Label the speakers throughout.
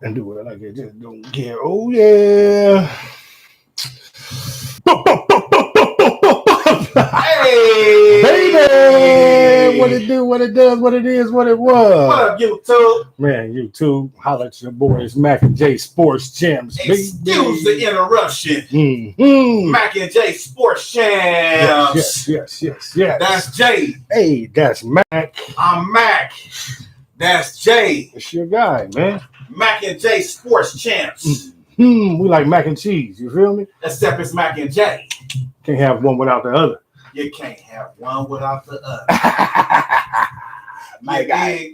Speaker 1: and do what I like. Just don't care. Oh yeah.
Speaker 2: Hey,
Speaker 1: baby, what it do, what it does, what it is, what it was.
Speaker 2: What up, YouTube?
Speaker 1: Man, YouTube, holla at your boys, Mac and J Sports Champs.
Speaker 2: Excuse the interruption.
Speaker 1: Mm-hmm.
Speaker 2: Mac and J Sports Champs.
Speaker 1: Yes.
Speaker 2: That's Jay.
Speaker 1: Hey, that's Mac.
Speaker 2: I'm Mac. That's Jay.
Speaker 1: It's your guy, man.
Speaker 2: Mac and J Sports Champs.
Speaker 1: We like mac and cheese. You feel me?
Speaker 2: Except it's Mac and J.
Speaker 1: Can't have one without the other.
Speaker 2: You can't have one without the other.
Speaker 1: My guy.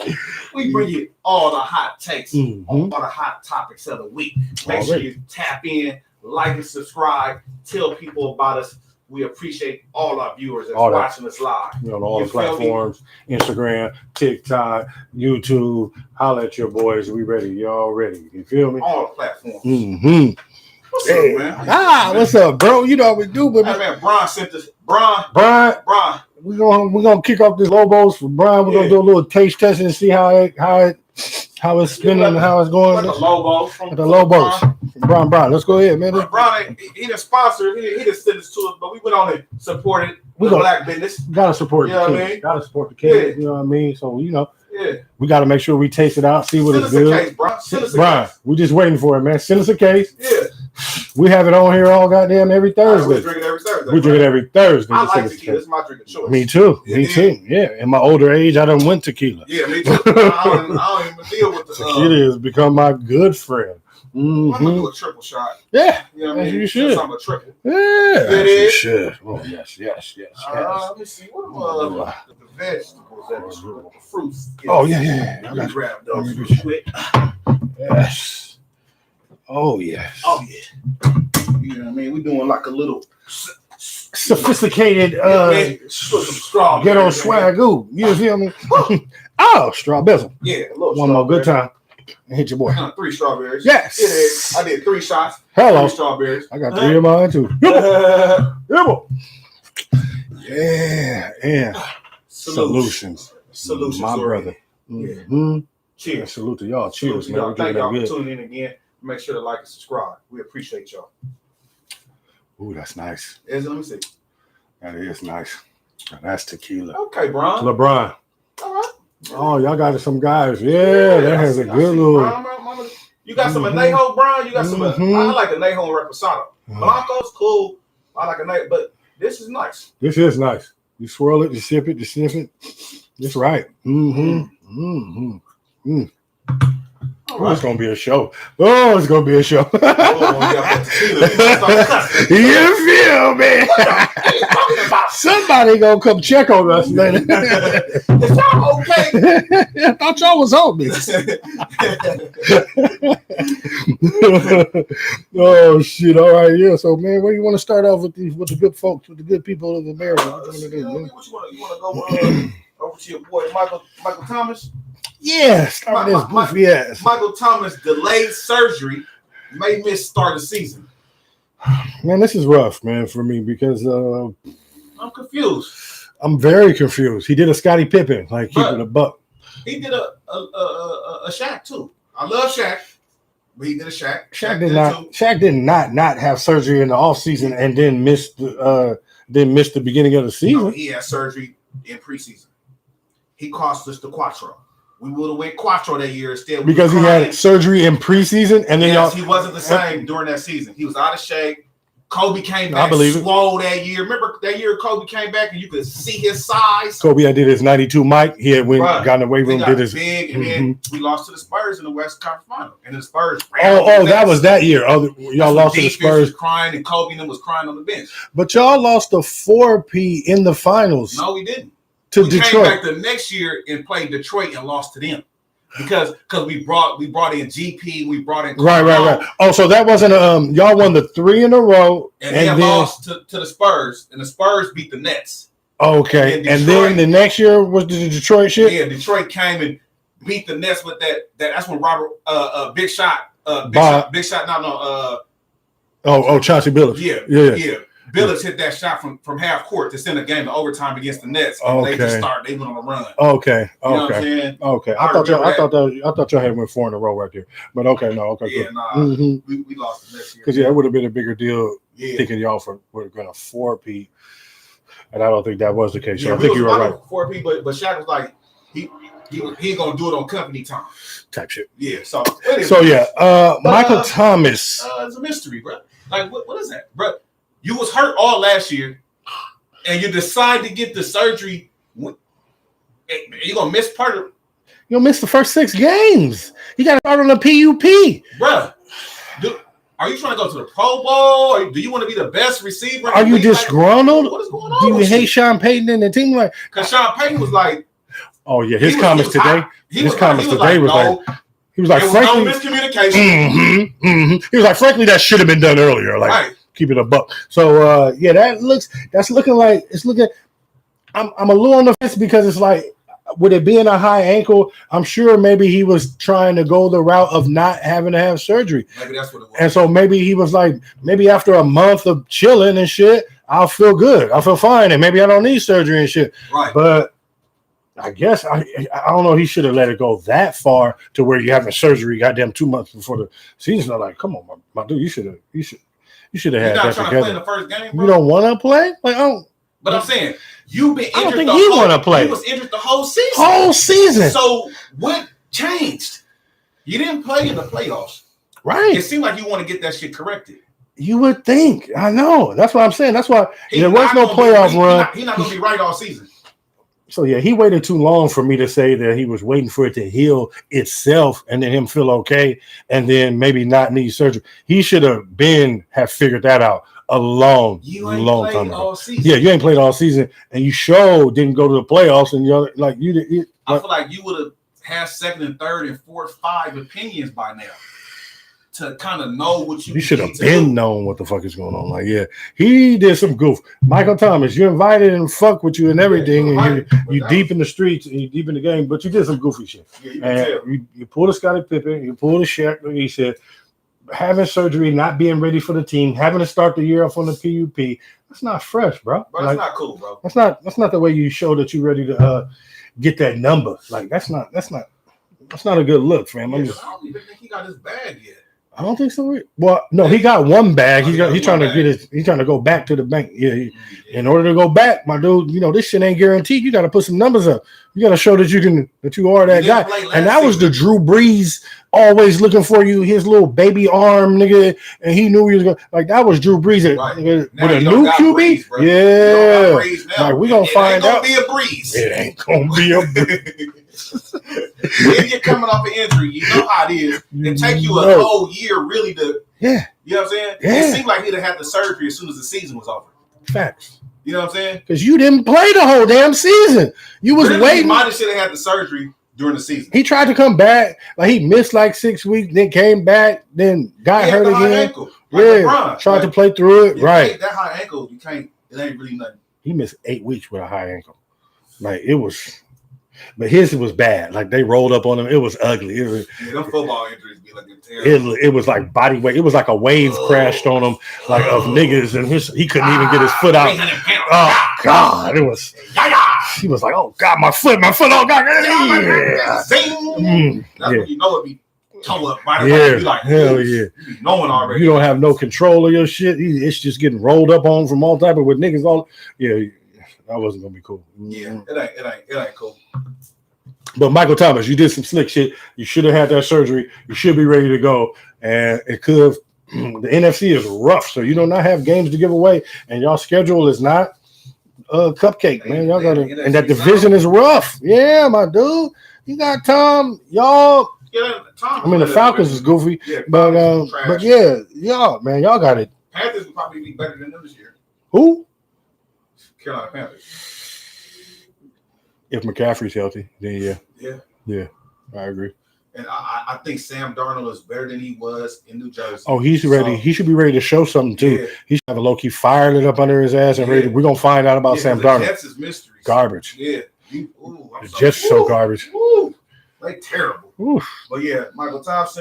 Speaker 2: We bring you all the hot takes,
Speaker 1: Mm-hmm.
Speaker 2: all the hot topics of the week. Make sure you tap in, like and subscribe, tell people about us. We appreciate all our viewers that's watching us live.
Speaker 1: On all the platforms, Instagram, TikTok, YouTube. Holla at your boys. We ready. Y'all ready. You feel me?
Speaker 2: All the platforms.
Speaker 1: Mm-hmm.
Speaker 2: What's up, man?
Speaker 1: What's up, bro? You know what we do, but
Speaker 2: hey, man, Brian sent us. Brian.
Speaker 1: We're gonna kick off this Lobos for Brian. We're gonna do a little taste test and see how it's spinning and how it's going.
Speaker 2: The Lobos.
Speaker 1: The Lobos. Brian. Let's go ahead, man.
Speaker 2: Brian, he didn't sponsor. He didn't send this to us, but we went on and supported the black business.
Speaker 1: Gotta support the kids.
Speaker 2: I mean?
Speaker 1: Gotta support the kids. You know what I mean? So
Speaker 2: yeah.
Speaker 1: We got to make sure we taste it out, see what it's good.
Speaker 2: Send us a
Speaker 1: Brian,
Speaker 2: case.
Speaker 1: we just waiting for it, man. Send us a case.
Speaker 2: Yeah.
Speaker 1: We have it on here all goddamn every Thursday.
Speaker 2: We drink it every Thursday.
Speaker 1: We drink it every Thursday.
Speaker 2: I like tequila. It's my drink of choice.
Speaker 1: Me too. Yeah. In my older age, I done went tequila.
Speaker 2: Yeah, me too. I don't even deal with the
Speaker 1: tequila has become my good friend.
Speaker 2: I'm gonna do a triple shot.
Speaker 1: Yeah.
Speaker 2: You know what I mean?
Speaker 1: You should.
Speaker 2: I'm a triple.
Speaker 1: Yeah. You should. Oh, yes.
Speaker 2: Let me see. What the vegetables that the fruits?
Speaker 1: Oh, yeah.
Speaker 2: Let me grab those real quick.
Speaker 1: Yes. Oh, yes.
Speaker 2: You know what I mean? We're doing like a little
Speaker 1: sophisticated
Speaker 2: ghetto
Speaker 1: swagoo. You feel me? Oh, straw bezel.
Speaker 2: Yeah, a little
Speaker 1: one more good time. Hit your boy.
Speaker 2: 3 strawberries.
Speaker 1: Yes.
Speaker 2: I did 3 shots.
Speaker 1: Hello.
Speaker 2: 3 strawberries.
Speaker 1: I got 3 of mine too. Yeah. Solutions. My brother.
Speaker 2: Mm-hmm. Cheers.
Speaker 1: Salute to y'all. Cheers, man.
Speaker 2: Y'all. Thank y'all for tuning in again. Make sure to like and subscribe. We appreciate y'all.
Speaker 1: Ooh, that's nice.
Speaker 2: Let me see.
Speaker 1: That is nice. That's tequila.
Speaker 2: Okay, Brian.
Speaker 1: LeBron.
Speaker 2: All right.
Speaker 1: Oh, y'all got some guys. Yeah, that has a good little.
Speaker 2: You got some Anejo, Brian. You got some. I like Anejo and Reposado. Blanco's cool. I like Anejo, but this is nice.
Speaker 1: This is nice. You swirl it, you sip it, you sniff it. It's right. Oh, it's gonna be a show. Oh, it's gonna be a show. You feel me? Somebody gonna come check on us, man.
Speaker 2: Is y'all okay?
Speaker 1: I thought y'all was on me. Oh shit! All right, yeah. So, man, where you want to start off with the good folks, with the good people of America?
Speaker 2: What you want to go over to your boy Michael Thomas?
Speaker 1: Yeah, start this goofy ass.
Speaker 2: Michael Thomas delayed surgery, may miss start of season.
Speaker 1: Man, this is rough, man, for me because
Speaker 2: I'm confused.
Speaker 1: I'm very confused. He did a Scottie Pippen, like keeping a buck.
Speaker 2: He did a Shaq too. I love Shaq, but he did a Shaq.
Speaker 1: Shaq did not have surgery in the offseason and then miss the beginning of the season.
Speaker 2: No, he had surgery in preseason. He cost us the Quattro. We would have went Quattro that year instead.
Speaker 1: Because he had surgery in preseason, and then
Speaker 2: he wasn't the same during that season. He was out of shape. Kobe came back swole that year. Remember that year Kobe came back and you could see his size?
Speaker 1: Kobe did his 92 mic. He had got in the weight room, did his
Speaker 2: big, and then we lost to the Spurs in the West Conference Final. And the Spurs
Speaker 1: that was that year. Y'all lost to the Spurs.
Speaker 2: Was crying and Kobe and them was crying on the bench.
Speaker 1: But y'all lost a 4P in the finals.
Speaker 2: No, we didn't.
Speaker 1: We
Speaker 2: Detroit. Came back the next year and played Detroit and lost to them because we brought in GP, we brought in
Speaker 1: right. Oh, so that wasn't y'all won the 3 in a row
Speaker 2: and then lost to the Spurs, and the Spurs beat the Nets.
Speaker 1: Okay, and then the next year was the Detroit shit.
Speaker 2: Yeah, Detroit came and beat the Nets with that. That's when Robert Big Shot. Chauncey Billups.
Speaker 1: Yeah.
Speaker 2: Billups hit that shot from half court to send a game to overtime against the Nets. And they went on a run.
Speaker 1: Okay.
Speaker 2: You know what I'm saying?
Speaker 1: Okay. I thought y'all had went 4 in a row right there. But okay, no, okay.
Speaker 2: Yeah,
Speaker 1: good.
Speaker 2: nah.
Speaker 1: Mm-hmm.
Speaker 2: We lost the next year.
Speaker 1: Because it would have been a bigger deal thinking y'all were going to 4-peat. And I don't think that was the case. So I think you were right.
Speaker 2: 4-peat, but Shaq was like, he ain't gonna do it on company time.
Speaker 1: Type shit.
Speaker 2: Yeah. So
Speaker 1: Michael Thomas.
Speaker 2: It's a mystery, bro. Like what is that, bro? You was hurt all last year, and you decide to get the surgery. You're gonna miss part of.
Speaker 1: You'll miss the first 6 games. You got to start on the PUP,
Speaker 2: bro. Are you trying to go to the Pro Bowl? Or do you want to be the best receiver?
Speaker 1: Are you disgruntled?
Speaker 2: What is going on?
Speaker 1: Do you hate Sean Payton and the team? Like,
Speaker 2: because Sean Payton was like,
Speaker 1: oh yeah, his comments today. His comments today was like, he was like,
Speaker 2: frankly, no miscommunication.
Speaker 1: He was like, frankly, that should have been done earlier. Like, keep it a buck. So that's looking like it's looking. I'm a little on the fence because it's like, with it being a high ankle, I'm sure maybe he was trying to go the route of not having to have surgery.
Speaker 2: Maybe that's what it was.
Speaker 1: And so maybe he was like, maybe after a month of chilling and shit, I'll feel good. I'll feel fine. And maybe I don't need surgery and shit.
Speaker 2: Right.
Speaker 1: But I guess I don't know. He should have let it go that far to where you're having surgery goddamn 2 months before the season. I'm like, come on, my dude, you should have had that together. You're not trying to play
Speaker 2: in the first game, bro?
Speaker 1: You don't want to play? Like,
Speaker 2: but I'm saying, you've been injured.
Speaker 1: I don't think he want to play.
Speaker 2: He was injured the whole season. So what changed? You didn't play in the playoffs.
Speaker 1: Right.
Speaker 2: It seemed like you want to get that shit corrected.
Speaker 1: You would think. I know. That's what I'm saying. That's why there was no playoff run.
Speaker 2: He's not going to be right all season.
Speaker 1: So, yeah, he waited too long for me to say that he was waiting for it to heal itself and then him feel okay and then maybe not need surgery. He should have figured that out a long time ago. Yeah, you ain't played all season, and you didn't go to the playoffs, and you're like
Speaker 2: I feel like you would have had second and third and fourth, 5 opinions by now to kind of know what you
Speaker 1: should have been known what the fuck is going on. Like, yeah, he did some goof. Michael Thomas, you invited and fuck with you and everything, and you deep in the streets and you deep in the game, but you did some goofy shit. Yeah, you pulled a Scottie Pippen, you pulled a Shaq. He said, having surgery, not being ready for the team, having to start the year off on the PUP, that's not fresh, bro.
Speaker 2: Bro, that's not cool, bro.
Speaker 1: That's not the way you show that you're ready to get that number. Like, that's not a good look, fam.
Speaker 2: I don't even think he got his bag yet.
Speaker 1: I don't think so. Well, no, he got one bag. He's trying to go back to the bank. Yeah, in order to go back, my dude, this shit ain't guaranteed. You got to put some numbers up. You got to show that you are that guy. And that was the Drew Brees always looking for you, his little baby arm, nigga, and he knew he was going. Like, that was Drew Brees with a new QB.
Speaker 2: Brees,
Speaker 1: like, we gonna find out.
Speaker 2: It ain't gonna be a Breeze.
Speaker 1: It ain't gonna be a Breeze.
Speaker 2: When you're coming off an injury, you know how it is. It take you a whole year really to.
Speaker 1: Yeah.
Speaker 2: You know what I'm saying?
Speaker 1: Yeah.
Speaker 2: It seemed like he'd have had the surgery as soon as the season was over.
Speaker 1: Facts.
Speaker 2: You know what I'm saying?
Speaker 1: Because you didn't play the whole damn season. You was waiting.
Speaker 2: He might have should have had the surgery during the season.
Speaker 1: He tried to come back. Like, he missed like 6 weeks, then came back, then got hurt again. Tried to play through it. Right.
Speaker 2: That high ankle, it ain't really nothing.
Speaker 1: He missed 8 weeks with a high ankle. Like, it was. But his was bad. Like, they rolled up on him. It was ugly.
Speaker 2: Them football injuries be looking terrible.
Speaker 1: It was like body weight. It was like a wave crashed on him, like of niggas, and he couldn't even get his foot out. Oh God! It was. He was like, "Oh God, my foot! Oh God!"
Speaker 2: That's when you know it be toe up. Right?
Speaker 1: Yeah,
Speaker 2: like,
Speaker 1: hell yeah.
Speaker 2: You be knowing already.
Speaker 1: You don't have no control of your shit. It's just getting rolled up on from all type of with niggas all. Yeah. That wasn't gonna be cool.
Speaker 2: Yeah, it ain't cool.
Speaker 1: But Michael Thomas, you did some slick shit. You should have had that surgery. You should be ready to go. And it could have. The NFC is rough, so you do not have games to give away, and y'all schedule is not a cupcake, man. Y'all got to, and that division is rough. Yeah, my dude. You got Tom. Y'all.
Speaker 2: Yeah, Tom.
Speaker 1: I mean, the Falcons is goofy, but yeah, y'all, man, y'all got it.
Speaker 2: Panthers would probably be better than them this year.
Speaker 1: Who?
Speaker 2: Carolina Panthers.
Speaker 1: If McCaffrey's healthy, then yeah, I agree.
Speaker 2: And I think Sam Darnold is better than he was in New Jersey.
Speaker 1: Oh, he's ready. He should be ready to show something too. Yeah. He should have a low key fired it up under his ass and ready. We're gonna find out about Sam Darnold.
Speaker 2: Jets is mystery.
Speaker 1: Garbage.
Speaker 2: Yeah.
Speaker 1: The Jets are so garbage.
Speaker 2: They terrible. But yeah, Michael Thomas,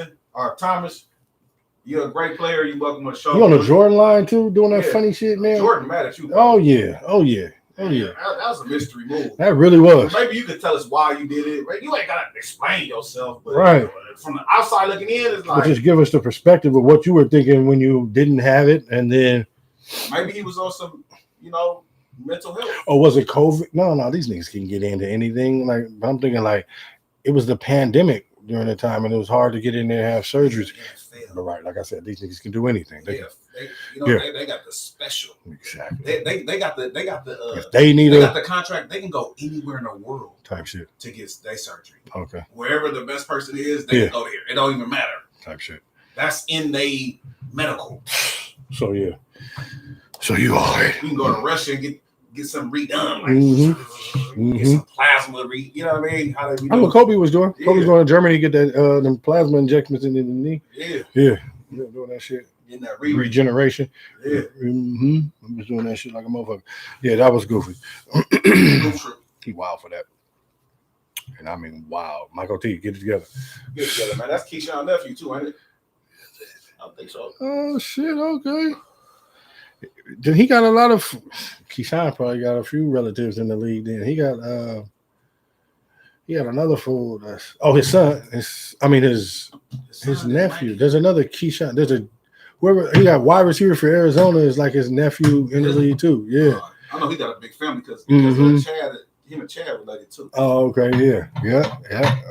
Speaker 2: You're a great player. You welcome to show.
Speaker 1: You on the Jordan line too, doing that
Speaker 2: Yeah.
Speaker 1: funny shit, man.
Speaker 2: Jordan mad at you. Bro.
Speaker 1: Oh yeah.
Speaker 2: That was a mystery move.
Speaker 1: That really was.
Speaker 2: Maybe you could tell us why you did it. Right? You ain't gotta explain yourself, but
Speaker 1: Right.
Speaker 2: From the outside looking in, it's
Speaker 1: But
Speaker 2: like
Speaker 1: just give us the perspective of what you were thinking when you didn't have it, and then
Speaker 2: maybe he was on some, mental health.
Speaker 1: or was it COVID? No, these niggas can get into anything. Like I'm thinking, like it was the pandemic during the time, and it was hard to get in there and have surgeries. But right, like I said, these niggas can do anything. They
Speaker 2: got the special.
Speaker 1: Exactly.
Speaker 2: They got the
Speaker 1: If they need
Speaker 2: they
Speaker 1: a
Speaker 2: got the contract. They can go anywhere in the world
Speaker 1: type shit.
Speaker 2: to get their surgery.
Speaker 1: Okay.
Speaker 2: Wherever the best person is, they can go there. It don't even matter.
Speaker 1: Type shit.
Speaker 2: That's in they medical.
Speaker 1: So yeah. So you all right.
Speaker 2: You can go to Russia and get something redone. Like get some plasma you know what I mean? How they
Speaker 1: I know what Kobe was doing.
Speaker 2: Yeah.
Speaker 1: Kobe was going to Germany to get that them plasma injections in the knee.
Speaker 2: Yeah.
Speaker 1: Doing that shit.
Speaker 2: In that
Speaker 1: Regeneration.
Speaker 2: Yeah.
Speaker 1: I'm just doing that shit like a motherfucker. Yeah, that was goofy. He wild for that. And I mean, wow. Michael T, get it together.
Speaker 2: Get together, man. That's Keyshawn's nephew too, ain't it? I don't think so.
Speaker 1: Oh shit, okay. Then he got a lot of Keyshawn probably got a few relatives in the league. Then he got another fool that's his son. His nephew. There's another Keyshawn. There's a whoever he got wide receiver for Arizona is like his nephew in the league too. Yeah.
Speaker 2: I know he got a big family because Chad, him and Chad related too.
Speaker 1: Oh, okay, yeah.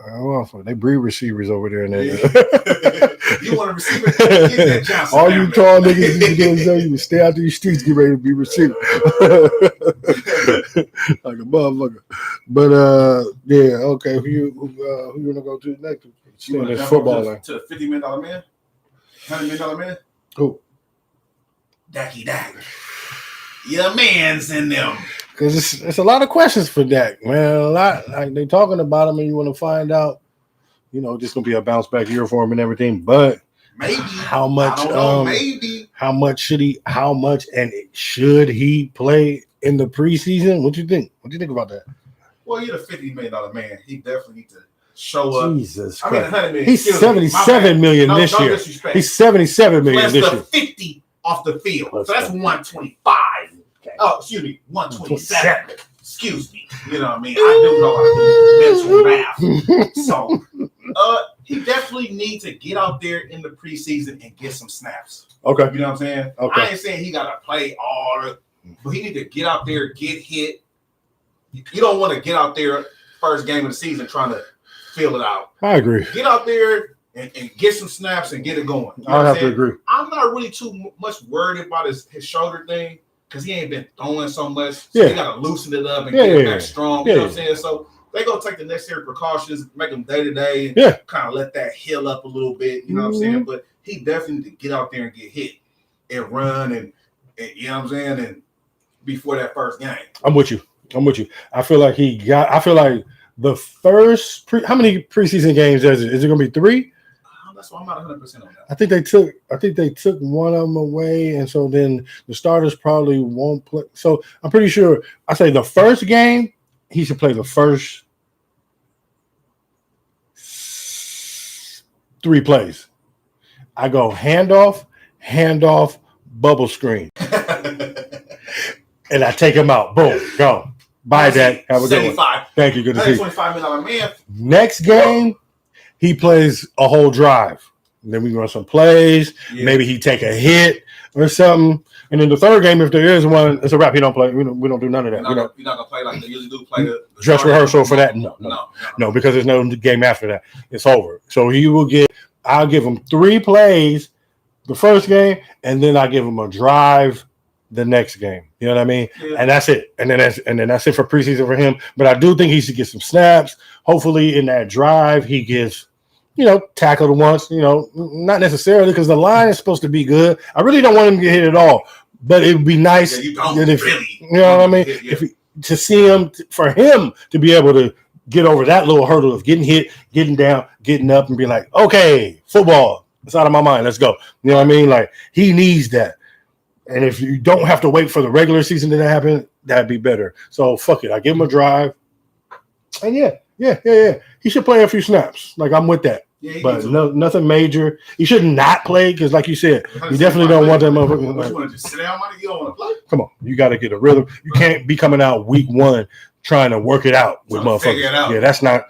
Speaker 1: Oh, they breed receivers over there.
Speaker 2: You want a receiver? Get that Johnson
Speaker 1: all you tall niggas need to do is you stay out these streets, get ready to be receiver. Like a motherfucker. But yeah, okay. Who you gonna go to next?
Speaker 2: You want to
Speaker 1: football line.
Speaker 2: To the $50 million man? $100 million man?
Speaker 1: Who?
Speaker 2: Dacky Dak. Your man's in them.
Speaker 1: Because it's a lot of questions for Dak, man. A lot. Like they talking about him, and you want to find out, just gonna be a bounce back year for him and everything. But
Speaker 2: maybe
Speaker 1: how much?
Speaker 2: I don't know, maybe
Speaker 1: how much should he? How much and should he play in the preseason? What you think? What do you think about that?
Speaker 2: Well, you're the $50 million man. He definitely needs to show up.
Speaker 1: Jesus
Speaker 2: Christ. I mean, $100 million.
Speaker 1: He's $77 million this year. He's $77 million this year.
Speaker 2: Plus the 50 off the field. So that's 125. Okay. Oh, excuse me, 127. Excuse me. You know what I mean? I do know how to do mental math. So he definitely needs to get out there in the preseason and get some snaps.
Speaker 1: Okay.
Speaker 2: You know what I'm saying? Okay. I ain't saying he gotta play all, but he need to get out there, get hit. You don't want to get out there first game of the season trying to fill it out.
Speaker 1: I agree.
Speaker 2: Get out there and get some snaps and get it going. You know
Speaker 1: I have to agree.
Speaker 2: I'm not really too much worried about his shoulder thing because he ain't been throwing so much. So he got to loosen it up and get it back strong. You know what I'm saying? So they go take the necessary precautions, make them day to day, kind of let that heal up a little bit. You know what I'm saying? But he definitely need to get out there and get hit and run and you know what I'm saying? And before that first game. I'm with you. I feel like the first how many preseason games is it? Is it going to be 3? That's why I'm not 100% on that. I think they took one of them away, and so then the starters probably won't play. So I'm pretty sure. I say the first game he should play the first 3 plays. I go handoff, bubble screen, and I take him out. Boom, go. Bye, Dak. Have a good one. Thank you. Good to see you. $25 million man. Next game. He plays a whole drive. And then we run some plays. Yeah. Maybe he take a hit or something. And then the third game, if there is one, it's a wrap. He don't play. We don't do none of that. You're not gonna play like they usually do. Play the dress rehearsal for that. No, because there's no game after that. It's over. So I'll give him 3 plays the first game, and then I give him a drive the next game. You know what I mean? Yeah. And that's it. And then that's it for preseason for him. But I do think he should get some snaps. Hopefully in that drive he gets, tackled once, not necessarily because the line is supposed to be good. I really don't want him to get hit at all. But it would be nice you know what I mean? Yeah. To see him, for him to be able to get over that little hurdle of getting hit, getting down, getting up, and be like, okay, football, it's out of my mind. Let's go. You know what I mean? Like, he needs that. And if you don't have to wait for the regular season to happen, that'd be better. So fuck it. I give him a drive. And yeah. He should play a few snaps. Like, I'm with that.
Speaker 1: but nothing major. He should not play because, like you said, you definitely don't want that motherfucker.
Speaker 3: You want to just sit down, money? You don't want to play.
Speaker 1: Come on, you got to get a rhythm. You can't be coming out week 1 trying to work it out with motherfuckers. Yeah, that's not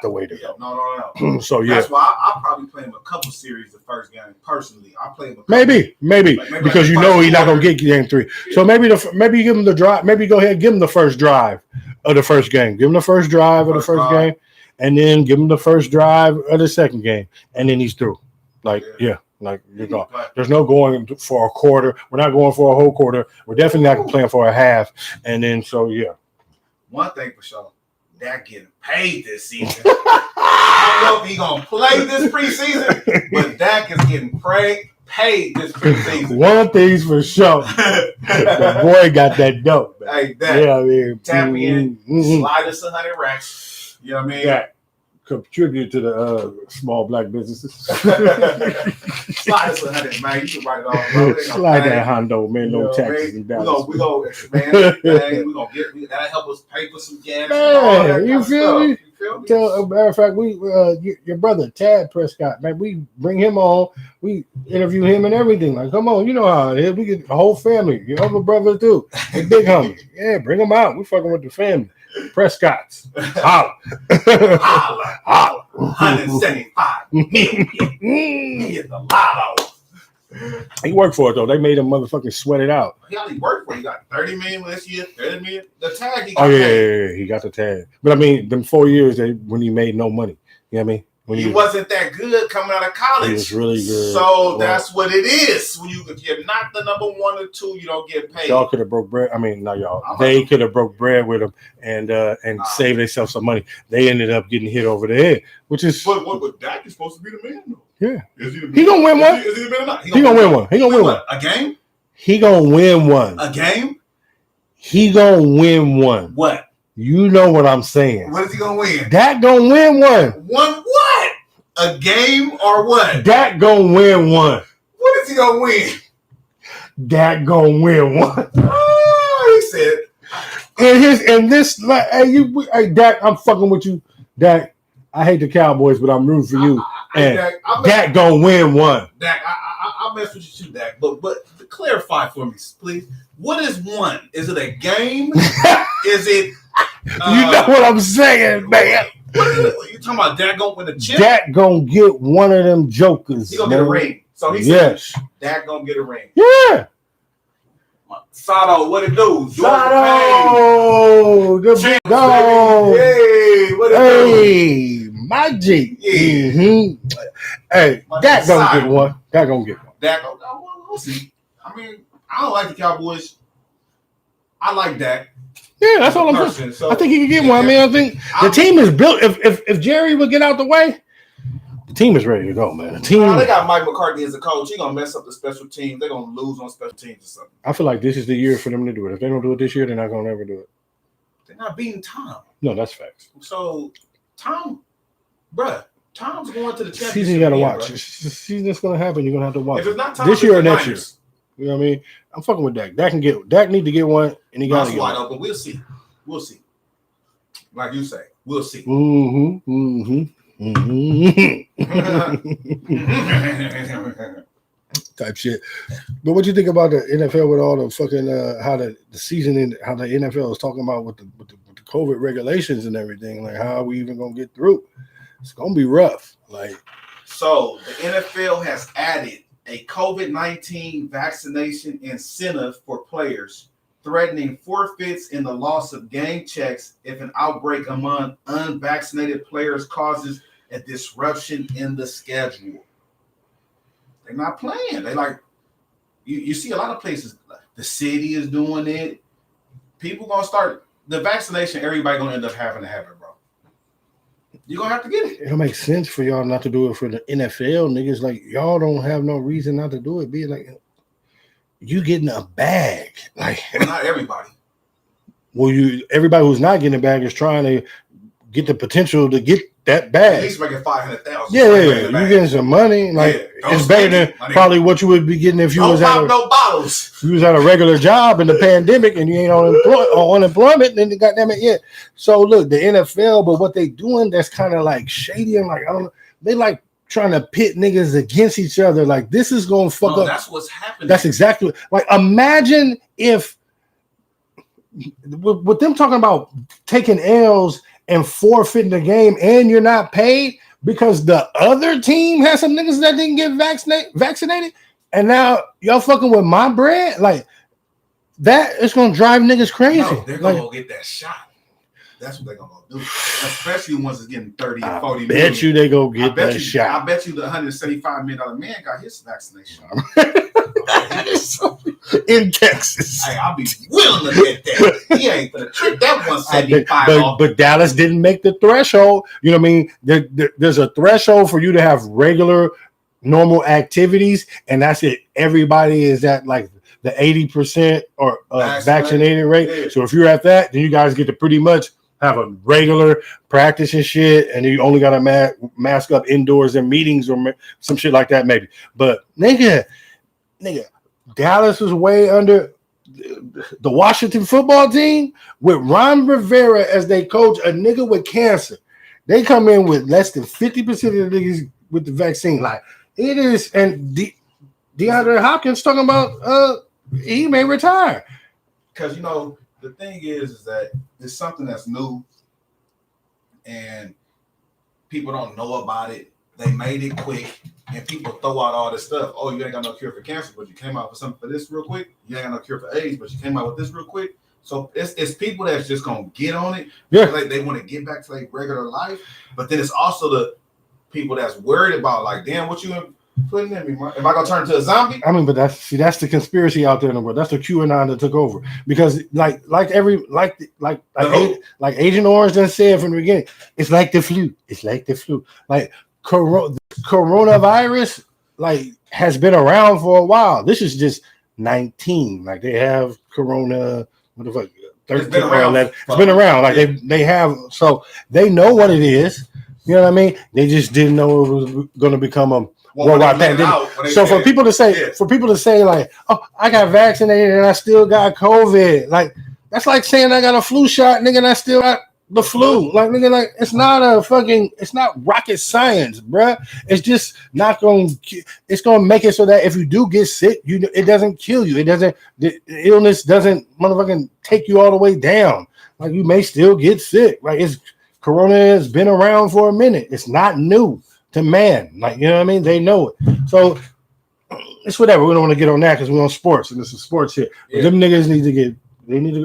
Speaker 1: the way to go.
Speaker 3: No.
Speaker 1: So yeah,
Speaker 3: that's why I'll probably play him a couple series the first game personally. I play him
Speaker 1: maybe because you know he's not gonna get game 3. Yeah. So maybe you give him the drive. Maybe go ahead and give him the first drive of the first game. Give him the first drive of the first game, and then give him the first drive of the second game, and then he's through. Like like you're going. There's no going for a quarter. We're not going for a whole quarter. We're definitely not playing for a half. And then
Speaker 3: one thing for sure, Dak getting paid this season. I don't know if he's gonna play this preseason, but Dak is getting paid this preseason.
Speaker 1: One thing's for sure, the boy got that dope. Man.
Speaker 3: Hey, Dak,
Speaker 1: yeah, I mean,
Speaker 3: tap in, slide us 100 racks. You know what I mean?
Speaker 1: Yeah. Contribute to the small black businesses.
Speaker 3: Slide us 100, man. You can write it off.
Speaker 1: Slide that Hondo, man. No taxes and balance.
Speaker 3: We gonna expand it. We gonna that'll help us pay for some gas.
Speaker 1: Man, you feel me? Tell, matter of fact, we your brother Tad Prescott, man. We bring him on. We interview him and everything. Like, come on, you know how it is. We get the whole family. Your other brothers too. The big homies. Yeah, bring them out. We fucking with the family. Prescott's. Holla.
Speaker 3: Holla. 175 million. The lotto.
Speaker 1: He worked for it though. They made him motherfucking sweat it out.
Speaker 3: He only worked for it. He got 30 million last year, 30 million. The tag he got.
Speaker 1: Oh yeah, he got the tag. But I mean, them 4 years when he made no money. You know what I mean?
Speaker 3: He wasn't that good coming out of college.
Speaker 1: He was really good.
Speaker 3: So that's what it is. When you're not the number 1 or 2, you don't get paid.
Speaker 1: Y'all could have broke bread. I mean, not y'all. They could have broke bread with him and saved themselves some money. They ended up getting hit over the head, which is.
Speaker 3: But Dak is supposed to be the man, though.
Speaker 1: Yeah. He gonna win one.
Speaker 3: Is he the man or not?
Speaker 1: He gonna win one. He gonna win one.
Speaker 3: A game?
Speaker 1: He gonna win one.
Speaker 3: A game?
Speaker 1: He gonna win one.
Speaker 3: What?
Speaker 1: You know what I'm saying.
Speaker 3: What is he gonna win?
Speaker 1: Dak gonna win one.
Speaker 3: One what? A game or what?
Speaker 1: Dak gonna win one.
Speaker 3: What is he gonna win?
Speaker 1: Dak gonna win one.
Speaker 3: Oh, he said.
Speaker 1: Hey, Dak, I'm fucking with you. Dak, I hate the Cowboys, but I'm rooting for you. Dak gonna win one.
Speaker 3: Dak, I mess with you too, Dak. But clarify for me, please. What is one? Is it a game? Is it?
Speaker 1: You know what I'm saying, man.
Speaker 3: What you talking about? Dak gonna win the chip?
Speaker 1: Dak gonna get one of them jokers.
Speaker 3: He gonna get a ring. So he said, Dak gonna get a ring.
Speaker 1: Yeah.
Speaker 3: Sato, what it do?
Speaker 1: Sato, the big dog.
Speaker 3: Hey, what it do?
Speaker 1: My G.
Speaker 3: Yeah.
Speaker 1: Mm-hmm. Hey, Dak gonna get one. Dak gonna get one.
Speaker 3: Dak, we'll see. I mean, I don't like the Cowboys. I like Dak.
Speaker 1: Yeah, that's all I'm saying. So, I think he can get one. I mean, I think the team is built. If Jerry would get out the way, the team is ready to go, man. The team.
Speaker 3: They got Mike McCarthy as a coach. He's gonna mess up the special teams. They're gonna lose on special teams or something.
Speaker 1: I feel like this is the year for them to do it. If they don't do it this year, they're not gonna ever do it.
Speaker 3: They're not beating Tom.
Speaker 1: No, that's facts.
Speaker 3: So Tom's going to the championship.
Speaker 1: Season you gotta watch. The season that's gonna happen. You're gonna have to watch.
Speaker 3: If it's not Tom,
Speaker 1: this year or next year. You know what I mean? I'm fucking with Dak. Dak need to get one, and he got to get
Speaker 3: wide
Speaker 1: one.
Speaker 3: open. We'll see. Like you say, we'll see.
Speaker 1: Type shit. But what you think about the NFL with all the fucking how the season and how the NFL is talking about with the COVID regulations and everything? Like, how are we even gonna get through? It's gonna be rough. Like,
Speaker 3: so the NFL has added a COVID-19 vaccination incentive for players, threatening forfeits and the loss of game checks if an outbreak among unvaccinated players causes a disruption in the schedule. They're not playing. They like you see a lot of places. The city is doing it. People gonna start the vaccination. Everybody gonna end up having to have it, bro. You're gonna have to get it.
Speaker 1: It'll make sense for y'all not to do it for the NFL niggas. Like, y'all don't have no reason not to do it. Be like, you getting a bag. Like,
Speaker 3: well, not everybody.
Speaker 1: Well, everybody who's not getting a bag is trying to get the potential to get that bag.
Speaker 3: At least making $500,000.
Speaker 1: Yeah, you getting some money. Like, it's better than probably what you would be getting if you was at a regular job in the pandemic and you ain't on unemployment. Then goddamn it, yeah. So look, the NFL, but what they doing that's kind of like shady and like I don't know. they like trying to pit niggas against each other. Like this is gonna fuck up.
Speaker 3: That's what's happening.
Speaker 1: That's exactly like imagine if with them talking about taking L's and forfeiting the game and you're not paid because the other team has some niggas that didn't get vaccinated and now y'all fucking with my bread. Like that is gonna drive niggas crazy.
Speaker 3: No, they're gonna go get that shot. That's what they're gonna do. Especially once it's getting 30, 40 million.
Speaker 1: Bet you they go get that shot.
Speaker 3: I bet you the $175 million man got his vaccination.
Speaker 1: In Texas.
Speaker 3: Hey, I'll be willing to get that. He ain't gonna trick that 175 off.
Speaker 1: But Dallas didn't make the threshold. You know what I mean? There's a threshold for you to have regular, normal activities, and that's it. Everybody is at like the 80% or vaccinated rate. Yeah. So if you're at that, then you guys get to pretty much have a regular practice and shit, and you only got to mask up indoors in meetings or some shit like that, maybe. But nigga, Dallas is way under the Washington football team with Ron Rivera as they coach, a nigga with cancer. They come in with less than 50% of the niggas with the vaccine. Like it is, and DeAndre Hopkins talking about he may retire.
Speaker 3: Because the thing is that it's something that's new and people don't know about it. They made it quick and people throw out all this stuff. Oh, you ain't got no cure for cancer, but you came out with something for this real quick. You ain't got no cure for AIDS, but you came out with this real quick. So it's people that's just gonna get on it.
Speaker 1: Yeah,
Speaker 3: like they want to get back to like regular life. But then it's also the people that's worried about like, damn, what you putting in me, man? Am I gonna turn into a zombie?
Speaker 1: I mean, but that's the conspiracy out there in the world. That's the QAnon that took over. Because like Agent Orange done said from the beginning, it's like the flu. It's like the flu. Like coronavirus like has been around for a while. This is just 19. Like they have corona. What the fuck? 13 or 11. It's been around. Like they have. So they know what it is. You know what I mean? They just didn't know it was going to become a worldwide pandemic. So for people to say, like, oh, I got vaccinated and I still got COVID, like that's like saying I got a flu shot, nigga, and I still got the flu. Like, nigga, like it's not rocket science, bruh. It's just not it's gonna make it so that if you do get sick, it doesn't kill you. The illness doesn't motherfucking take you all the way down. Like you may still get sick. Like Corona has been around for a minute. It's not new to man. Like, you know what I mean? They know it. So it's whatever. We don't want to get on that because we're on sports and this is sports here. Yeah. But them niggas need to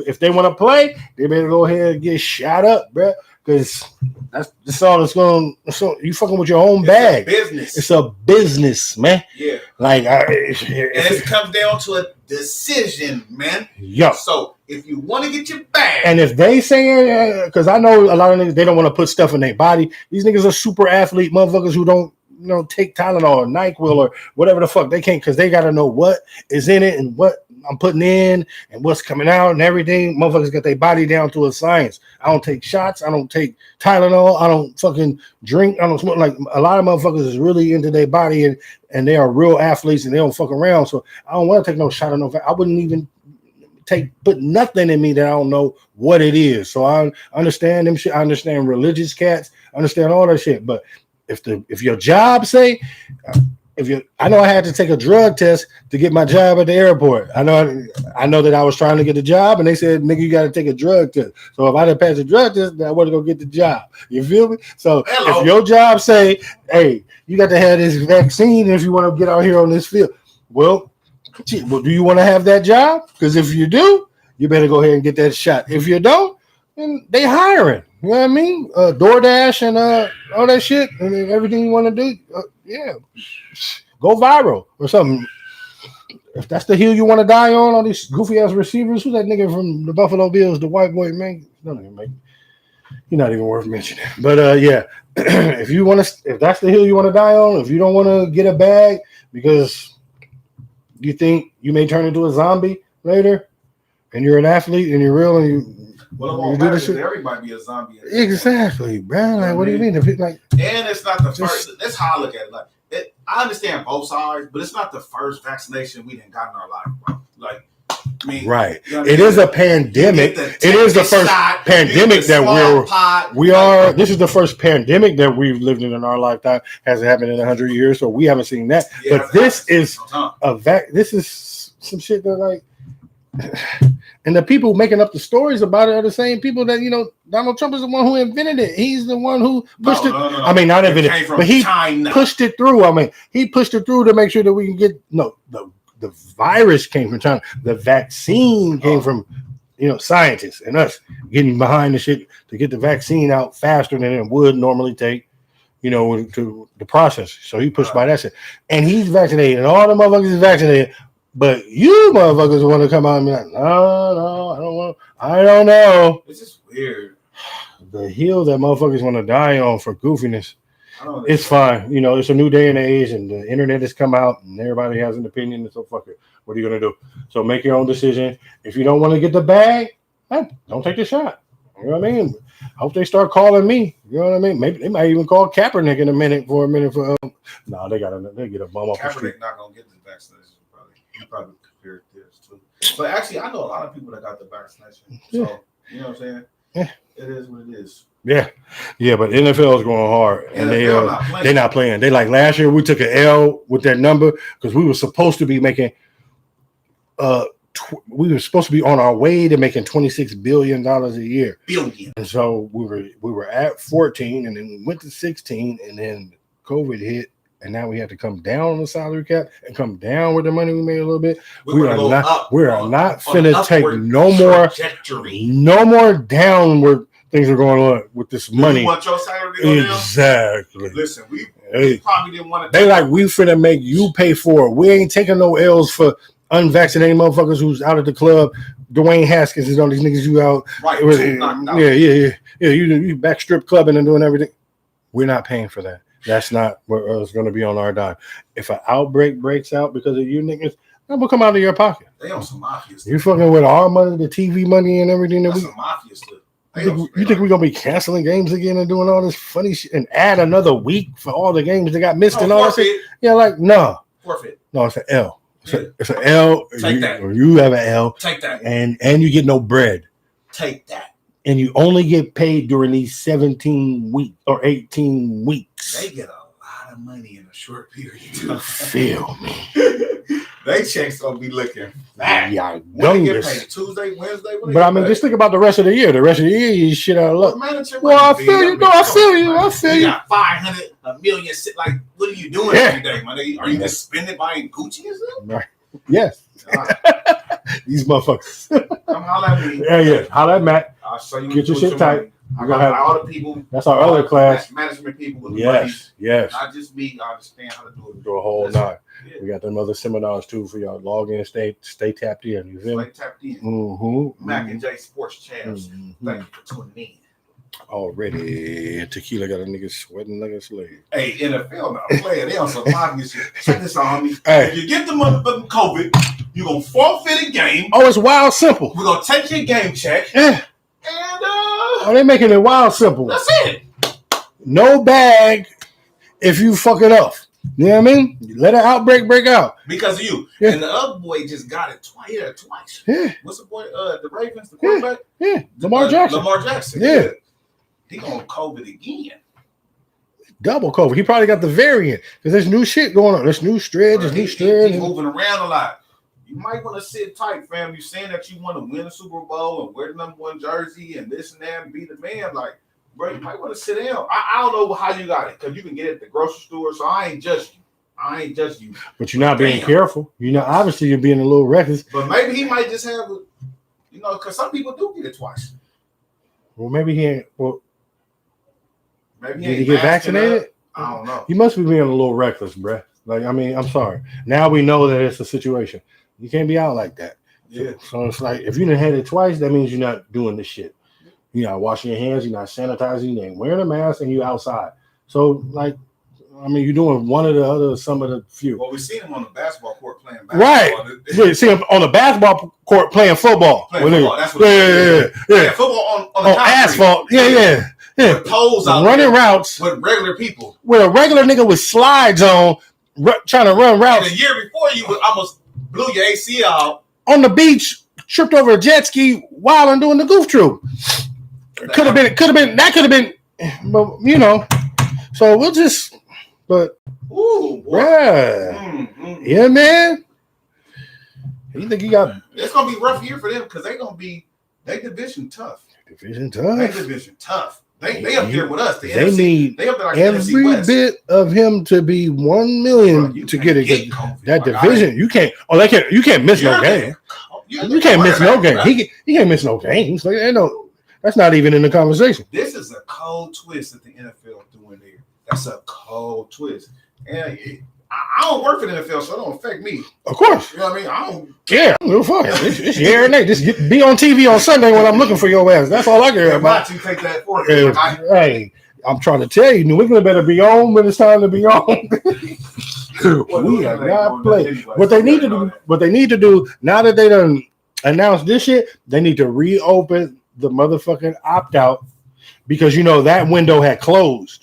Speaker 1: if they want to play, they better go ahead and get shot up, bro. Because that's all it's going. So you fucking with your own bag. It's a business, man.
Speaker 3: Yeah.
Speaker 1: Like,
Speaker 3: it comes down to a decision, man.
Speaker 1: Yeah.
Speaker 3: So if you want to get your bag,
Speaker 1: and if they say, because I know a lot of niggas, they don't want to put stuff in their body. These niggas are super athlete motherfuckers who don't, take Tylenol or NyQuil or whatever the fuck they can't, because they got to know what is in it and what I'm putting in and what's coming out and everything. Motherfuckers got their body down to a science. I don't take shots. I don't take Tylenol. I don't fucking drink. I don't smoke. Like a lot of motherfuckers is really into their body and they are real athletes and they don't fuck around. So I don't want to take no shot of no. I wouldn't even put nothing in me that I don't know what it is. So I understand them shit. I understand religious cats. I understand all that shit. But if your job say, I know I had to take a drug test to get my job at the airport. I know that I was trying to get the job, and they said, "Nigga, you got to take a drug test." So if I didn't pass the drug test, then I wasn't gonna get the job. You feel me? So if your job say, "Hey, you got to have this vaccine if you want to get out here on this field," well, do you want to have that job? Because if you do, you better go ahead and get that shot. If you don't, then they hiring. You know what I mean? DoorDash and all that shit and everything you want to do. Yeah, go viral or something. If that's the hill you want to die on, all these goofy ass receivers. Who's that nigga from the Buffalo Bills, the white boy, man? You're not even worth mentioning. But yeah, if that's the hill you want to die on, if you don't want to get a bag because you think you may turn into a zombie later, and you're an athlete and you're real and you.
Speaker 3: Well, it won't matter because everybody be a zombie.
Speaker 1: Exactly, bro. Like, what do you mean?
Speaker 3: And it's not the first. That's how I look at it. Like, I understand both sides, but it's not the first vaccination we done got in our life, bro. Like,
Speaker 1: Right. It is a pandemic. It is the first pandemic that we are. This is the first pandemic that we've lived in our lifetime. Hasn't happened in 100 years, so we haven't seen that. But this is this is some shit that like. And the people making up the stories about it are the same people that, Donald Trump is the one who invented it. He's the one who pushed it. No. I mean, not invented it, but he pushed it through. I mean, he pushed it through to make sure that we can get the virus came from China. The vaccine came from, scientists and us getting behind the shit to get the vaccine out faster than it would normally take, to the process. So he pushed by that shit. And he's vaccinated, and all the motherfuckers is vaccinated. But you motherfuckers want to come out and be like, no, I don't know.
Speaker 3: It's just weird.
Speaker 1: The hill that motherfuckers want to die on for goofiness, it's fine. It's a new day and age, and the internet has come out, and everybody has an opinion, so fuck it. What are you going to do? So make your own decision. If you don't want to get the bag, don't take the shot. You know what I mean? I hope they start calling me. You know what I mean? Maybe they might even call Kaepernick in a minute for no, they get a bum off the street.
Speaker 3: Kaepernick not going to get the vaccination. You probably compared this too. But actually, I know a lot of people that got the vaccination. So, you know what I'm saying? Yeah. It is what it is.
Speaker 1: Yeah. Yeah, but NFL is going hard. And they're not playing. They like last year we took an L with that number because we were supposed to be making we were supposed to be on our way to making $26 billion a year. And so we were at 14 and then we went to 16 and then COVID hit. And now we have to come down on the salary cap and come down with the money we made a little bit. We are not finna take no more downward things are going on with this money.
Speaker 3: You want your salary to go down?
Speaker 1: Exactly.
Speaker 3: Listen, we probably didn't want to.
Speaker 1: They like we finna make you pay for it. We ain't taking no L's for unvaccinated motherfuckers who's out of the club. Dwayne Haskins is on these niggas you out.
Speaker 3: Right.
Speaker 1: Yeah. You back strip clubbing and doing everything. We're not paying for that. That's not what it's going to be on our dime. If an outbreak breaks out because of you niggas, that will come out of your pocket.
Speaker 3: They on some mafia stuff.
Speaker 1: You fucking with our money, the TV money, and everything.
Speaker 3: That's some mafia stuff.
Speaker 1: You think we're going to be canceling games again and doing all this funny shit and add another week for all the games that got missed and all that shit? Yeah, like, no.
Speaker 3: Forfeit.
Speaker 1: No, it's an L. It's an L.
Speaker 3: Take that.
Speaker 1: Or you have an L.
Speaker 3: Take that.
Speaker 1: And you get no bread.
Speaker 3: Take that.
Speaker 1: And you only get paid during these 17 weeks or 18 weeks.
Speaker 3: They get a lot of money in a short period of time.
Speaker 1: Feel me.
Speaker 3: They checks gonna be looking fat.
Speaker 1: Yeah,
Speaker 3: when they get paid Tuesday, Wednesday.
Speaker 1: But I mean, just think about the rest of the year. The rest of the year, you shit out of luck. Well, I feel you. No, I feel you. I feel you.
Speaker 3: You got 500, $1 million. Like, what are you doing every day, man? Are you just spending buying Gucci and stuff?
Speaker 1: Right. Yes. These motherfuckers.
Speaker 3: Come holler at me.
Speaker 1: Yeah. Holler at Matt.
Speaker 3: I'll show you.
Speaker 1: Get your shit tight.
Speaker 3: I got all the people.
Speaker 1: That's our other class.
Speaker 3: Management people with
Speaker 1: money. Yes.
Speaker 3: Not just me. I understand how to do it.
Speaker 1: Do a whole nine. Yeah. We got them other seminars too for y'all. Log in, stay tapped in. You feel me?
Speaker 3: Stay tapped in.
Speaker 1: Mm-hmm.
Speaker 3: Mac and J Sports Channels.
Speaker 1: Mm-hmm.
Speaker 3: Thank you for tuning in.
Speaker 1: Already, tequila got a nigga sweating like a slave.
Speaker 3: Hey, NFL not playing. They on some obvious shit. Check this out, homie.
Speaker 1: Hey.
Speaker 3: If you get the motherfucking COVID, you're gonna forfeit a game.
Speaker 1: Oh, it's wild simple.
Speaker 3: We're gonna take your game check.
Speaker 1: Yeah.
Speaker 3: And
Speaker 1: they making it wild simple.
Speaker 3: That's it.
Speaker 1: No bag if you fuck it up. You know what I mean? You let an outbreak break out.
Speaker 3: Because of you.
Speaker 1: Yeah.
Speaker 3: And the other boy just got it twice.
Speaker 1: Yeah.
Speaker 3: What's the boy? The Ravens, the quarterback?
Speaker 1: Yeah. Lamar Jackson.
Speaker 3: Lamar Jackson.
Speaker 1: Yeah.
Speaker 3: He gonna COVID again.
Speaker 1: Double COVID. He probably got the variant because there's new shit going on. There's new strains. There's new strains.
Speaker 3: He's moving around a lot. You might want to sit tight, fam. You saying that you want to win a Super Bowl and wear the number 1 jersey and this and that and be the man. Like, bro, you might want to sit down. I don't know how you got it because you can get it at the grocery store. So I ain't judge you.
Speaker 1: But you're not being careful. You know, obviously you're being a little reckless.
Speaker 3: But maybe he might just have, because some people do get it twice.
Speaker 1: Well, maybe he ain't. Well,
Speaker 3: maybe
Speaker 1: did he get vaccinated?
Speaker 3: I don't know.
Speaker 1: He must be being a little reckless, bruh. Like, I mean, I'm sorry. Now we know that it's a situation. You can't be out like that.
Speaker 3: Yeah.
Speaker 1: So it's like, if you done had it twice, that means you're not doing this shit. You're not washing your hands. You're not sanitizing. You ain't wearing a mask, and you outside. So, like, I mean, you're doing one or the other, some of the few.
Speaker 3: Well, we seen him on the basketball court playing basketball.
Speaker 1: Right. Yeah, see him on the basketball court playing football.
Speaker 3: That's what
Speaker 1: yeah.
Speaker 3: Football on the
Speaker 1: asphalt. Yeah.
Speaker 3: With poles out
Speaker 1: running routes.
Speaker 3: With regular people.
Speaker 1: With a regular nigga with slides on, trying to run routes.
Speaker 3: And the year before, you almost blew your ACL out.
Speaker 1: On the beach, tripped over a jet ski while I'm doing the goof troop. Could have been, but you know. So we'll just, but
Speaker 3: Ooh, boy.
Speaker 1: yeah, yeah, man. You think you got?
Speaker 3: It's gonna be a rough year for them because they division tough.
Speaker 1: Division
Speaker 3: tough. They up there with us. The
Speaker 1: they
Speaker 3: NFC,
Speaker 1: need
Speaker 3: they up there like
Speaker 1: every
Speaker 3: NFC West.
Speaker 1: bit of him to be 1 million
Speaker 3: Bro,
Speaker 1: to get it.
Speaker 3: COVID,
Speaker 1: That division, you can't. Oh, they can't. You can't miss no game. You can't miss no game. He can't miss no games. Like, that's not even in the conversation.
Speaker 3: This is a cold twist that the NFL doing there. That's a cold twist. And I don't work for the NFL, so it don't affect me.
Speaker 1: Of course.
Speaker 3: You know what I mean? I don't
Speaker 1: care. I don't give a fuck. It's your every night. Just be on TV on Sunday when I'm looking for your ass. That's all I care about.
Speaker 3: You take that for
Speaker 1: hey, I'm trying to tell you, New England better be on when it's time to be on. We are not playing. What they need to do now that they done announced this shit, they need to reopen the motherfucking opt-out because that window had closed.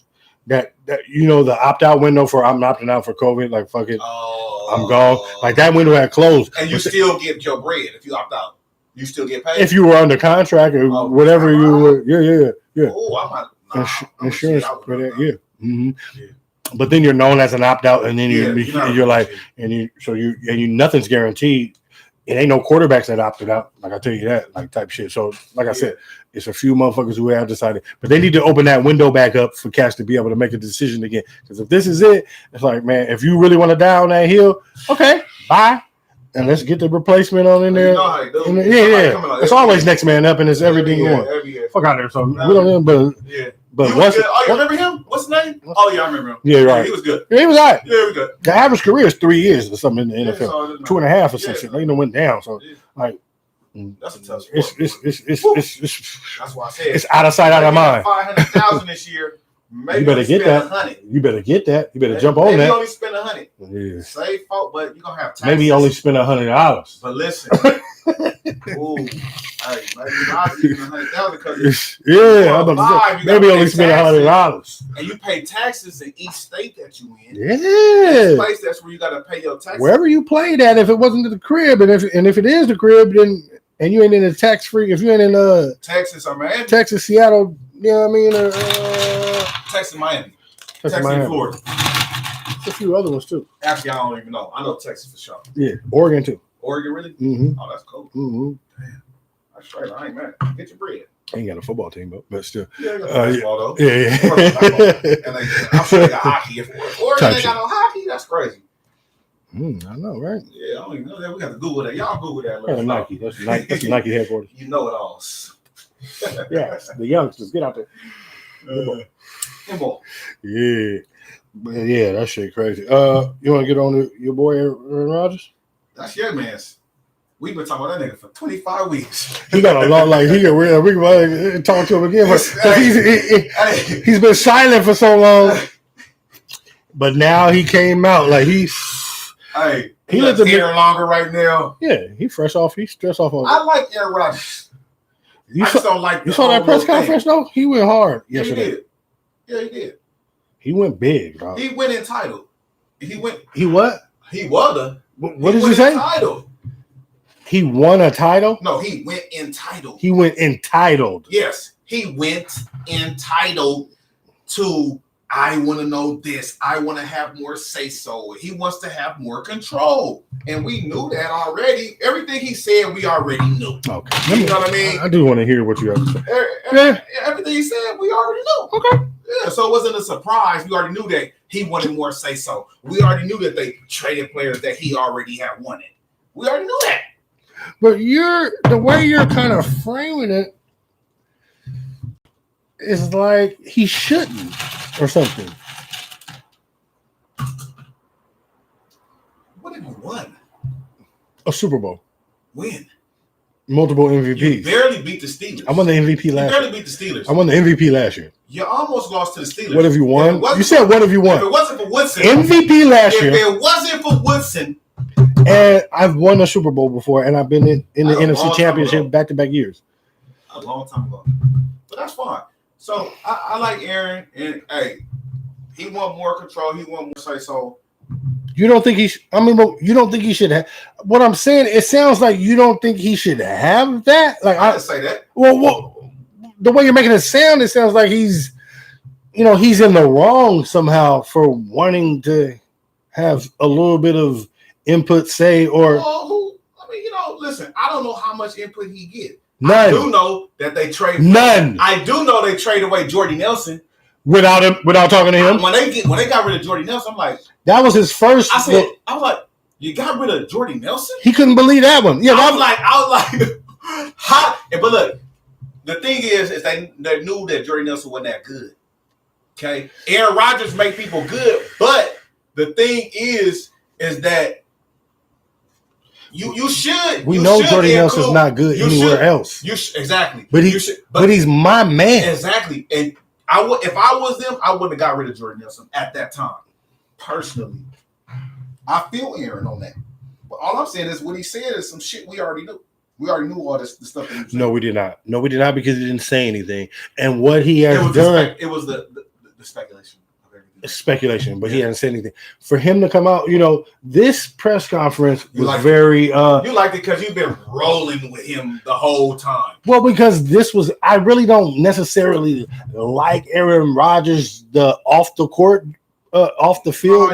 Speaker 1: That the opt-out window for I'm opting out for COVID, like fuck it, I'm gone. Like that window had closed.
Speaker 3: And you still get your bread if you opt out. You still get paid
Speaker 1: if you were under contract or whatever you were. Yeah.
Speaker 3: Oh,
Speaker 1: insurance for that. Yeah. Mm-hmm. Yeah. But then you're known as an opt-out, and then you're like, nothing's guaranteed. It ain't no quarterbacks that opted out. Like I tell you that, like type shit. So, like I said, it's a few motherfuckers who have decided, but they need to open that window back up for cats to be able to make a decision again. Because if this is it, it's like, man, if you really want to die on that hill, okay, bye, and let's get the replacement on in there.
Speaker 3: You know how they do.
Speaker 1: It's always next man up, and it's everything you want. Fuck out there. So we don't even, but
Speaker 3: once, you remember him? What's his name? Oh yeah, I remember him.
Speaker 1: Yeah, right.
Speaker 3: He was good.
Speaker 1: Yeah, he was all right.
Speaker 3: Yeah, he was good.
Speaker 1: The average career is 3 years or something in the NFL, 2.5 or some shit. They went down. So like,
Speaker 3: that's a tough sport.
Speaker 1: It's
Speaker 3: that's why I said
Speaker 1: it's out of sight, out of mind.
Speaker 3: 500,000 this year. Maybe
Speaker 1: you better get that.
Speaker 3: 100.
Speaker 1: You better get that. You better jump on that.
Speaker 3: Maybe only spend 100.
Speaker 1: Yeah.
Speaker 3: Save folk, but you're gonna have taxes.
Speaker 1: Maybe only spend $100.
Speaker 3: But listen. Ooh, hey, maybe not even 100,000 because
Speaker 1: maybe only spend $100.
Speaker 3: And you pay taxes in each state that you in.
Speaker 1: Yeah,
Speaker 3: place that's where you gotta pay your taxes.
Speaker 1: Wherever you played at, if it wasn't the crib, and if it is the crib, then and you ain't in a tax free. If you ain't in
Speaker 3: Texas or Miami,
Speaker 1: Texas, Seattle, you know what I mean?
Speaker 3: Texas, Miami,
Speaker 1: Texas,
Speaker 3: Miami. Florida.
Speaker 1: There's a few other ones too.
Speaker 3: Actually, I don't even know. I know Texas for sure.
Speaker 1: Yeah, Oregon too.
Speaker 3: Oregon, really?
Speaker 1: Mm-hmm.
Speaker 3: Oh, that's cool.
Speaker 1: Mm-hmm.
Speaker 3: Damn, that's straight. I ain't mad. Get your bread.
Speaker 1: I ain't got a football team, but still.
Speaker 3: Yeah, basketball though.
Speaker 1: Yeah.
Speaker 3: And I'm sure they got hockey. If Oregon ain't got no hockey, that's crazy.
Speaker 1: I know, right?
Speaker 3: Yeah, I don't even know that. We have to Google that. Y'all Google that.
Speaker 1: Yeah, Nike. That's the Nike headquarters.
Speaker 3: You know it all.
Speaker 1: Yeah, the youngsters get out there. Yeah, yeah, that shit crazy. You want to get on your boy Aaron Rodgers?
Speaker 3: That's your man's. We've been talking about that nigga for 25 weeks.
Speaker 1: He got a lot. Like we can talk to him again, but he's been silent for so long. But now he came out like he's.
Speaker 3: Hey, he lets hair longer right now.
Speaker 1: Yeah, he's stressed off.
Speaker 3: I like Aaron Rodgers. I just don't like.
Speaker 1: You saw that press conference though? He went hard yesterday.
Speaker 3: Yeah, he did.
Speaker 1: He went big, bro.
Speaker 3: He went entitled. He what? He was.
Speaker 1: What did you say?
Speaker 3: Entitled.
Speaker 1: He won a title?
Speaker 3: No, he went entitled.
Speaker 1: He went entitled.
Speaker 3: Yes, he went entitled to. I want to know this. I want to have more say so. He wants to have more control. And we knew that already. Everything he said, we already knew.
Speaker 1: Okay.
Speaker 3: You know what I mean?
Speaker 1: I do want to hear what you have to
Speaker 3: say. Everything he said, we already knew. Okay. Yeah, so it wasn't a surprise. We already knew that he wanted more say so. We already knew that they traded players that he already had wanted. We already knew that.
Speaker 1: But the way you're kind of framing it is like he shouldn't. Or something.
Speaker 3: What have you won?
Speaker 1: A Super Bowl.
Speaker 3: When?
Speaker 1: Multiple MVPs.
Speaker 3: You barely beat the Steelers.
Speaker 1: I won the MVP last year.
Speaker 3: You barely beat the Steelers.
Speaker 1: I won the MVP last year.
Speaker 3: You almost lost to the Steelers.
Speaker 1: What have you won? You said what have you won?
Speaker 3: If it wasn't for Woodson.
Speaker 1: MVP last year.
Speaker 3: If it wasn't for Woodson.
Speaker 1: And I've won a Super Bowl before, and I've been in the NFC Championship back-to-back years.
Speaker 3: A long time ago. But that's fine. So I like Aaron, and hey, he want more control. He want more say so.
Speaker 1: You don't think he? You don't think he should have? What I'm saying, it sounds like you don't think he should have that. Like
Speaker 3: I didn't say that.
Speaker 1: Well, the way you're making it sounds like he's, he's in the wrong somehow for wanting to have a little bit of input, say, or.
Speaker 3: Listen, I don't know how much input he get.
Speaker 1: None.
Speaker 3: I do know that they trade.
Speaker 1: None.
Speaker 3: I do know they trade away Jordy Nelson
Speaker 1: without talking to him.
Speaker 3: When they got rid of Jordy Nelson, I'm like,
Speaker 1: that was his first.
Speaker 3: I was like, you got rid of Jordy Nelson?
Speaker 1: He couldn't believe that one. Yeah,
Speaker 3: I was like, how? But look, the thing is they knew that Jordy Nelson wasn't that good. Okay, Aaron Rodgers make people good, but the thing is that. You should.
Speaker 1: We know Jordy Nelson's not good anywhere else.
Speaker 3: Exactly.
Speaker 1: But he's my man.
Speaker 3: Exactly. And if I was them, I wouldn't have got rid of Jordy Nelson at that time. Personally, I feel Aaron on that. But all I'm saying is what he said is some shit we already knew. We already knew all this the stuff. That he was
Speaker 1: No, we did not. No, we did not because he didn't say anything. And what he has done,
Speaker 3: it was the speculation.
Speaker 1: Speculation, but he hasn't said anything. For him to come out, this press conference was very.
Speaker 3: You liked it because you've been rolling with him the whole time.
Speaker 1: Well, because I really don't necessarily like Aaron Rodgers, the off the court, off the field.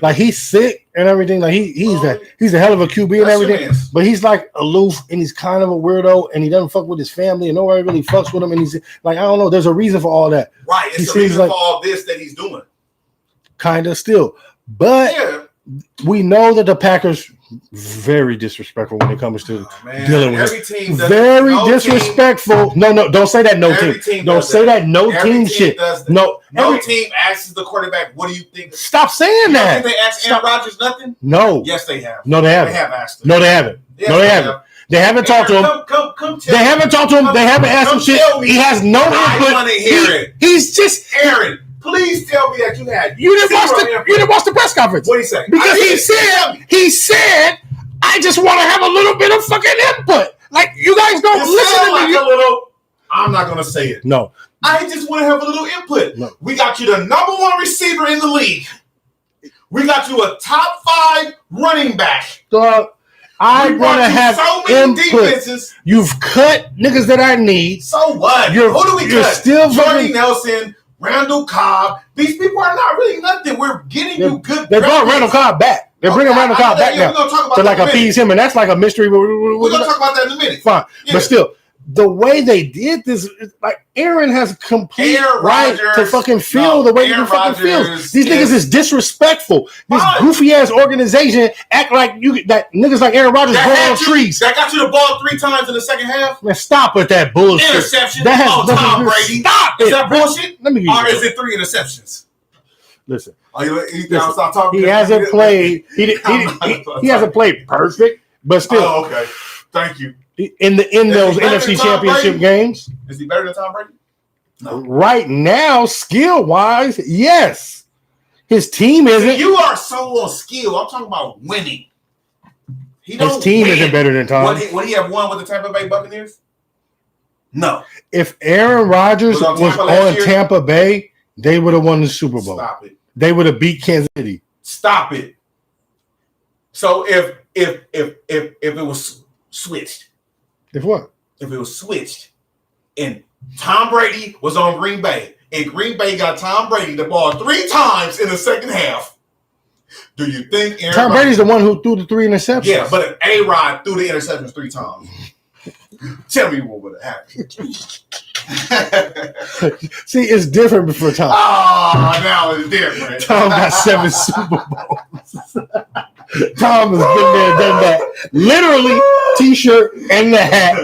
Speaker 1: Like he's sick and everything. Like he's a hell of a QB and everything. But he's like aloof and he's kind of a weirdo and he doesn't fuck with his family and nobody really fucks with him. And he's like, I don't know. There's a reason for all that.
Speaker 3: Right. It's a reason for all this that he's doing.
Speaker 1: Kind of still, but we know that the Packers very disrespectful when it comes to dealing with
Speaker 3: every team.
Speaker 1: Very disrespectful. No, don't say that. No team. Don't say that. No team shit. No
Speaker 3: team asks the quarterback, "What do you think?"
Speaker 1: Stop saying that.
Speaker 3: Think they asked Aaron Rodgers nothing?
Speaker 1: No.
Speaker 3: Yes, they have.
Speaker 1: No, they haven't.
Speaker 3: They have asked him.
Speaker 1: No, they haven't.
Speaker 3: Yes,
Speaker 1: no, they haven't. They haven't talked to him. They haven't talked to him. They haven't asked him shit. He has no input.
Speaker 3: I want to hear it.
Speaker 1: He's just
Speaker 3: Aaron. Please tell me that you had.
Speaker 1: You didn't watch the press conference.
Speaker 3: What did he say?
Speaker 1: Because he said, I just want to have a little bit of fucking input. Like you guys don't listen to me.
Speaker 3: I'm not gonna say it.
Speaker 1: No.
Speaker 3: I just want to have a little input. No. We got you the number one receiver in the league. We got you a top 5 running back.
Speaker 1: I want to have so many defenses. You've cut niggas that I need.
Speaker 3: So what?
Speaker 1: Who
Speaker 3: do we cut?
Speaker 1: Still
Speaker 3: Jordy Nelson. Randall Cobb. These people are not really nothing. We're getting you good.
Speaker 1: They brought Randall Cobb back. They're bringing Randall Cobb back now to like appease him, and that's like a mystery.
Speaker 3: We're gonna talk about that in a minute.
Speaker 1: Fine, but still, the way they did this, like Aaron has complete right to fucking feel the way he fucking feels. These niggas is disrespectful. This goofy ass organization act like that niggas like Aaron Rodgers grow on trees.
Speaker 3: That got you the ball 3 times in the second half.
Speaker 1: Man, stop with that bullshit.
Speaker 3: Interception.
Speaker 1: That has
Speaker 3: Tom Brady.
Speaker 1: Stop.
Speaker 3: Is that bullshit?
Speaker 1: Let me
Speaker 3: or is it 3 interceptions?
Speaker 1: Listen.
Speaker 3: Stop talking.
Speaker 1: He hasn't played. He hasn't played perfect, but still.
Speaker 3: Oh, okay. Thank you.
Speaker 1: In those NFC Championship games.
Speaker 3: Is he better than Tom Brady?
Speaker 1: No. Right now, skill-wise, yes. His team isn't.
Speaker 3: You are so on skill. I'm talking about winning.
Speaker 1: His team isn't better than Tom.
Speaker 3: Would he have won with the Tampa Bay Buccaneers? No.
Speaker 1: If Aaron Rodgers was on Tampa Bay, they would have won the Super Bowl.
Speaker 3: Stop it.
Speaker 1: They would have beat Kansas City.
Speaker 3: Stop it. So if it was switched.
Speaker 1: If what?
Speaker 3: If it was switched and Tom Brady was on Green Bay and Green Bay got Tom Brady the ball 3 times in the second half, do you think Aaron
Speaker 1: Tom Brady's the one who threw the 3 interceptions?
Speaker 3: Yeah, but if A-Rod threw the interceptions 3 times, tell me what would have happened.
Speaker 1: See, it's different before Tom.
Speaker 3: Oh, now it's different.
Speaker 1: Tom got 7 Super Bowls. Tom has been there, done that. Literally, T-shirt and the hat,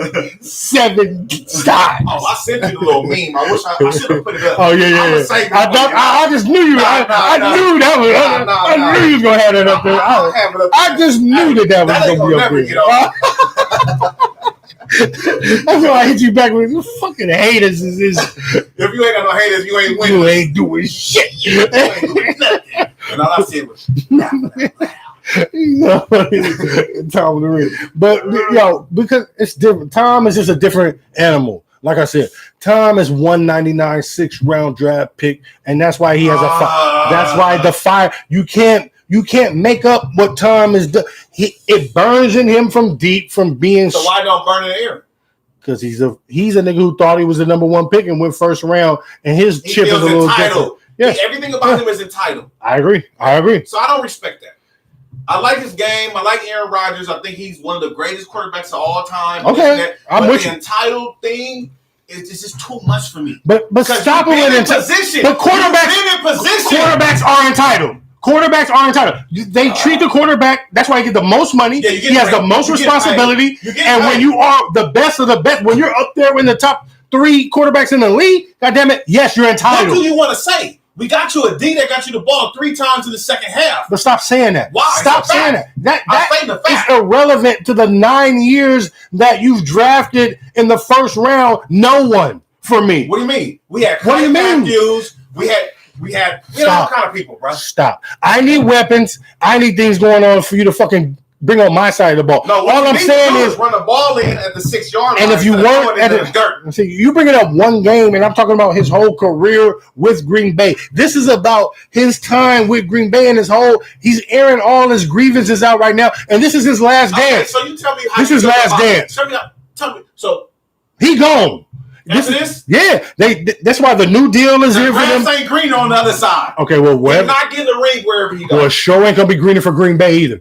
Speaker 1: 7 times.
Speaker 3: Oh, I sent you the little meme. I wish I should have put it up.
Speaker 1: Oh yeah. I just knew you. I knew that was. I knew you was gonna have that up there. I just knew that was gonna be up there. That's why I hit you back with fucking haters. Is
Speaker 3: if you ain't got no haters, you ain't winning.
Speaker 1: You ain't doing shit.
Speaker 3: You ain't doing nothing. And all I said was,
Speaker 1: Tom the Ring. But because it's different. Tom is just a different animal. Like I said, Tom is 199 6th round draft pick, and that's why he has a fire. That's why the fire. You can't You can't make up what Tom is done. It burns in him from deep from being.
Speaker 3: So why don't burn in Aaron?
Speaker 1: Because he's a nigga who thought he was the number one pick and went first round, and his chip is a little different.
Speaker 3: Yes. Everything about him is entitled.
Speaker 1: I agree.
Speaker 3: So I don't respect that. I like his game. I like Aaron Rodgers. I think he's one of the greatest quarterbacks of all time.
Speaker 1: Okay, I'm with you.
Speaker 3: The entitled thing is just too much for me.
Speaker 1: But stop it with
Speaker 3: position.
Speaker 1: But quarterbacks are entitled. Quarterbacks are entitled. They treat the quarterback. That's why he gets the most money. Yeah, he has the most responsibility. And when you are the best of the best, when you're up there in the top 3 quarterbacks in the league, goddamn it, yes, you're entitled.
Speaker 3: What do you want to say? We got you a D that got you the ball 3 times in the second half.
Speaker 1: But stop saying that.
Speaker 3: Why?
Speaker 1: Stop saying that.
Speaker 3: That
Speaker 1: is irrelevant to the 9 years that you've drafted in the first round. No one for me.
Speaker 3: What do you mean? We had Clay Matthews. We had all kind of people, bro.
Speaker 1: Stop. I need weapons. I need things going on for you to fucking bring on my side of the ball.
Speaker 3: No, all I'm saying is run the ball in at the 6-yard line.
Speaker 1: And if you weren't at the dirt, see, you bring it up one game, and I'm talking about his whole career with Green Bay. This is about his time with Green Bay and he's airing all his grievances out right now, and this is his last dance.
Speaker 3: So you tell me how
Speaker 1: this is last dance.
Speaker 3: Tell me. So
Speaker 1: he gone. Yeah, that's why the new deal is here for them.
Speaker 3: Grass ain't green on the other side.
Speaker 1: Okay, well,
Speaker 3: wherever. He's not getting the ring wherever he goes.
Speaker 1: Well, sure ain't gonna be greener for Green Bay either.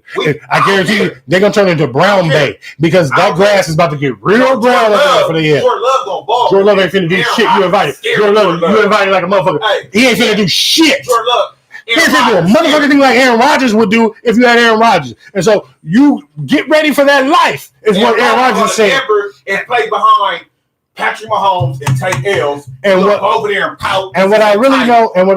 Speaker 1: I guarantee you, they're gonna turn into Brown Bay because that grass is about to get real brown for the end.
Speaker 3: Jordan Love gonna ball.
Speaker 1: Jordan Love ain't finna do shit. You invited. Jordan Love, you invited like a motherfucker. He ain't finna do shit.
Speaker 3: Jordan Love.
Speaker 1: He ain't finna do a motherfucking thing like Aaron Rodgers would do if you had Aaron Rodgers. And so you get ready for that life is what Aaron Rodgers said.
Speaker 3: And play behind Patrick Mahomes and take L's
Speaker 1: and
Speaker 3: over there and pout.
Speaker 1: And what I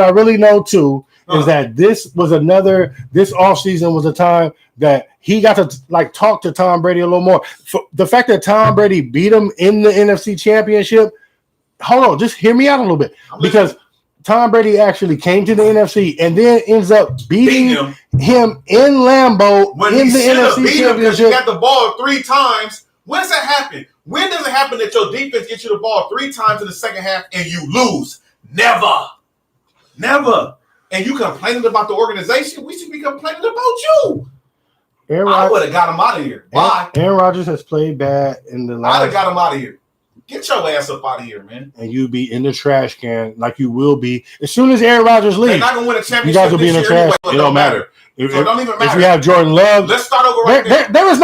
Speaker 1: really know too is that this offseason was a time that he got to like talk to Tom Brady a little more. For the fact that Tom Brady beat him in the NFC Championship, hold on, just hear me out a little bit. Because Tom Brady actually came to the NFC and then ends up beating him in Lambeau in the NFC Championship.
Speaker 3: He got the ball 3 times. When does that happen? When does it happen that your defense gets you the ball 3 times in the second half and you lose? Never. And you complaining about the organization? We should be complaining about you. I would have got him out of here. Why?
Speaker 1: Aaron Rodgers has played bad in the last.
Speaker 3: I'd have got him out of here. Get your ass up out of here, man.
Speaker 1: And you be in the trash can like you will be as soon as Aaron Rodgers leaves.
Speaker 3: They're not gonna win a championship.
Speaker 1: You guys will be in the trash.
Speaker 3: Anyway,
Speaker 1: it don't matter.
Speaker 3: So it don't even matter.
Speaker 1: If you have Jordan Love,
Speaker 3: let's start over right there.
Speaker 1: There is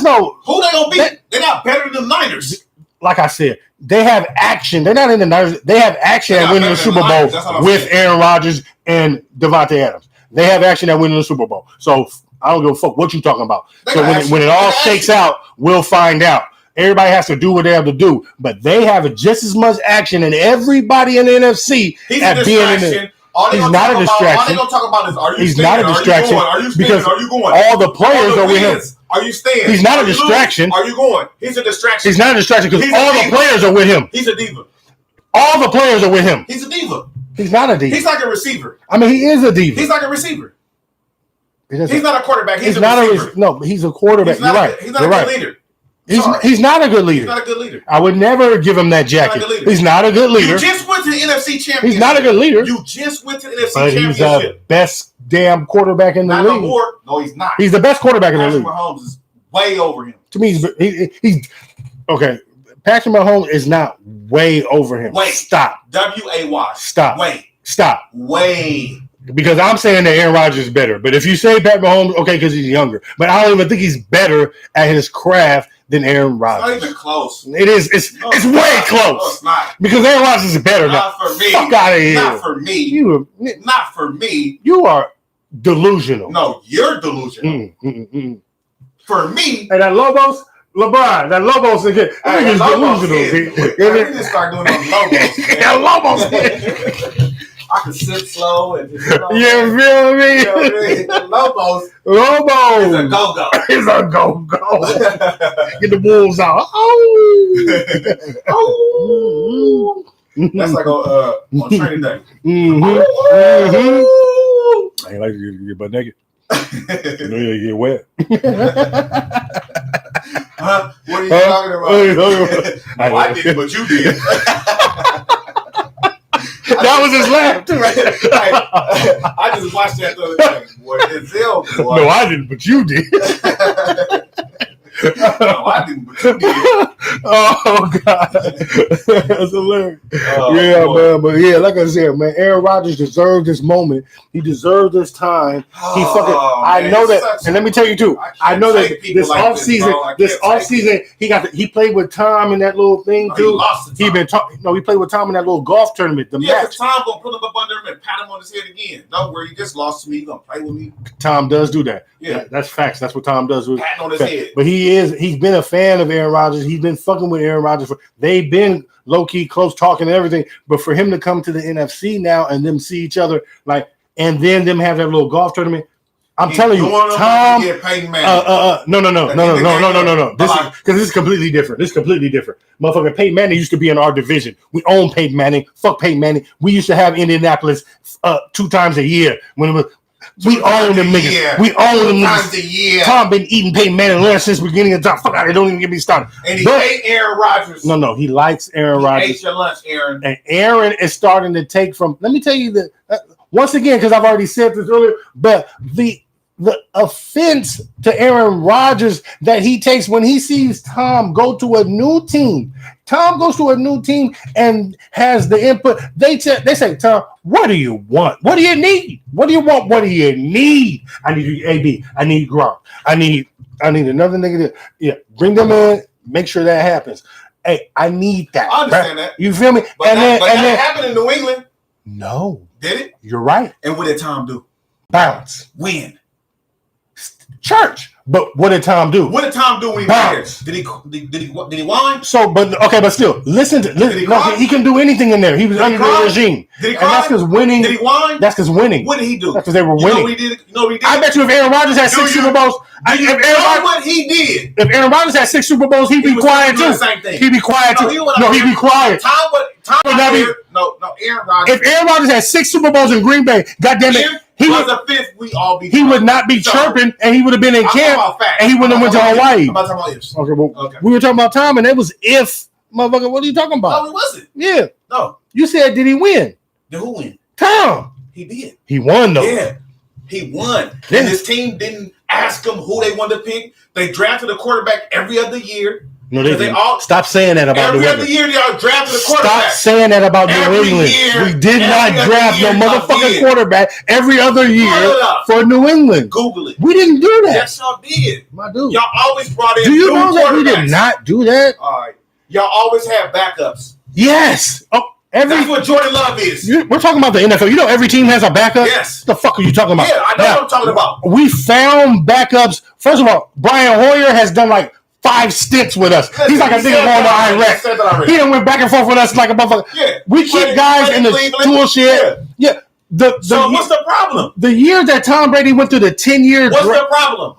Speaker 1: no.
Speaker 3: Who they gonna beat? They're not better than the Niners.
Speaker 1: Like I said, they have action. They're not in the Niners. They have action at winning the Super Bowl with Aaron Rodgers and Devontae Adams. They have action at winning the Super Bowl. So I don't give a fuck what you talking about. So when it all shakes out, we'll find out. Everybody has to do what they have to do, but they have just as much action in everybody in the NFC at being in the. He's not a distraction.
Speaker 3: All they gonna talk about is are you
Speaker 1: He's
Speaker 3: staying?
Speaker 1: not a distraction.
Speaker 3: Are you staying? Are you going?
Speaker 1: All the players are with him.
Speaker 3: Are you staying?
Speaker 1: He's not a distraction.
Speaker 3: Are you going? He's a distraction.
Speaker 1: He's not a distraction because all the players are with him.
Speaker 3: He's a diva.
Speaker 1: All the players are with him.
Speaker 3: He's a diva.
Speaker 1: He's not a diva.
Speaker 3: He's like a receiver.
Speaker 1: I mean, he is a diva.
Speaker 3: He's like a receiver. He's not a quarterback. He's a receiver.
Speaker 1: No, he's a quarterback. You're right.
Speaker 3: He's not a good leader.
Speaker 1: He's not a good leader.
Speaker 3: He's not a good leader.
Speaker 1: I would never give him that jacket. He's not a good leader.
Speaker 3: You just went to the NFC Championship.
Speaker 1: He's not a good leader.
Speaker 3: You just went to the NFC
Speaker 1: Championship. He's the best damn quarterback in the league.
Speaker 3: No more. No, he's not.
Speaker 1: He's the best quarterback in the league.
Speaker 3: Patrick Mahomes is way over him.
Speaker 1: To me, he's okay. Patrick Mahomes is not way over him.
Speaker 3: Wait.
Speaker 1: Stop.
Speaker 3: W-A-Y.
Speaker 1: Stop.
Speaker 3: Wait.
Speaker 1: Stop.
Speaker 3: Way.
Speaker 1: Because I'm saying that Aaron Rodgers is better. But if you say Pat Mahomes, okay, because he's younger. But I don't even think he's better at his craft than Aaron Rodgers.
Speaker 3: It's not even close.
Speaker 1: It is. It's way close.
Speaker 3: No, it's not.
Speaker 1: Because Aaron Rodgers is better now.
Speaker 3: Not for me.
Speaker 1: Fuck out of here.
Speaker 3: Not for me. Not for me.
Speaker 1: You are delusional.
Speaker 3: No, you're delusional. For me.
Speaker 1: Hey, that Lobos, LeBron, that Lobos again. That nigga's delusional.
Speaker 3: We need to start doing those Lobos.
Speaker 1: That Lobos.
Speaker 3: I can sit slow and just,
Speaker 1: you feel me?
Speaker 3: Lobos.
Speaker 1: Is
Speaker 3: a go-go.
Speaker 1: It's a go-go. Get the wolves out. Oh.
Speaker 3: That's like on training day.
Speaker 1: I ain't like you get butt naked. You know you get wet.
Speaker 3: Huh? What are you talking about?
Speaker 1: No,
Speaker 3: I didn't, but you did.
Speaker 2: That was his laugh too.
Speaker 3: I just watched that the other day. Boy, Denzel, boy.
Speaker 2: No, I didn't, but you did.
Speaker 3: No, I didn't, but you did.
Speaker 2: Oh God, that's hilarious.
Speaker 3: Oh,
Speaker 2: Yeah,
Speaker 3: boy.
Speaker 2: man, but yeah, like I said, man, Aaron Rodgers deserved this moment. He deserved this time. He fucking. I know that, and let me tell you too. I know that this offseason, he played with Tom in that little thing
Speaker 3: No,
Speaker 2: too.
Speaker 3: he lost to Tom.
Speaker 2: He played with Tom in that little golf tournament. The
Speaker 3: Yeah,
Speaker 2: match.
Speaker 3: Tom gonna put him up under him and pat him on his head again. Don't worry, you just lost to me. You gonna play with me?
Speaker 2: Tom does do that.
Speaker 3: Yeah.
Speaker 2: That's facts. That's what Tom does.
Speaker 3: Patting on his head.
Speaker 2: But he's been a fan of Aaron Rodgers. He's been fucking with Aaron Rodgers. They've been low-key close talking and everything. But for him to come to the NFC now and them see each other, like, and then them have that little golf tournament, I'm telling you, Tom. No. This is completely different. Motherfucker, Peyton Manning used to be in our division. We own Peyton Manning. Fuck Peyton Manning. We used to have Indianapolis 2 times a year when it was. We own them niggas. We own them niggas. Tom been eating Peyton Manning lunch since the beginning of the time. Fuck out of here. Don't even get me started.
Speaker 3: And he ate Aaron Rodgers.
Speaker 2: No. He likes Aaron Rodgers.
Speaker 3: Ate your lunch, Aaron.
Speaker 2: And Aaron is starting to take from. Let me tell you that once again, because I've already said this earlier, but the offense to Aaron Rodgers that he takes when he sees Tom go to a new team. Tom goes to a new team and has the input. They say, Tom, what do you want? What do you need? What do you want? What do you need? I need you, AB. I need Gronk. I need another nigga. Bring them in. Make sure that happens. Hey, I need that.
Speaker 3: I understand that.
Speaker 2: You feel me?
Speaker 3: But that happened in New England.
Speaker 2: No.
Speaker 3: Did it?
Speaker 2: You're right.
Speaker 3: And what did Tom do?
Speaker 2: Bounce.
Speaker 3: Win.
Speaker 2: Church. But what did Tom do?
Speaker 3: What did Tom do when he was there? Did he whine?
Speaker 2: So, but still, listen. He can do anything in there. He was under the regime.
Speaker 3: Did he
Speaker 2: cry? And that's because winning.
Speaker 3: Did he whine?
Speaker 2: That's because winning.
Speaker 3: What did he do?
Speaker 2: That's because they were winning.
Speaker 3: You know what he did? I
Speaker 2: bet you if Aaron Rodgers had 6 Super Bowls,
Speaker 3: what he did?
Speaker 2: If Aaron Rodgers had 6 Super Bowls, he'd be quiet too. He'd be quiet too. No, he'd be quiet.
Speaker 3: Tom would not be. No, Aaron Rodgers.
Speaker 2: If Aaron Rodgers had 6 Super Bowls in Green Bay, goddamn it.
Speaker 3: He was a fifth. We all be.
Speaker 2: He would not be chirping, and he would have been in camp, and he wouldn't have went to Hawaii.
Speaker 3: I'm talking about ifs.
Speaker 2: Okay, well, we were talking about Tom, and it was if, motherfucker. What are you talking about?
Speaker 3: No, it wasn't.
Speaker 2: Yeah.
Speaker 3: No.
Speaker 2: You said, did he win?
Speaker 3: Did who win?
Speaker 2: Tom.
Speaker 3: He did.
Speaker 2: He won though.
Speaker 3: Yeah, he won.
Speaker 2: Yeah.
Speaker 3: And his team didn't ask him who they wanted to pick. They drafted a quarterback every other year.
Speaker 2: No, they all stop saying that about
Speaker 3: every other year. They all drafted a quarterback.
Speaker 2: Stop saying that about New England. We did not draft no motherfucking quarterback every other year for New England.
Speaker 3: Google it.
Speaker 2: We didn't do that.
Speaker 3: Yes, y'all did.
Speaker 2: My dude.
Speaker 3: Y'all always brought in.
Speaker 2: Do you know that we did not do that?
Speaker 3: All right. Y'all always have backups.
Speaker 2: Yes. Oh,
Speaker 3: that's what Jordan Love is.
Speaker 2: We're talking about the NFL. You know every team has a backup?
Speaker 3: Yes.
Speaker 2: What the fuck are you talking about?
Speaker 3: Yeah, I know what I'm talking about.
Speaker 2: We found backups. First of all, Brian Hoyer has done like 5 stints with us. He's like a nigga going to Iraq. He done went back and forth with us like a motherfucker.
Speaker 3: Yeah.
Speaker 2: We keep guys in the tool shed. Yeah.
Speaker 3: So what's the problem?
Speaker 2: The year that Tom Brady went through the 10-year
Speaker 3: What's the problem?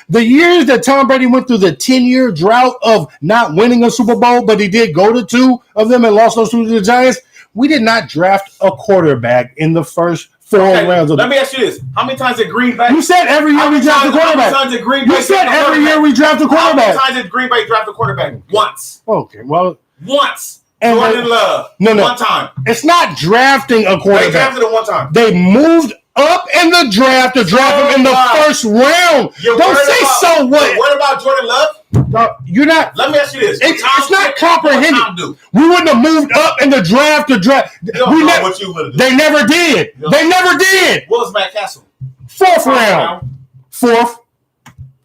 Speaker 2: The years that Tom Brady went through the 10-year drought of not winning a Super Bowl, but he did go to 2 of them and lost those 2 to the Giants, we did not draft a quarterback in the first 4 rounds.
Speaker 3: Let me ask you this. How many times did Green Bay...
Speaker 2: You said every year we draft a quarterback.
Speaker 3: How many times did Green Bay...
Speaker 2: You said every year we draft a quarterback.
Speaker 3: How many times did Green Bay draft a quarterback? Once.
Speaker 2: Okay, well...
Speaker 3: Once.
Speaker 2: And
Speaker 3: Jordan Love.
Speaker 2: No.
Speaker 3: One time.
Speaker 2: It's not drafting a quarterback.
Speaker 3: They drafted it one time.
Speaker 2: They moved up in the draft to draft him in the first round. Don't say so what.
Speaker 3: What about Jordan Love?
Speaker 2: You're not.
Speaker 3: Let me ask you this.
Speaker 2: It's not comprehended. We wouldn't have moved up in the draft to draft.
Speaker 3: You don't know what you would have done.
Speaker 2: They never did. They never did.
Speaker 3: What was Matt Castle?
Speaker 2: 4th round. 4th.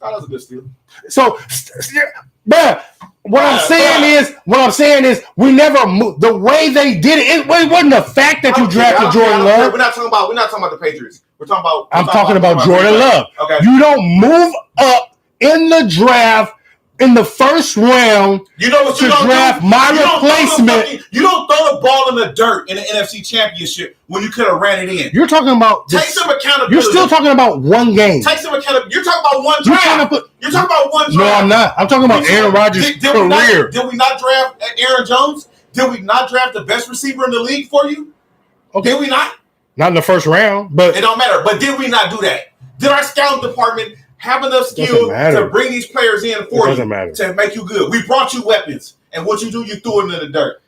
Speaker 3: That was a good steal.
Speaker 2: So, bruh. What I'm saying is, we never moved. The way they did it, it wasn't the fact that you drafted Jordan Love.
Speaker 3: We're not talking about the Patriots.
Speaker 2: I'm talking about Jordan Love.
Speaker 3: Okay.
Speaker 2: You don't move up in the draft in the first round.
Speaker 3: You know what
Speaker 2: to draft my replacement.
Speaker 3: You don't throw the ball in the dirt in the NFC Championship when you could have ran it in.
Speaker 2: You're talking about
Speaker 3: take some accountability.
Speaker 2: You're still talking about one game.
Speaker 3: Take some accountability. You're talking about one draft. You're talking about one draft.
Speaker 2: No, I'm not. I'm talking about Aaron Rodgers' career.
Speaker 3: Did we not draft Aaron Jones? Did we not draft the best receiver in the league for you?
Speaker 2: Okay.
Speaker 3: Did we not?
Speaker 2: Not in the first round, but
Speaker 3: it don't matter. But did we not do that? Did our scouting department have enough skill to bring these players in for you to make you good? We brought you weapons, and what you do, you threw it in the dirt.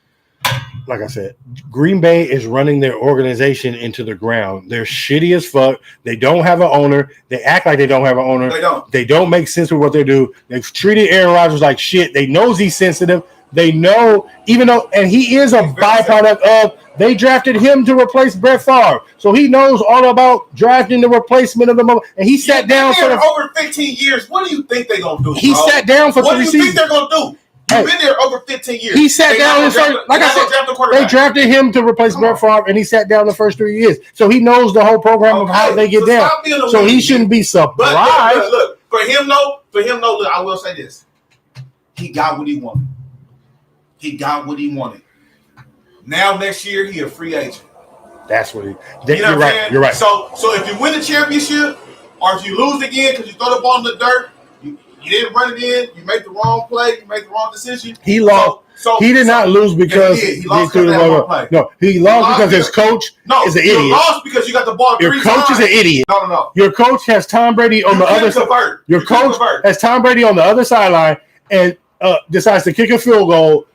Speaker 2: like I said, Green Bay is running their organization into the ground. They're shitty as fuck. They don't have an owner. They act like they don't have an owner.
Speaker 3: They don't.
Speaker 2: They don't make sense with what they do. They've treated Aaron Rodgers like shit. They know he's sensitive. They know, even though, and he is a byproduct of, they drafted him to replace Brett Favre. So he knows all about drafting the replacement of the moment. And he sat down for
Speaker 3: over 15 years. What do you think they're going to do?
Speaker 2: He sat down for 3 seasons.
Speaker 3: What do you think they're going to do? You've been there over 15 years.
Speaker 2: He sat down and started, like I said, they drafted him to replace Brett Favre, and he sat down the first 3 years. So he knows the whole program of how they get down. So he shouldn't be surprised.
Speaker 3: But look, for him, look, I will say this. He got what he wanted. He got what he wanted. Now next year, he a free agent.
Speaker 2: That's what he.
Speaker 3: You're right.
Speaker 2: You're right.
Speaker 3: So if you win the championship, or if you lose again because you throw the ball in the dirt, you didn't run it in, you made the wrong play, you made the wrong decision.
Speaker 2: He lost. He did not lose because
Speaker 3: he lost
Speaker 2: threw the wrong play. No, he lost because his coach is an idiot.
Speaker 3: You lost because you got the ball.
Speaker 2: Your coach is an idiot.
Speaker 3: No.
Speaker 2: Your coach has Tom Brady on the other side. Your coach has Tom Brady on the other sideline and decides to kick a field goal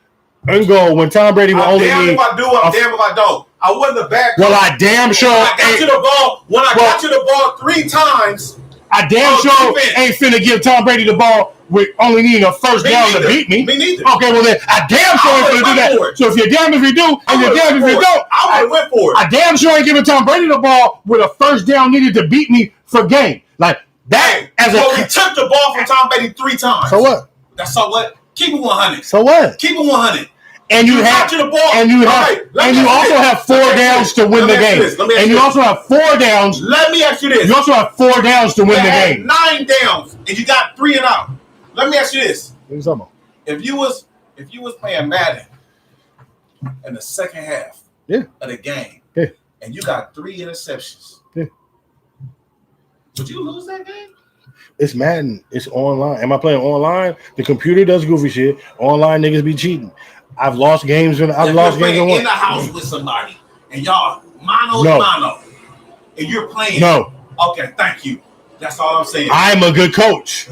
Speaker 2: and go when Tom Brady will only need.
Speaker 3: Damn if I do, I'm damn if I don't. I wasn't a bad coach.
Speaker 2: Well, I damn sure.
Speaker 3: When I got you the ball 3 times.
Speaker 2: I damn sure ain't finna give Tom Brady the ball with only needing a first down to beat me.
Speaker 3: Me neither.
Speaker 2: Okay, well then I damn sure ain't finna do that. So if you're damn if you do, and you're damn if you don't,
Speaker 3: I would have went for it.
Speaker 2: I damn sure ain't giving Tom Brady the ball with a first down needed to beat me for game. Like that
Speaker 3: we took the ball from Tom Brady 3 times.
Speaker 2: So what?
Speaker 3: That's so what? Keep it 100.
Speaker 2: So what?
Speaker 3: Keep it 100.
Speaker 2: And you have
Speaker 3: the ball.
Speaker 2: And you also have 4 downs to win the game. And you also have 4 downs.
Speaker 3: Let me ask you this.
Speaker 2: You also have 4 downs to win the game.
Speaker 3: 9 downs, and you got 3 and out. Let me ask you this.
Speaker 2: What are you talking about?
Speaker 3: If you was playing Madden in the second half of the game, and you got 3 interceptions, would you lose that game?
Speaker 2: It's Madden. It's online. Am I playing online? The computer does goofy shit. Online niggas be cheating. I've lost games when I've lost games
Speaker 3: in the house with somebody and y'all mano, and you're playing.
Speaker 2: No.
Speaker 3: Okay, thank you. That's all I'm saying.
Speaker 2: I'm a good coach.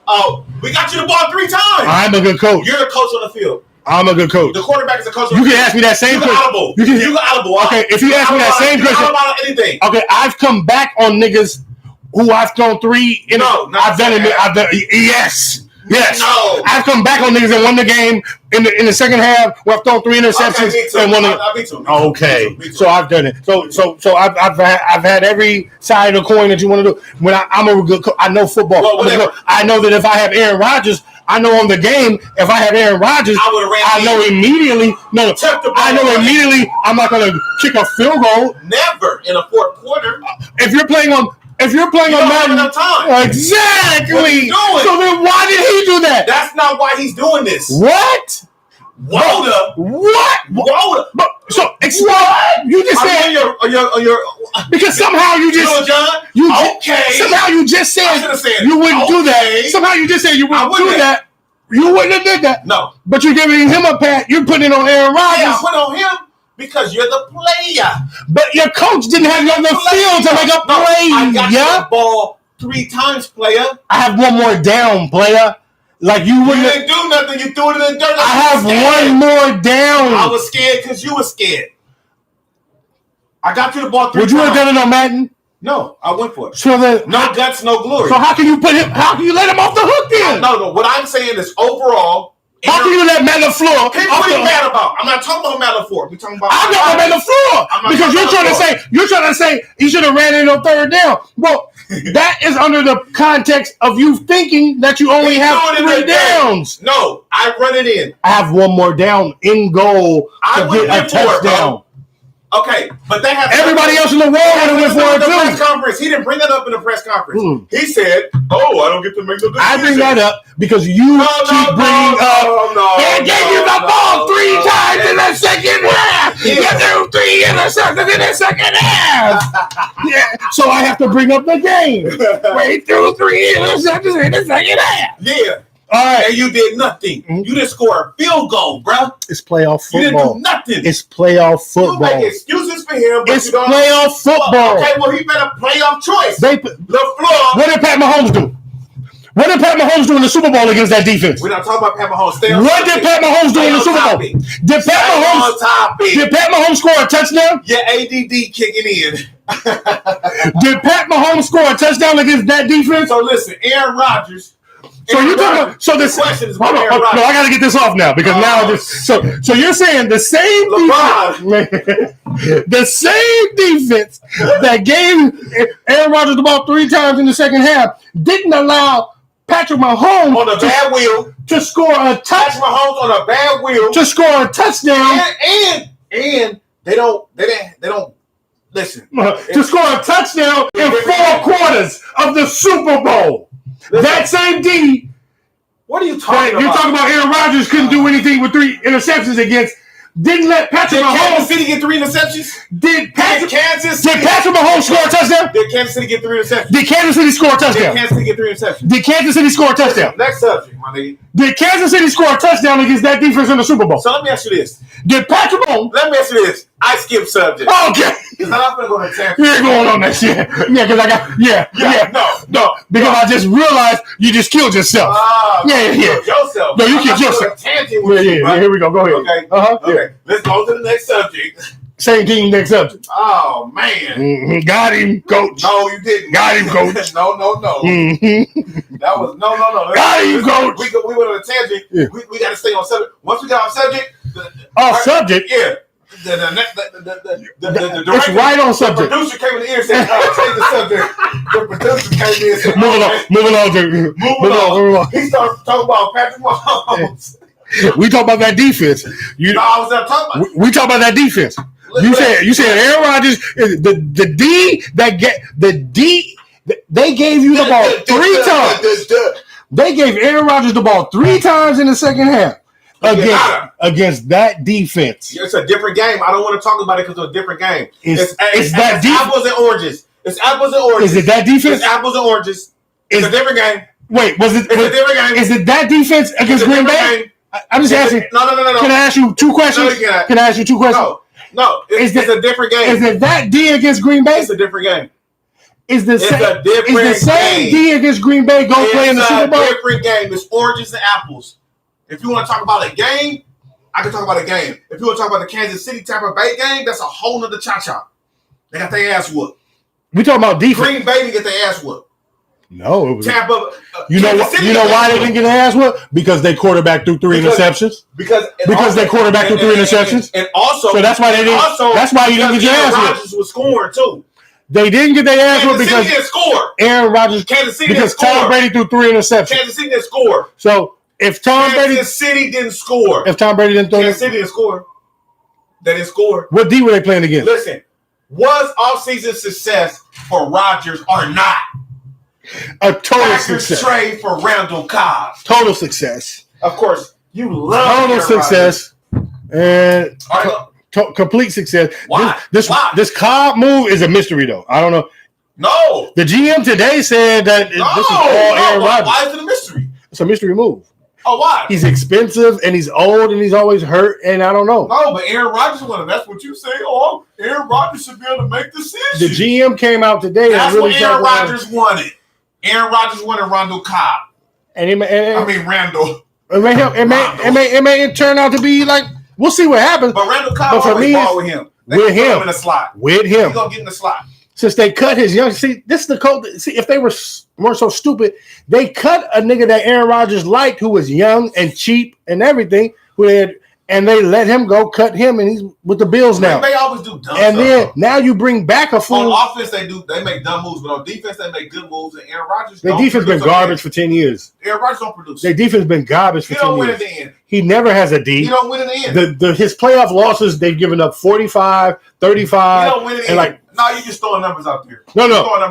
Speaker 3: Oh, we got you the ball 3 times.
Speaker 2: I'm a good coach.
Speaker 3: You're the coach on the field.
Speaker 2: I'm a good coach.
Speaker 3: The quarterback is a coach.
Speaker 2: You can ask me that same question. You can
Speaker 3: audible.
Speaker 2: Okay, if you ask me that same question.
Speaker 3: Anything.
Speaker 2: Okay, I've come back on niggas who I've thrown 3 in.
Speaker 3: No,
Speaker 2: I've done it. Yes.
Speaker 3: No.
Speaker 2: I've come back on niggas and won the game in the second half where I've thrown 3 interceptions and won it. Okay, so I've done it. So I've had every side of the coin that you want to do. When I'm a good coach, I know football. I know that if I have Aaron Rodgers, I know on the game if I have Aaron Rodgers, I know immediately. I know immediately I'm not going to kick a field goal.
Speaker 3: Never in a 4th quarter.
Speaker 2: If you're playing on Madden, exactly. So then why did he do that?
Speaker 3: That's not why he's doing this.
Speaker 2: What?
Speaker 3: What?
Speaker 2: So explain. You just said
Speaker 3: your
Speaker 2: because somehow you just somehow you just said you wouldn't do that. Somehow you just said you wouldn't do that. You wouldn't have did that.
Speaker 3: No.
Speaker 2: But you're giving him a pat. You're putting it on Aaron Rodgers.
Speaker 3: Yeah, I put on him. Because you're the player.
Speaker 2: But your coach didn't have you on the field to make a play.
Speaker 3: I got the ball 3 times, player.
Speaker 2: I have 1 more down, player. Like you wouldn't.
Speaker 3: You didn't do nothing. You threw it in the dirt.
Speaker 2: I have 1 more down.
Speaker 3: I was scared because you were scared. I got you the ball 3 times.
Speaker 2: Would you have done it on Madden?
Speaker 3: No, I went for it.
Speaker 2: So then,
Speaker 3: no guts, no glory.
Speaker 2: So how can you put him? How can you let him off the hook then?
Speaker 3: No. What I'm saying is overall.
Speaker 2: How can you let Matt LaFleur?
Speaker 3: What are you mad about? I'm not talking about Matt LaFleur. We're talking about.
Speaker 2: I'm talking about Matt LaFleur because you're trying to say he should have ran it on 3rd down. Well, that is under the context of you thinking that you only have 3 downs.
Speaker 3: No, I run it in.
Speaker 2: I have 1 more down in goal to get a touchdown.
Speaker 3: Okay, but they have
Speaker 2: everybody else in the world would have went for it too.
Speaker 3: Press conference. He didn't bring that up in the press conference. He said, "Oh, I don't get to make the decision."
Speaker 2: I bring that up because you keep bringing up. They gave you the ball 3 times in the second half. You threw 3 interceptions in the second half. So I have to bring up the game. They threw 3 interceptions in the second half.
Speaker 3: Yeah.
Speaker 2: All right.
Speaker 3: And you did nothing. You didn't score a field goal, bro.
Speaker 2: It's playoff football.
Speaker 3: You didn't do nothing.
Speaker 2: It's playoff football.
Speaker 3: You make excuses for him. But
Speaker 2: it's playoff football.
Speaker 3: Okay, well, he made a playoff choice.
Speaker 2: LaFleur. What did Pat Mahomes do?
Speaker 1: What did Pat Mahomes do in the Super Bowl against that defense?
Speaker 3: We're not talking about Pat Mahomes.
Speaker 1: What did Pat Mahomes do in the Super Bowl? Did Pat Mahomes score a touchdown?
Speaker 3: Yeah, ADD kicking in.
Speaker 1: Did Pat Mahomes score a touchdown against that defense?
Speaker 3: So listen, Aaron Rodgers.
Speaker 1: So you talking about? So this
Speaker 3: question is
Speaker 1: hold on,
Speaker 3: Aaron
Speaker 1: no,
Speaker 3: Rodgers.
Speaker 1: I got to get this off now because now this. So you're saying the same the same defense that gave Aaron Rodgers the ball 3 times in the second half didn't allow Patrick Mahomes
Speaker 3: on a bad wheel
Speaker 1: to score a
Speaker 3: Patrick
Speaker 1: touchdown
Speaker 3: Mahomes on a bad wheel
Speaker 1: to score a touchdown
Speaker 3: and they don't listen
Speaker 1: to score a touchdown in 4 quarters of the Super Bowl. That same D.
Speaker 3: What are you talking about?
Speaker 1: You're talking about Aaron Rodgers couldn't do anything with 3 interceptions against. Didn't let Patrick
Speaker 3: Did
Speaker 1: Mahomes.
Speaker 3: Kansas City get 3 interceptions?
Speaker 1: Did Patrick
Speaker 3: Did
Speaker 1: Mahomes score a touchdown?
Speaker 3: Did Kansas City get 3 interceptions?
Speaker 1: Did Kansas City score a
Speaker 3: Did
Speaker 1: touchdown?
Speaker 3: Kansas City get 3 interceptions?
Speaker 1: Did Kansas City score a touchdown?
Speaker 3: Next subject, my nigga.
Speaker 1: Did Kansas City score a touchdown against that defense in the Super Bowl?
Speaker 3: So let me ask you this.
Speaker 1: Did Patrick Mahomes?
Speaker 3: Let me ask you this. I skip subject.
Speaker 1: Okay.
Speaker 3: Because I'm going to go to Tampa.
Speaker 1: You're going on that shit. Yeah, because I got. Yeah. No. Because I just realized you just killed yourself. Yeah.
Speaker 3: Yourself.
Speaker 1: No, you killed yourself. Yeah. Here we go. Go ahead.
Speaker 3: Okay.
Speaker 1: Okay.
Speaker 3: Yeah. Let's go to the next subject.
Speaker 1: Same team, next subject.
Speaker 3: Oh, man.
Speaker 1: Mm-hmm. Got him, coach.
Speaker 3: No, you didn't.
Speaker 1: Got him, coach.
Speaker 3: No.
Speaker 1: Mm-hmm.
Speaker 3: That was no.
Speaker 1: Got him, coach.
Speaker 3: We went on a tangent.
Speaker 1: Yeah.
Speaker 3: We got to stay on subject. Once we got on subject.
Speaker 1: Subject?
Speaker 3: Yeah. The
Speaker 1: it's right on subject.
Speaker 3: The producer came in the ear and said, change the subject. The producer came in and said, moving on. He started talking about Patrick Mahomes.
Speaker 1: We talk about that defense.
Speaker 3: I was not talking about.
Speaker 1: We talk about that defense. You said Aaron Rodgers, they gave you the ball 3 times. They gave Aaron Rodgers the ball 3 times in the second half against that defense.
Speaker 3: It's a different game. I don't want to talk about it because it's a different game. It's apples and oranges. It's apples and oranges.
Speaker 1: Is it that defense?
Speaker 3: It's apples and oranges. It's a different game.
Speaker 1: Wait,
Speaker 3: It's a different game.
Speaker 1: Is it that defense against Green Bay? I'm just asking.
Speaker 3: No.
Speaker 1: Can I ask you 2 questions?
Speaker 3: No, you cannot.
Speaker 1: Can I ask you 2 questions?
Speaker 3: No. It's a different game.
Speaker 1: Is it that D against Green Bay?
Speaker 3: It's a different game.
Speaker 1: Is the same
Speaker 3: game.
Speaker 1: D against Green Bay go play in the Super Bowl?
Speaker 3: It's a different game. It's oranges and apples. If you want to talk about a game, I can talk about a game. If you want to talk about the Kansas City Tampa Bay game, that's a whole nother cha-cha. They got their ass whooped.
Speaker 1: We talking about defense.
Speaker 3: Green Bay didn't get their ass whooped.
Speaker 1: No, it was
Speaker 3: Tampa.
Speaker 1: You know why they didn't get their ass whooped? Because they quarterback threw 3 interceptions.
Speaker 3: Because
Speaker 1: they quarterback threw 3 interceptions.
Speaker 3: And also,
Speaker 1: so that's why they didn't. That's why you didn't get your ass whooped.
Speaker 3: Rodgers was scoring too.
Speaker 1: They didn't get their ass whooped because
Speaker 3: didn't score.
Speaker 1: Aaron Rodgers.
Speaker 3: Kansas City
Speaker 1: because
Speaker 3: didn't score.
Speaker 1: Tom Brady threw 3 interceptions.
Speaker 3: Kansas City didn't score.
Speaker 1: So if
Speaker 3: Kansas City didn't score.
Speaker 1: If Tom Brady didn't throw,
Speaker 3: Kansas City didn't score. They didn't score.
Speaker 1: What D were they playing against?
Speaker 3: Listen, was offseason success for Rodgers or not?
Speaker 1: A total success.
Speaker 3: Trade for Randall Cobb.
Speaker 1: Total success.
Speaker 3: Of course, you love
Speaker 1: total success and complete success.
Speaker 3: Why?
Speaker 1: This Cobb move is a mystery, though. I don't know.
Speaker 3: No.
Speaker 1: The GM today said that this is all Aaron Rodgers.
Speaker 3: Why is it a mystery?
Speaker 1: It's a mystery move.
Speaker 3: Oh, why?
Speaker 1: He's expensive and he's old and he's always hurt, and I don't know.
Speaker 3: No, but Aaron Rodgers wanted. That's what you say. Oh, Aaron Rodgers should be able to make decisions.
Speaker 1: The GM came out today
Speaker 3: That's
Speaker 1: and really
Speaker 3: what Aaron Rodgers wanted. Aaron Rodgers wanted Randall Cobb. Randall.
Speaker 1: It may turn out to be like, we'll see what happens.
Speaker 3: But Randall Cobb always ball with him.
Speaker 1: With him
Speaker 3: in the slot.
Speaker 1: With him.
Speaker 3: He's going to get in the slot.
Speaker 1: Since they cut his young, see, this is the code. See, if they were more so stupid, they cut a nigga that Aaron Rodgers liked, who was young and cheap and everything, and they let him go, cut him, and he's with the Bills now.
Speaker 3: They always do dumb
Speaker 1: and
Speaker 3: stuff.
Speaker 1: Then now you bring back a fool.
Speaker 3: On offense, they make dumb moves, but on defense, they make good moves. And Aaron Rodgers,
Speaker 1: their defense been garbage for 10 years.
Speaker 3: Aaron Rodgers don't produce.
Speaker 1: Their defense been garbage for 10 years.
Speaker 3: He don't win at the end.
Speaker 1: He never has a D.
Speaker 3: He don't win at the end.
Speaker 1: His playoff losses, they've given up 45, 35.
Speaker 3: He don't win at the end. No, you just throwing numbers out there.
Speaker 1: No.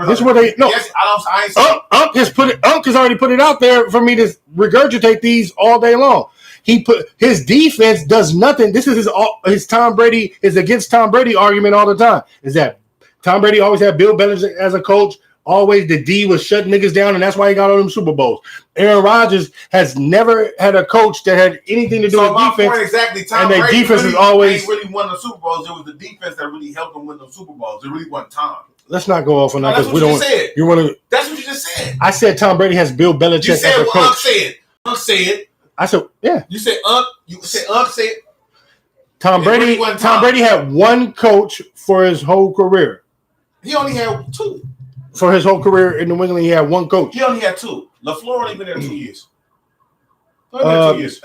Speaker 1: This is what they no.
Speaker 3: Yes, I ain't
Speaker 1: Unc has already put it out there for me to regurgitate these all day long. He put his defense does nothing. This is his Tom Brady is against Tom Brady argument all the time. Is that Tom Brady always had Bill Belichick as a coach? Always the D was shutting niggas down, and that's why he got all them Super Bowls. Aaron Rodgers has never had a coach that had anything to do with defense.
Speaker 3: Point exactly. Tom
Speaker 1: and
Speaker 3: Brady
Speaker 1: defense
Speaker 3: really,
Speaker 1: is always
Speaker 3: really won the Super Bowls. It was the defense that really helped them win the Super Bowls. It really wasn't Tom.
Speaker 1: let's not go off on that
Speaker 3: That's
Speaker 1: because
Speaker 3: what
Speaker 1: we
Speaker 3: you
Speaker 1: don't.
Speaker 3: just said.
Speaker 1: You want to?
Speaker 3: That's what you just said.
Speaker 1: I said Tom Brady has Bill Belichick
Speaker 3: You said
Speaker 1: as a
Speaker 3: what Unc
Speaker 1: coach.
Speaker 3: said. Unc said.
Speaker 1: I said, yeah.
Speaker 3: You said Unc. You said Unc said.
Speaker 1: Tom
Speaker 3: It really
Speaker 1: Brady.
Speaker 3: wasn't
Speaker 1: Tom
Speaker 3: Tom.
Speaker 1: Brady had one coach for his whole career.
Speaker 3: He only had 2.
Speaker 1: For his whole career in New England, he had one coach.
Speaker 3: He only had 2. LaFleur only been there 2 years. Only been there 2 years.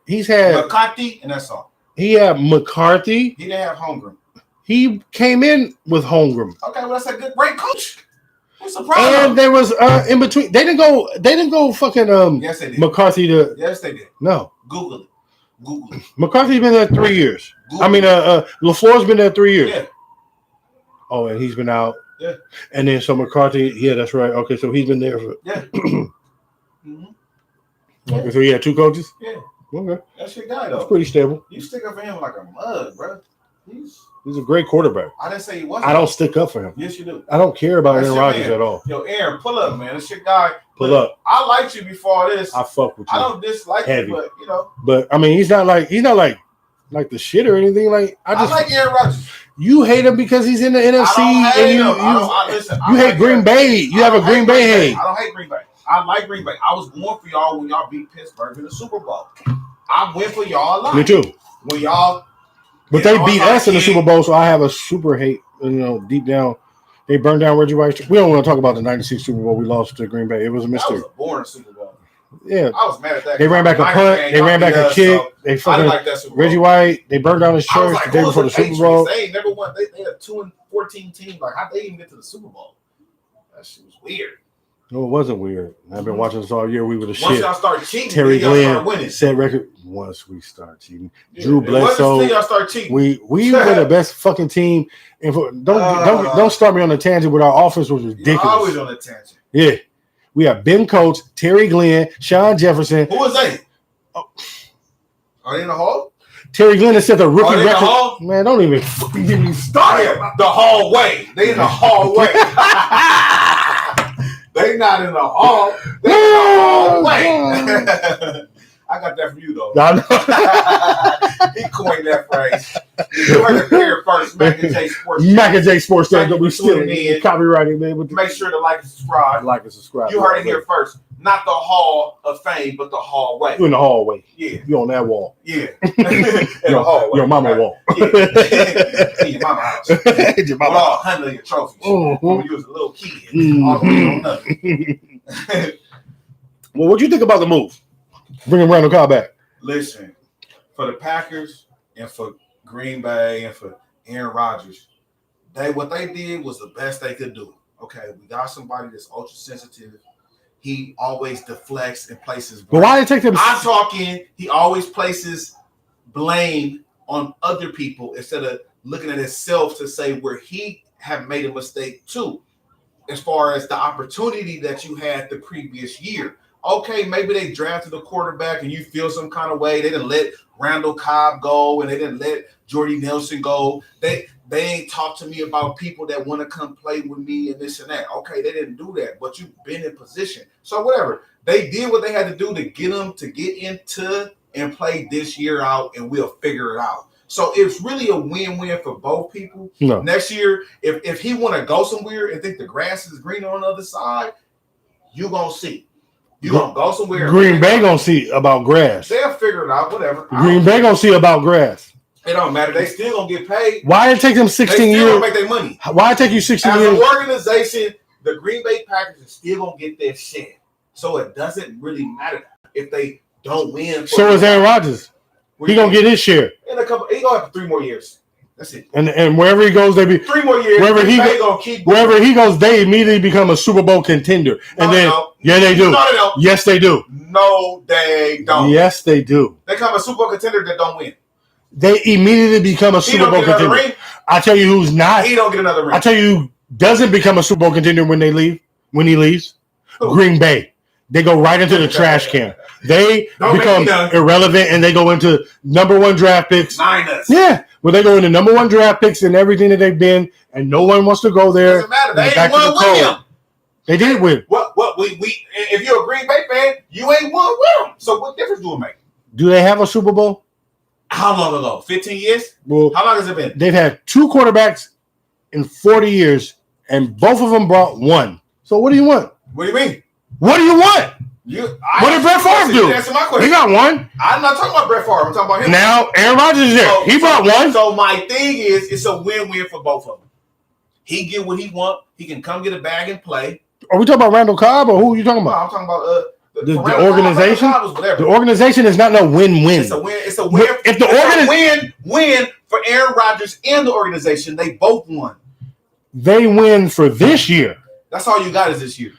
Speaker 1: He's had
Speaker 3: McCarthy, and that's all.
Speaker 1: he had McCarthy.
Speaker 3: He didn't have Holmgren.
Speaker 1: He came in with Holmgren.
Speaker 3: Okay, well that's a great coach. What's the problem?
Speaker 1: And there was in between. They didn't go fucking
Speaker 3: Yes, they did.
Speaker 1: McCarthy to
Speaker 3: Yes, they did.
Speaker 1: no.
Speaker 3: Google it. Google it.
Speaker 1: McCarthy's been there 3 years.
Speaker 3: Google
Speaker 1: I mean, LaFleur's been there 3 years.
Speaker 3: Yeah.
Speaker 1: Oh, and he's been out.
Speaker 3: Yeah.
Speaker 1: And then so McCarthy, yeah, that's right. Okay, so he's been there for.
Speaker 3: Yeah. Mm-hmm.
Speaker 1: Okay, so he had 2 coaches.
Speaker 3: Yeah.
Speaker 1: Okay,
Speaker 3: That's your guy
Speaker 1: that's
Speaker 3: though.
Speaker 1: pretty stable.
Speaker 3: You stick up for him like a mug, bro.
Speaker 1: He's a great quarterback.
Speaker 3: I didn't say he wasn't.
Speaker 1: I don't stick up for him.
Speaker 3: Yes, you do.
Speaker 1: I don't care about
Speaker 3: That's
Speaker 1: Aaron
Speaker 3: your
Speaker 1: Rodgers
Speaker 3: man.
Speaker 1: at all.
Speaker 3: Yo, Aaron, pull up, man. That's your guy.
Speaker 1: Pull
Speaker 3: Look,
Speaker 1: up.
Speaker 3: I liked you before this.
Speaker 1: I fuck with you.
Speaker 3: I don't dislike
Speaker 1: Heavy.
Speaker 3: you, but you know,
Speaker 1: But I mean, he's not like the shit or anything. Like I
Speaker 3: I
Speaker 1: just
Speaker 3: like Aaron Rodgers.
Speaker 1: you hate him because he's in the NFC
Speaker 3: I don't hate
Speaker 1: and you
Speaker 3: him. Listen,
Speaker 1: you
Speaker 3: I
Speaker 1: hate
Speaker 3: like
Speaker 1: Green
Speaker 3: Aaron-
Speaker 1: Bay. You
Speaker 3: I
Speaker 1: have a
Speaker 3: don't hate
Speaker 1: Green Bay hate.
Speaker 3: I don't hate Green Bay. I like Green Bay. I was going for y'all when y'all beat Pittsburgh in the Super Bowl. I went for y'all a lot.
Speaker 1: Me too.
Speaker 3: When y'all,
Speaker 1: But they beat us in the Super Bowl, so I have a super hate. You know, deep down, they burned down Reggie White. We don't want to talk about the '96 Super Bowl we lost to Green Bay. It was a
Speaker 3: that
Speaker 1: mystery.
Speaker 3: was a boring Super Bowl.
Speaker 1: Yeah,
Speaker 3: I was mad at that.
Speaker 1: they ran back a punt. They ran back a kick. They
Speaker 3: I
Speaker 1: fucking
Speaker 3: didn't like that Super Bowl.
Speaker 1: Reggie White. They burned down his
Speaker 3: I was
Speaker 1: church
Speaker 3: like,
Speaker 1: the day
Speaker 3: who
Speaker 1: before the
Speaker 3: was
Speaker 1: Super
Speaker 3: Patriots?
Speaker 1: Bowl.
Speaker 3: They ain't never won. They had 2-14 teams. Like, how they even get to the Super Bowl? That shit was weird.
Speaker 1: No, it wasn't weird. I've been watching this all year. We were the
Speaker 3: Once
Speaker 1: shit.
Speaker 3: y'all start cheating,
Speaker 1: Terry
Speaker 3: then y'all start
Speaker 1: Glenn
Speaker 3: winning.
Speaker 1: set record. Once we start cheating,
Speaker 3: Yeah.
Speaker 1: Drew
Speaker 3: And once
Speaker 1: Bledsoe.
Speaker 3: y'all start cheating.
Speaker 1: We were the best fucking team. And don't start me on a tangent. But our offense was
Speaker 3: You're
Speaker 1: ridiculous.
Speaker 3: always on a tangent.
Speaker 1: Yeah, we have Ben Coates, Terry Glenn, Sean Jefferson.
Speaker 3: Who was they? Are they in the hall?
Speaker 1: Terry Glenn has set the rookie
Speaker 3: Are they in the
Speaker 1: record.
Speaker 3: hall?
Speaker 1: Man, don't even fucking get me started.
Speaker 3: The hallway. They in the hallway. They not in the hall. They in the hallway. I got that from you though.
Speaker 1: I know.
Speaker 3: He coined that phrase. You heard it here first. Mac and J Sports.
Speaker 1: Mac and J Sports
Speaker 3: Thank
Speaker 1: that
Speaker 3: you
Speaker 1: we
Speaker 3: for
Speaker 1: still
Speaker 3: tuning in.
Speaker 1: copyrighted, man. But
Speaker 3: Make sure to like and subscribe.
Speaker 1: like and subscribe.
Speaker 3: You heard it here first. Not the Hall of Fame, but the hallway.
Speaker 1: You in the hallway.
Speaker 3: Yeah,
Speaker 1: You on that wall.
Speaker 3: yeah. In the hallway.
Speaker 1: Your mama wall.
Speaker 3: Yeah. In your mama house.
Speaker 1: Your
Speaker 3: With
Speaker 1: mama.
Speaker 3: all 100 of your trophies.
Speaker 1: Mhm.
Speaker 3: When you was a little kid.
Speaker 1: Mhm.
Speaker 3: All the way on nothing.
Speaker 1: Well, what do you think about the move? Bringing Randall Cobb back.
Speaker 3: Listen, for the Packers and for Green Bay and for Aaron Rodgers, what they did was the best they could do. Okay, we got somebody that's ultra sensitive. He always deflects and places
Speaker 1: But
Speaker 3: blame.
Speaker 1: why did it take them?
Speaker 3: I'm talking, he always places blame on other people instead of looking at himself to say where he have made a mistake too, as far as the opportunity that you had the previous year. Okay, maybe they drafted a quarterback and you feel some kind of way. They didn't let Randall Cobb go and they didn't let Jordy Nelson go. They ain't talked to me about people that want to come play with me and this and that. Okay, they didn't do that, but you've been in position. So whatever. They did what they had to do to get them to get into and play this year out, and we'll figure it out. So it's really a win-win for both people.
Speaker 1: No.
Speaker 3: Next year, if he want to go somewhere and think the grass is greener on the other side, you going to see. You going to go somewhere.
Speaker 1: Green Bay gonna see about grass.
Speaker 3: They'll figure it out, whatever.
Speaker 1: Green Bay gonna see about grass.
Speaker 3: It don't matter. They still going to get paid.
Speaker 1: Why did it take them
Speaker 3: They
Speaker 1: 16
Speaker 3: still
Speaker 1: years?
Speaker 3: going to make their money.
Speaker 1: Why did it take you 16
Speaker 3: As
Speaker 1: years?
Speaker 3: an organization, the Green Bay Packers is still going to get their share. So it doesn't really matter if they don't win.
Speaker 1: So is Aaron Rodgers. He gonna get his share,
Speaker 3: in a couple. He gonna have 3 more years. That's it.
Speaker 1: and wherever he goes,
Speaker 3: 3 more years.
Speaker 1: Wherever he
Speaker 3: they gonna keep.
Speaker 1: wherever he goes, they immediately become a Super Bowl contender. And then, yeah, they do.
Speaker 3: No, they don't.
Speaker 1: Yes, they do.
Speaker 3: No, they don't.
Speaker 1: Yes, they do.
Speaker 3: They come a Super Bowl contender that don't win.
Speaker 1: They immediately become a
Speaker 3: He
Speaker 1: Super
Speaker 3: don't
Speaker 1: Bowl
Speaker 3: get another
Speaker 1: contender.
Speaker 3: ring.
Speaker 1: I tell you who's not.
Speaker 3: He don't get another ring.
Speaker 1: I tell you who doesn't become a Super Bowl contender when they leave. When he leaves,
Speaker 3: Who?
Speaker 1: Green Bay. They go right into the trash can. They
Speaker 3: Don't make
Speaker 1: become
Speaker 3: me done.
Speaker 1: irrelevant, and they go into number 1 draft picks.
Speaker 3: Niners.
Speaker 1: Yeah, well, they go into number 1 draft picks and everything that they've been, and no one wants to go there.
Speaker 3: Doesn't matter. They
Speaker 1: Back
Speaker 3: ain't
Speaker 1: to
Speaker 3: won
Speaker 1: the
Speaker 3: with
Speaker 1: cold.
Speaker 3: him.
Speaker 1: They did win.
Speaker 3: What we if you're a Green Bay fan, you ain't won with him. So what difference do it make?
Speaker 1: Do they have a Super Bowl?
Speaker 3: How long ago? 15 years?
Speaker 1: Well,
Speaker 3: How long has it been?
Speaker 1: they've had 2 quarterbacks in 40 years
Speaker 2: and both of them brought one. So what do you want?
Speaker 3: What do you mean?
Speaker 2: What do you want?
Speaker 3: What
Speaker 2: did Brett Favre do?
Speaker 3: Answer my question.
Speaker 2: He got one.
Speaker 3: I'm not talking about Brett Favre. I'm talking about him.
Speaker 2: Now Aaron Rodgers is there. He brought one.
Speaker 3: So my thing is, it's a win-win for both of them. He get what he want. He can come get a bag and play.
Speaker 2: Are we talking about Randall Cobb or who are you talking
Speaker 3: No,
Speaker 2: about?
Speaker 3: I'm talking about
Speaker 2: The organization. The organization is not no win-win.
Speaker 3: It's a win. It's a win.
Speaker 2: If the
Speaker 3: win for Aaron Rodgers and the organization, they both won.
Speaker 2: They win for this year.
Speaker 3: That's all you got is this year.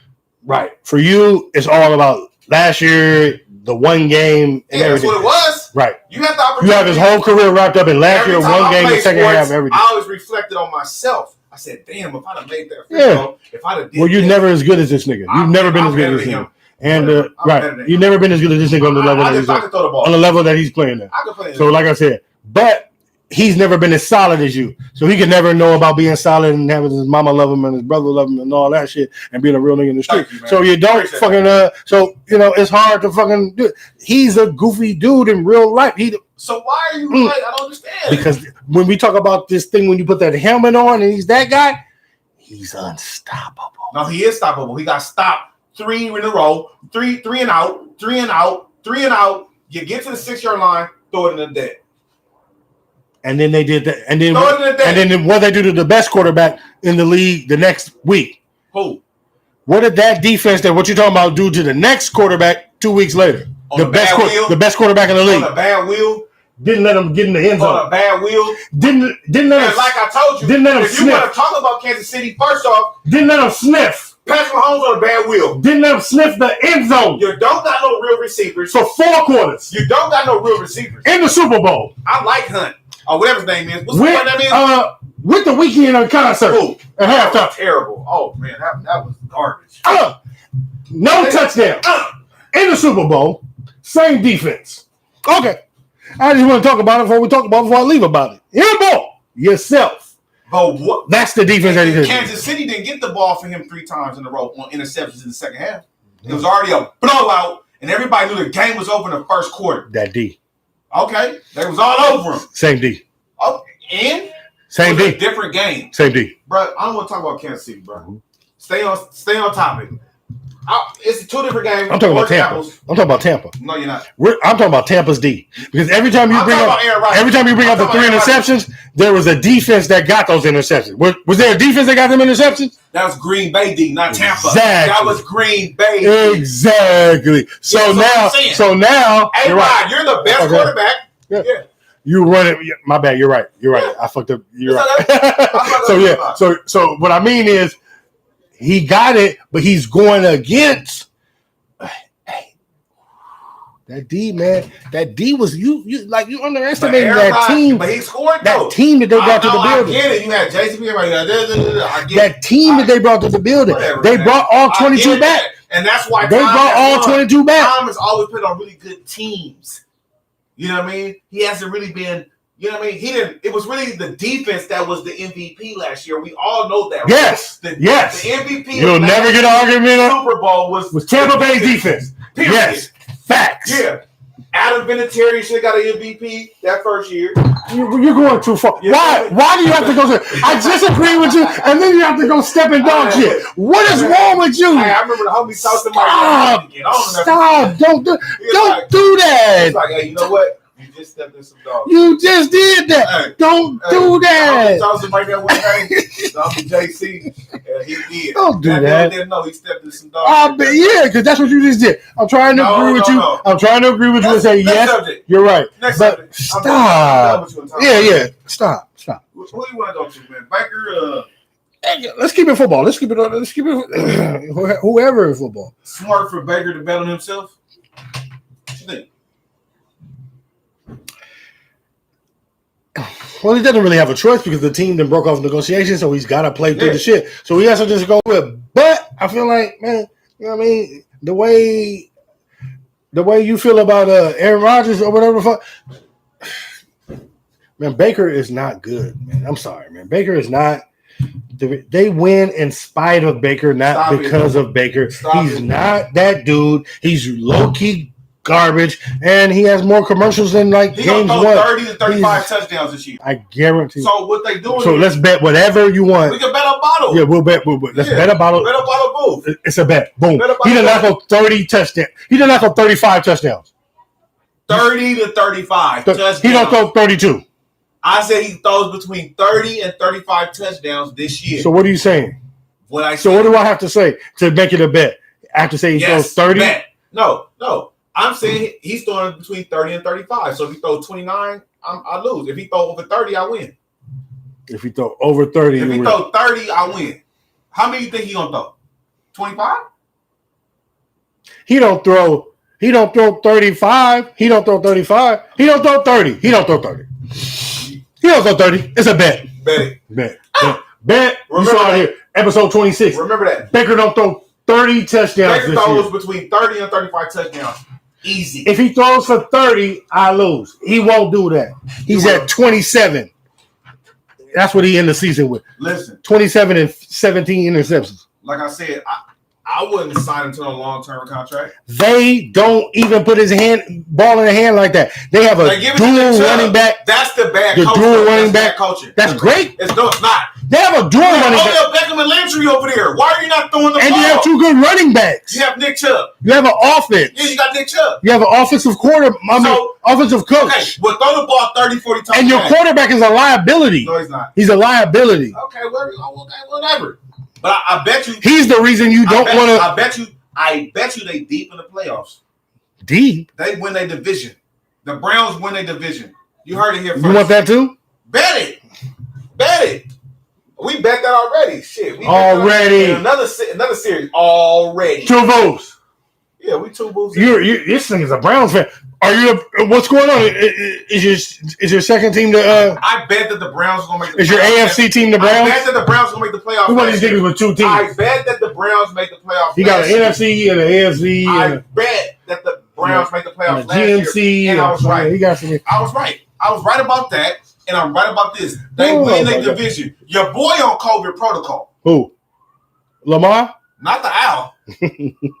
Speaker 2: Right. For you, it's all about last year, the one game, and
Speaker 3: that's
Speaker 2: everything.
Speaker 3: what it was.
Speaker 2: Right.
Speaker 3: You have the opportunity.
Speaker 2: You have his whole career wrapped up in last year, one game, the second half, everything.
Speaker 3: I always reflected on myself. I said, "Damn, if I'd have made that free throw, if I'd have did."
Speaker 2: Well, you're never as good as this nigga. You've never been as good as this nigga. And right, you've never been as good as this nigga on the level that he's on the level that he's playing at.
Speaker 3: I can play.
Speaker 2: So, like I said, but he's never been as solid as you. So he can never know about being solid and having his mama love him and his brother love him and all that shit and being a real nigga in the street. So you don't fucking so you know it's hard to fucking do it. He's a goofy dude in real life.
Speaker 3: So why are you like, I don't understand.
Speaker 2: Because when we talk about this thing, when you put that helmet on and he's that guy, he's unstoppable.
Speaker 3: No, he is stoppable. He got stopped 3 in a row, three and out. You get to the 6-yard line, throw it in the dead.
Speaker 2: And then they did that. And then what they do to the best quarterback in the league the next week?
Speaker 3: Who?
Speaker 2: What did that defense that what you're talking about do to the next quarterback 2 weeks later? The best quarterback in the league.
Speaker 3: On a bad wheel.
Speaker 2: Didn't let him get in the end zone.
Speaker 3: On a bad wheel.
Speaker 2: Didn't let him.
Speaker 3: Like I told you,
Speaker 2: didn't let him
Speaker 3: if
Speaker 2: sniff.
Speaker 3: you want to talk about Kansas City, first off,
Speaker 2: didn't let him sniff.
Speaker 3: Patrick Mahomes on a bad wheel.
Speaker 2: Didn't let him sniff the end zone.
Speaker 3: You don't got no real receivers.
Speaker 2: For 4 quarters.
Speaker 3: You don't got no real receivers.
Speaker 2: In the Super Bowl.
Speaker 3: I like Hunt. Or whatever his name is. What's the name is?
Speaker 2: With the weekend on concert. At halftime.
Speaker 3: Terrible. Oh, man. That was garbage.
Speaker 2: No touchdown. In the Super Bowl. Same defense. Okay. I just want to talk about it before I leave about it. Your ball. Yourself.
Speaker 3: But what?
Speaker 2: That's the defense that he did.
Speaker 3: Kansas City didn't get the ball for him 3 times in a row on interceptions in the second half. It was already a blowout, and everybody knew the game was over in the first quarter.
Speaker 2: That D.
Speaker 3: Okay. They was all over him.
Speaker 2: Same D.
Speaker 3: Oh, and?
Speaker 2: Same D.
Speaker 3: Different game.
Speaker 2: Same D.
Speaker 3: Bro, I don't want to talk about Kansas City, bro. Stay on topic. It's 2 different games.
Speaker 2: I'm talking about Tampa. I'm talking about Tampa.
Speaker 3: No, you're not.
Speaker 2: I'm talking about Tampa's D. Because every time you bring up the 3 interceptions, there was a defense that got those interceptions. Was there a defense that got them interceptions?
Speaker 3: That was Green Bay D, not Tampa.
Speaker 2: Exactly.
Speaker 3: That was Green Bay D.
Speaker 2: Exactly. So now,
Speaker 3: hey, Rod, you're the best quarterback.
Speaker 2: Yeah. You run it. My bad. You're right. Yeah. I fucked up. You're right. So what I mean is, he got it, but he's going against that D, man. That D was you underestimated that team.
Speaker 3: But he scored
Speaker 2: that team that they brought to the building.
Speaker 3: I get it. You had JCP.
Speaker 2: That team that they brought to the building. They brought all 22 back,
Speaker 3: and that's why
Speaker 2: they brought all 22 back.
Speaker 3: Tom has always put on really good teams. You know what I mean? He hasn't really been. You know what I mean? He didn't. It was really the defense that was the MVP last year. We all know that. Right?
Speaker 2: Yes.
Speaker 3: The MVP.
Speaker 2: You'll never get an argument on
Speaker 3: Super Bowl was
Speaker 2: Tampa Bay's defense.
Speaker 3: Period.
Speaker 2: Yes. Facts.
Speaker 3: Yeah. Adam Vinatieri should have got an MVP that first year.
Speaker 2: You're going too far.
Speaker 3: Yeah.
Speaker 2: Why do you have to go? I disagree with you, and then you have to go step in dog shit. What is wrong with you?
Speaker 3: I remember the homie saw somebody.
Speaker 2: Stop! Don't do that.
Speaker 3: It's like, hey, you know what? You just stepped in some dog.
Speaker 2: You just did that. Hey, don't do that.
Speaker 3: Somebody that was JC, and he did.
Speaker 2: Don't do that.
Speaker 3: Didn't know he stepped in some dog.
Speaker 2: Because that's what you just did. I'm trying to agree with you. No. I'm trying to agree with you and say yes.
Speaker 3: Subject.
Speaker 2: You're right.
Speaker 3: Next
Speaker 2: but
Speaker 3: subject.
Speaker 2: Stop. Yeah. Stop.
Speaker 3: Who do you want to go to, man? Baker.
Speaker 2: Let's keep it football. Let's keep it. Whoever in football.
Speaker 3: Smart for Baker to bet on himself. What you think?
Speaker 2: Well, he doesn't really have a choice because the team then broke off negotiations, so he's got to play through the shit. So he has to just go with it. But I feel like, man, you know what I mean? The way you feel about Aaron Rodgers or whatever, man, Baker is not good, man. I'm sorry, man. Baker is not. They win in spite of Baker, not because of Baker. He's not that dude. He's low-key garbage, and he has more commercials than like
Speaker 3: He's going
Speaker 2: games
Speaker 3: to throw
Speaker 2: won.
Speaker 3: 30 to 35 touchdowns this year.
Speaker 2: I guarantee.
Speaker 3: So what they doing?
Speaker 2: So let's bet whatever you want.
Speaker 3: We can bet a bottle.
Speaker 2: Yeah, we'll bet. Let's bet a bottle.
Speaker 3: Bet a bottle both.
Speaker 2: It's a bet. Boom.
Speaker 3: Bet a bottle
Speaker 2: He did not
Speaker 3: both.
Speaker 2: go 30 touchdowns. He did not go 35 touchdowns.
Speaker 3: 30 to 35 touchdowns.
Speaker 2: He don't throw 32.
Speaker 3: I said he throws between 30 and 35 touchdowns this year.
Speaker 2: So what are you saying?
Speaker 3: What I
Speaker 2: So
Speaker 3: said.
Speaker 2: what do I have to say to make it a bet? I have to say he throws 30?
Speaker 3: Bet. No. I'm saying he's throwing between 30 and 35. So if he throws 29, I lose. If he throw over 30, I win.
Speaker 2: If he throw over 30,
Speaker 3: If
Speaker 2: you
Speaker 3: he
Speaker 2: win.
Speaker 3: throw 30, I win. How many you think he gonna throw? 25?
Speaker 2: He don't throw 35. He don't throw 35. He don't throw 30. He don't throw 30. He don't throw 30. It's a bet.
Speaker 3: Bet it.
Speaker 2: Bet. Bet. You
Speaker 3: Remember
Speaker 2: saw it
Speaker 3: that.
Speaker 2: here. Episode 26.
Speaker 3: Remember that.
Speaker 2: Baker don't throw 30 touchdowns
Speaker 3: Baker
Speaker 2: this
Speaker 3: throws
Speaker 2: year.
Speaker 3: between 30 and 35 touchdowns. Easy.
Speaker 2: If he throws for 30, I lose. He won't do that. He's at 27. That's what he ended the season with.
Speaker 3: Listen,
Speaker 2: 27 and 17 interceptions.
Speaker 3: like I said, I wouldn't sign him to a long-term contract.
Speaker 2: They don't even put his ball in the hand like that. They have a
Speaker 3: They give it to
Speaker 2: dual
Speaker 3: Nick Chubb.
Speaker 2: running back.
Speaker 3: That's the bad
Speaker 2: The
Speaker 3: coaching.
Speaker 2: dual running
Speaker 3: That's
Speaker 2: back.
Speaker 3: bad coaching.
Speaker 2: That's great.
Speaker 3: It's not.
Speaker 2: They have a dual running back.
Speaker 3: Odell Beckham and Landry over there. Why are you not throwing the
Speaker 2: And
Speaker 3: ball?
Speaker 2: you have two good running backs.
Speaker 3: You have Nick Chubb.
Speaker 2: You have an offense.
Speaker 3: Yeah, you got Nick Chubb.
Speaker 2: You have an offensive offensive coach.
Speaker 3: Okay, well, throw the ball 30, 40 times.
Speaker 2: And your
Speaker 3: a game.
Speaker 2: quarterback is a liability.
Speaker 3: No, he's not.
Speaker 2: He's a liability.
Speaker 3: Okay, whatever. But I bet you.
Speaker 2: He's the reason you don't want to
Speaker 3: I bet you they deep in the playoffs.
Speaker 2: deep.
Speaker 3: They win their division. The Browns win their division. You heard it here first.
Speaker 2: You want that too?
Speaker 3: Bet it. We bet that already. Shit. We bet
Speaker 2: Already.
Speaker 3: that in another series. Already.
Speaker 2: Two votes.
Speaker 3: Yeah, we two moves.
Speaker 2: You this thing is a Browns fan. Are you? What's going on? Is your second team the?
Speaker 3: I bet that the Browns are going to make the
Speaker 2: Is your
Speaker 3: playoffs.
Speaker 2: AFC team the
Speaker 3: I
Speaker 2: Browns?
Speaker 3: bet that the Browns are going to make the playoffs.
Speaker 2: Who one of
Speaker 3: last
Speaker 2: these
Speaker 3: year.
Speaker 2: niggas with two teams?
Speaker 3: I bet that the Browns make the playoffs.
Speaker 2: He got an
Speaker 3: last year.
Speaker 2: NFC and an AFC
Speaker 3: I
Speaker 2: and
Speaker 3: bet that the Browns make the
Speaker 2: a
Speaker 3: playoffs last
Speaker 2: GMC.
Speaker 3: year. And I was right.
Speaker 2: He got some.
Speaker 3: I was right. I was right about that, and I'm right about this. They win their division. Your boy on COVID protocol.
Speaker 2: Who? Lamar?
Speaker 3: Not the owl.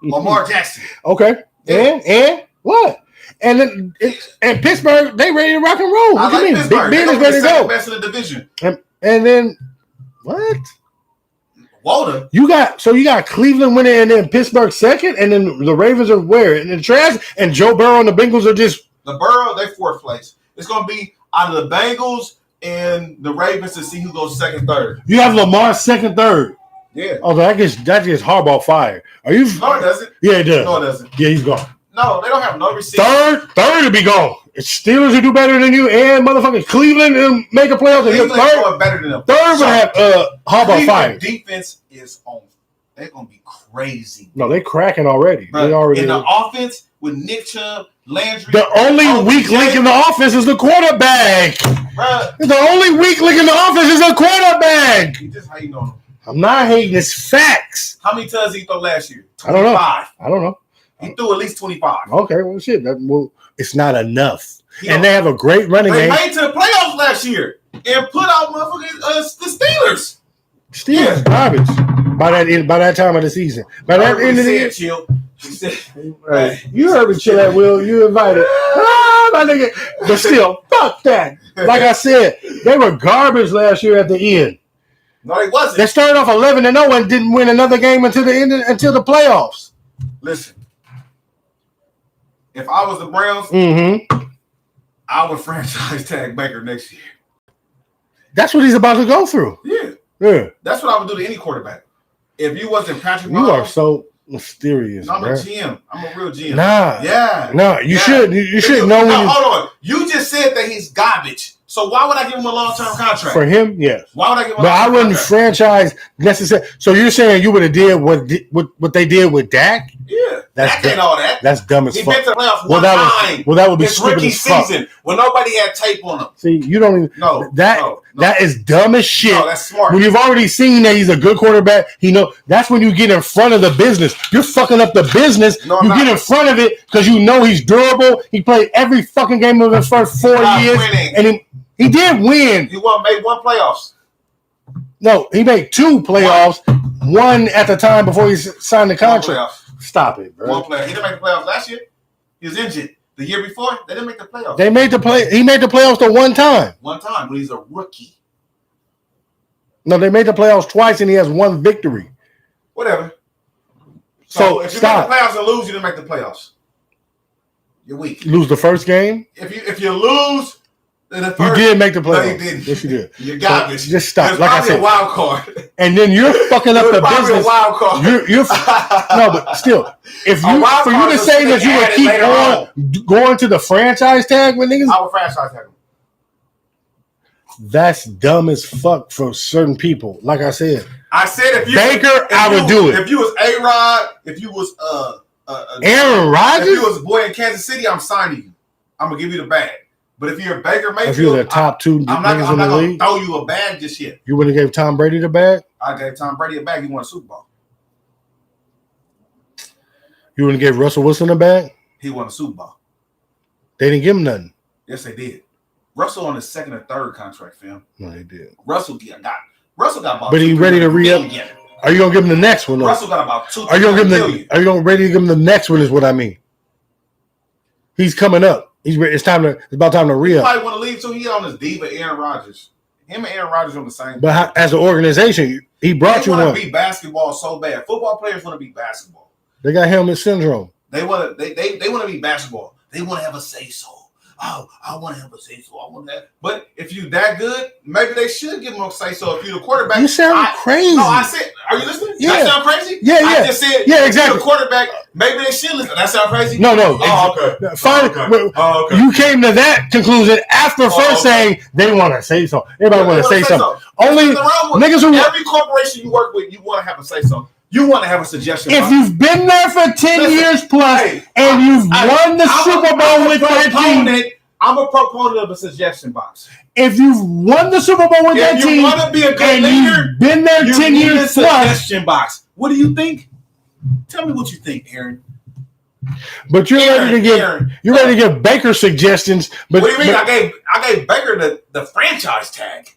Speaker 3: Lamar Jackson.
Speaker 2: Okay.
Speaker 3: Yeah.
Speaker 2: And what? And then and Pittsburgh, they ready to rock and roll.
Speaker 3: I
Speaker 2: What
Speaker 3: like
Speaker 2: you mean?
Speaker 3: Pittsburgh.
Speaker 2: Big Ben
Speaker 3: They're
Speaker 2: is ready to
Speaker 3: second
Speaker 2: go.
Speaker 3: best in the division.
Speaker 2: And then what?
Speaker 3: Walter.
Speaker 2: You got Cleveland winning and then Pittsburgh second, and then the Ravens are where? In the trash, and Joe Burrow and the Bengals are just
Speaker 3: The Burrow, they fourth place. It's going to be out of the Bengals and the Ravens to see who goes second, third.
Speaker 2: you have Lamar second, third.
Speaker 3: Yeah.
Speaker 2: Oh, that gets Harbaugh fired. Are you?
Speaker 3: No, it doesn't.
Speaker 2: Yeah, it does.
Speaker 3: No, it doesn't.
Speaker 2: Yeah, he's gone.
Speaker 3: No, they don't have no receiver.
Speaker 2: Third to be gone. It's Steelers who do better than you, and motherfucking Cleveland and make a playoffs. And
Speaker 3: Cleveland's
Speaker 2: third
Speaker 3: going better than them.
Speaker 2: would have Harbaugh
Speaker 3: Cleveland
Speaker 2: fired.
Speaker 3: defense is on. They're going to be crazy.
Speaker 2: No, they cracking already.
Speaker 3: But
Speaker 2: They already.
Speaker 3: in the offense with Nick Chubb, Landry.
Speaker 2: The only weak link in the offense is the quarterback.
Speaker 3: Bruh,
Speaker 2: The only weak link in the offense is the quarterback.
Speaker 3: just how you know him.
Speaker 2: I'm not hating. It's facts.
Speaker 3: How many touchdowns he throw last year?
Speaker 2: I don't know.
Speaker 3: 25.
Speaker 2: I don't know.
Speaker 3: He threw at least 25.
Speaker 2: Okay, well, shit. It's not enough.
Speaker 3: He
Speaker 2: And
Speaker 3: don't-
Speaker 2: they have a great running
Speaker 3: They
Speaker 2: game.
Speaker 3: made it to the playoffs last year and put out motherfuckers the Steelers.
Speaker 2: Steelers garbage by that time of the season. By that end of the year.
Speaker 3: Chill. He said,
Speaker 2: Right. You heard me chill at Will. You invited. My nigga. But still, fuck that. Like I said, they were garbage last year at the end.
Speaker 3: no, he wasn't.
Speaker 2: They started off 11-0 and didn't win another game until the playoffs.
Speaker 3: Listen, if I was the Browns,
Speaker 2: Mm-hmm.
Speaker 3: I would franchise tag Baker next year.
Speaker 2: That's what he's about to go through.
Speaker 3: Yeah,
Speaker 2: Yeah.
Speaker 3: that's what I would do to any quarterback. If you wasn't Patrick
Speaker 2: You are
Speaker 3: Mahomes,
Speaker 2: so mysterious,
Speaker 3: I'm a
Speaker 2: bro.
Speaker 3: GM. I'm a real GM.
Speaker 2: Nah.
Speaker 3: Yeah.
Speaker 2: No, you
Speaker 3: Yeah.
Speaker 2: should. You should know when
Speaker 3: No,
Speaker 2: you,
Speaker 3: hold on. You just said that he's garbage. So why would I give him a long-term contract?
Speaker 2: for him, yes.
Speaker 3: Why would I give him a
Speaker 2: But I
Speaker 3: long-term
Speaker 2: wouldn't
Speaker 3: contract?
Speaker 2: franchise necessarily. So you're saying you would have did what they did with Dak?
Speaker 3: Yeah.
Speaker 2: That's
Speaker 3: Dak ain't all that.
Speaker 2: That's dumb as
Speaker 3: He
Speaker 2: fuck.
Speaker 3: been to the playoffs
Speaker 2: Well,
Speaker 3: one time.
Speaker 2: that would be
Speaker 3: His
Speaker 2: stupid
Speaker 3: rookie
Speaker 2: as fuck.
Speaker 3: season when nobody had tape on him.
Speaker 2: See, you don't even.
Speaker 3: No.
Speaker 2: That is dumb as shit.
Speaker 3: No, that's smart.
Speaker 2: When you've already seen that he's a good quarterback, that's when you get in front of the business. You're fucking up the business.
Speaker 3: No, I'm
Speaker 2: you
Speaker 3: not.
Speaker 2: get in front of it because you know he's durable. He played every fucking game of his first 4
Speaker 3: Not
Speaker 2: years,
Speaker 3: winning.
Speaker 2: and he did win.
Speaker 3: He made one playoffs.
Speaker 2: No, he made 2 playoffs. One at the time before he signed the
Speaker 3: One
Speaker 2: contract.
Speaker 3: playoffs.
Speaker 2: Stop it, bro.
Speaker 3: One playoff. He didn't make the playoffs last year. He was injured. The year before, they didn't make the playoffs.
Speaker 2: He made the playoffs the one time.
Speaker 3: One time when he's a rookie.
Speaker 2: No, they made the playoffs twice, and he has one victory.
Speaker 3: Whatever.
Speaker 2: So
Speaker 3: if you
Speaker 2: stop.
Speaker 3: make the playoffs and lose, you didn't make the playoffs. You're weak.
Speaker 2: Lose the first game.
Speaker 3: If you lose, then the
Speaker 2: You
Speaker 3: first,
Speaker 2: did make the playoffs.
Speaker 3: No, you didn't.
Speaker 2: Yes, you did.
Speaker 3: You're garbage.
Speaker 2: So just stop.
Speaker 3: It's
Speaker 2: Like I
Speaker 3: probably
Speaker 2: said,
Speaker 3: a wild card.
Speaker 2: and then you're fucking up the
Speaker 3: Probably
Speaker 2: business.
Speaker 3: a wild card.
Speaker 2: You're no, but still, if
Speaker 3: A
Speaker 2: you
Speaker 3: wild
Speaker 2: for you
Speaker 3: card
Speaker 2: to
Speaker 3: is
Speaker 2: say that
Speaker 3: something
Speaker 2: you would
Speaker 3: added
Speaker 2: keep
Speaker 3: later
Speaker 2: on going to the franchise tag with niggas,
Speaker 3: I would franchise tag him.
Speaker 2: that's dumb as fuck for certain people. Like I said,
Speaker 3: I said if you
Speaker 2: Baker, I would do it.
Speaker 3: If you was A-Rod, if you was
Speaker 2: Aaron Rodgers,
Speaker 3: if you was a boy in Kansas City, I'm signing you. I'm gonna give you the bag. But if you're Baker Mayfield,
Speaker 2: if you're the top two
Speaker 3: I'm
Speaker 2: niggas
Speaker 3: not
Speaker 2: in the
Speaker 3: gonna
Speaker 2: league,
Speaker 3: throw you a bag just yet.
Speaker 2: you wouldn't have gave Tom Brady the bag.
Speaker 3: I gave Tom Brady a bag. He won a Super Bowl.
Speaker 2: You wouldn't give Russell Wilson a bag.
Speaker 3: He won a Super Bowl.
Speaker 2: They didn't give him nothing.
Speaker 3: Yes, they did. Russell on his second or third contract, fam.
Speaker 2: No, they did.
Speaker 3: Russell got about.
Speaker 2: But he ready to re-up. Are you gonna give him the next one? Though?
Speaker 3: Russell got about $2
Speaker 2: Are you gonna give him
Speaker 3: million.
Speaker 2: Are you gonna ready to give him the next one? Is what I mean. He's coming up. It's about time to
Speaker 3: He
Speaker 2: re-up.
Speaker 3: probably want to leave too. He on his diva Aaron Rodgers. Him and Aaron Rodgers on the same.
Speaker 2: But as an organization, he brought
Speaker 3: they
Speaker 2: you
Speaker 3: want
Speaker 2: one.
Speaker 3: to be basketball so bad. Football players want to be basketball.
Speaker 2: They got helmet syndrome.
Speaker 3: They want to. They want to be basketball. They want to have a say so. Oh, I want to have a say so. I want that. But if you that good, maybe they should give him a say so. If you're the quarterback,
Speaker 2: You sound crazy.
Speaker 3: No, I said. Are you listening?
Speaker 2: Yeah.
Speaker 3: That sound crazy?
Speaker 2: Yeah, yeah.
Speaker 3: I just said.
Speaker 2: Yeah,
Speaker 3: If
Speaker 2: exactly.
Speaker 3: you're the quarterback, maybe they should listen. That sound crazy?
Speaker 2: No.
Speaker 3: Oh, okay.
Speaker 2: Fine.
Speaker 3: Oh, okay.
Speaker 2: You came to that conclusion after first saying they want to say so. Everybody want to say something. Only niggas who
Speaker 3: every corporation you work with, you want to have a say so. You want to have a suggestion.
Speaker 2: if you've been there for 10 years plus and you've won the Super Bowl with that team.
Speaker 3: I'm a proponent of a suggestion box.
Speaker 2: If you've won the Super Bowl with that
Speaker 3: If you
Speaker 2: team
Speaker 3: want to be a good
Speaker 2: and
Speaker 3: leader,
Speaker 2: you've been there
Speaker 3: you
Speaker 2: 10
Speaker 3: need a
Speaker 2: years plus,
Speaker 3: suggestion box. What do you think? Tell me what you think, Aaron.
Speaker 2: but you're ready to give Baker suggestions. But
Speaker 3: What do you mean? I gave Baker the franchise tag.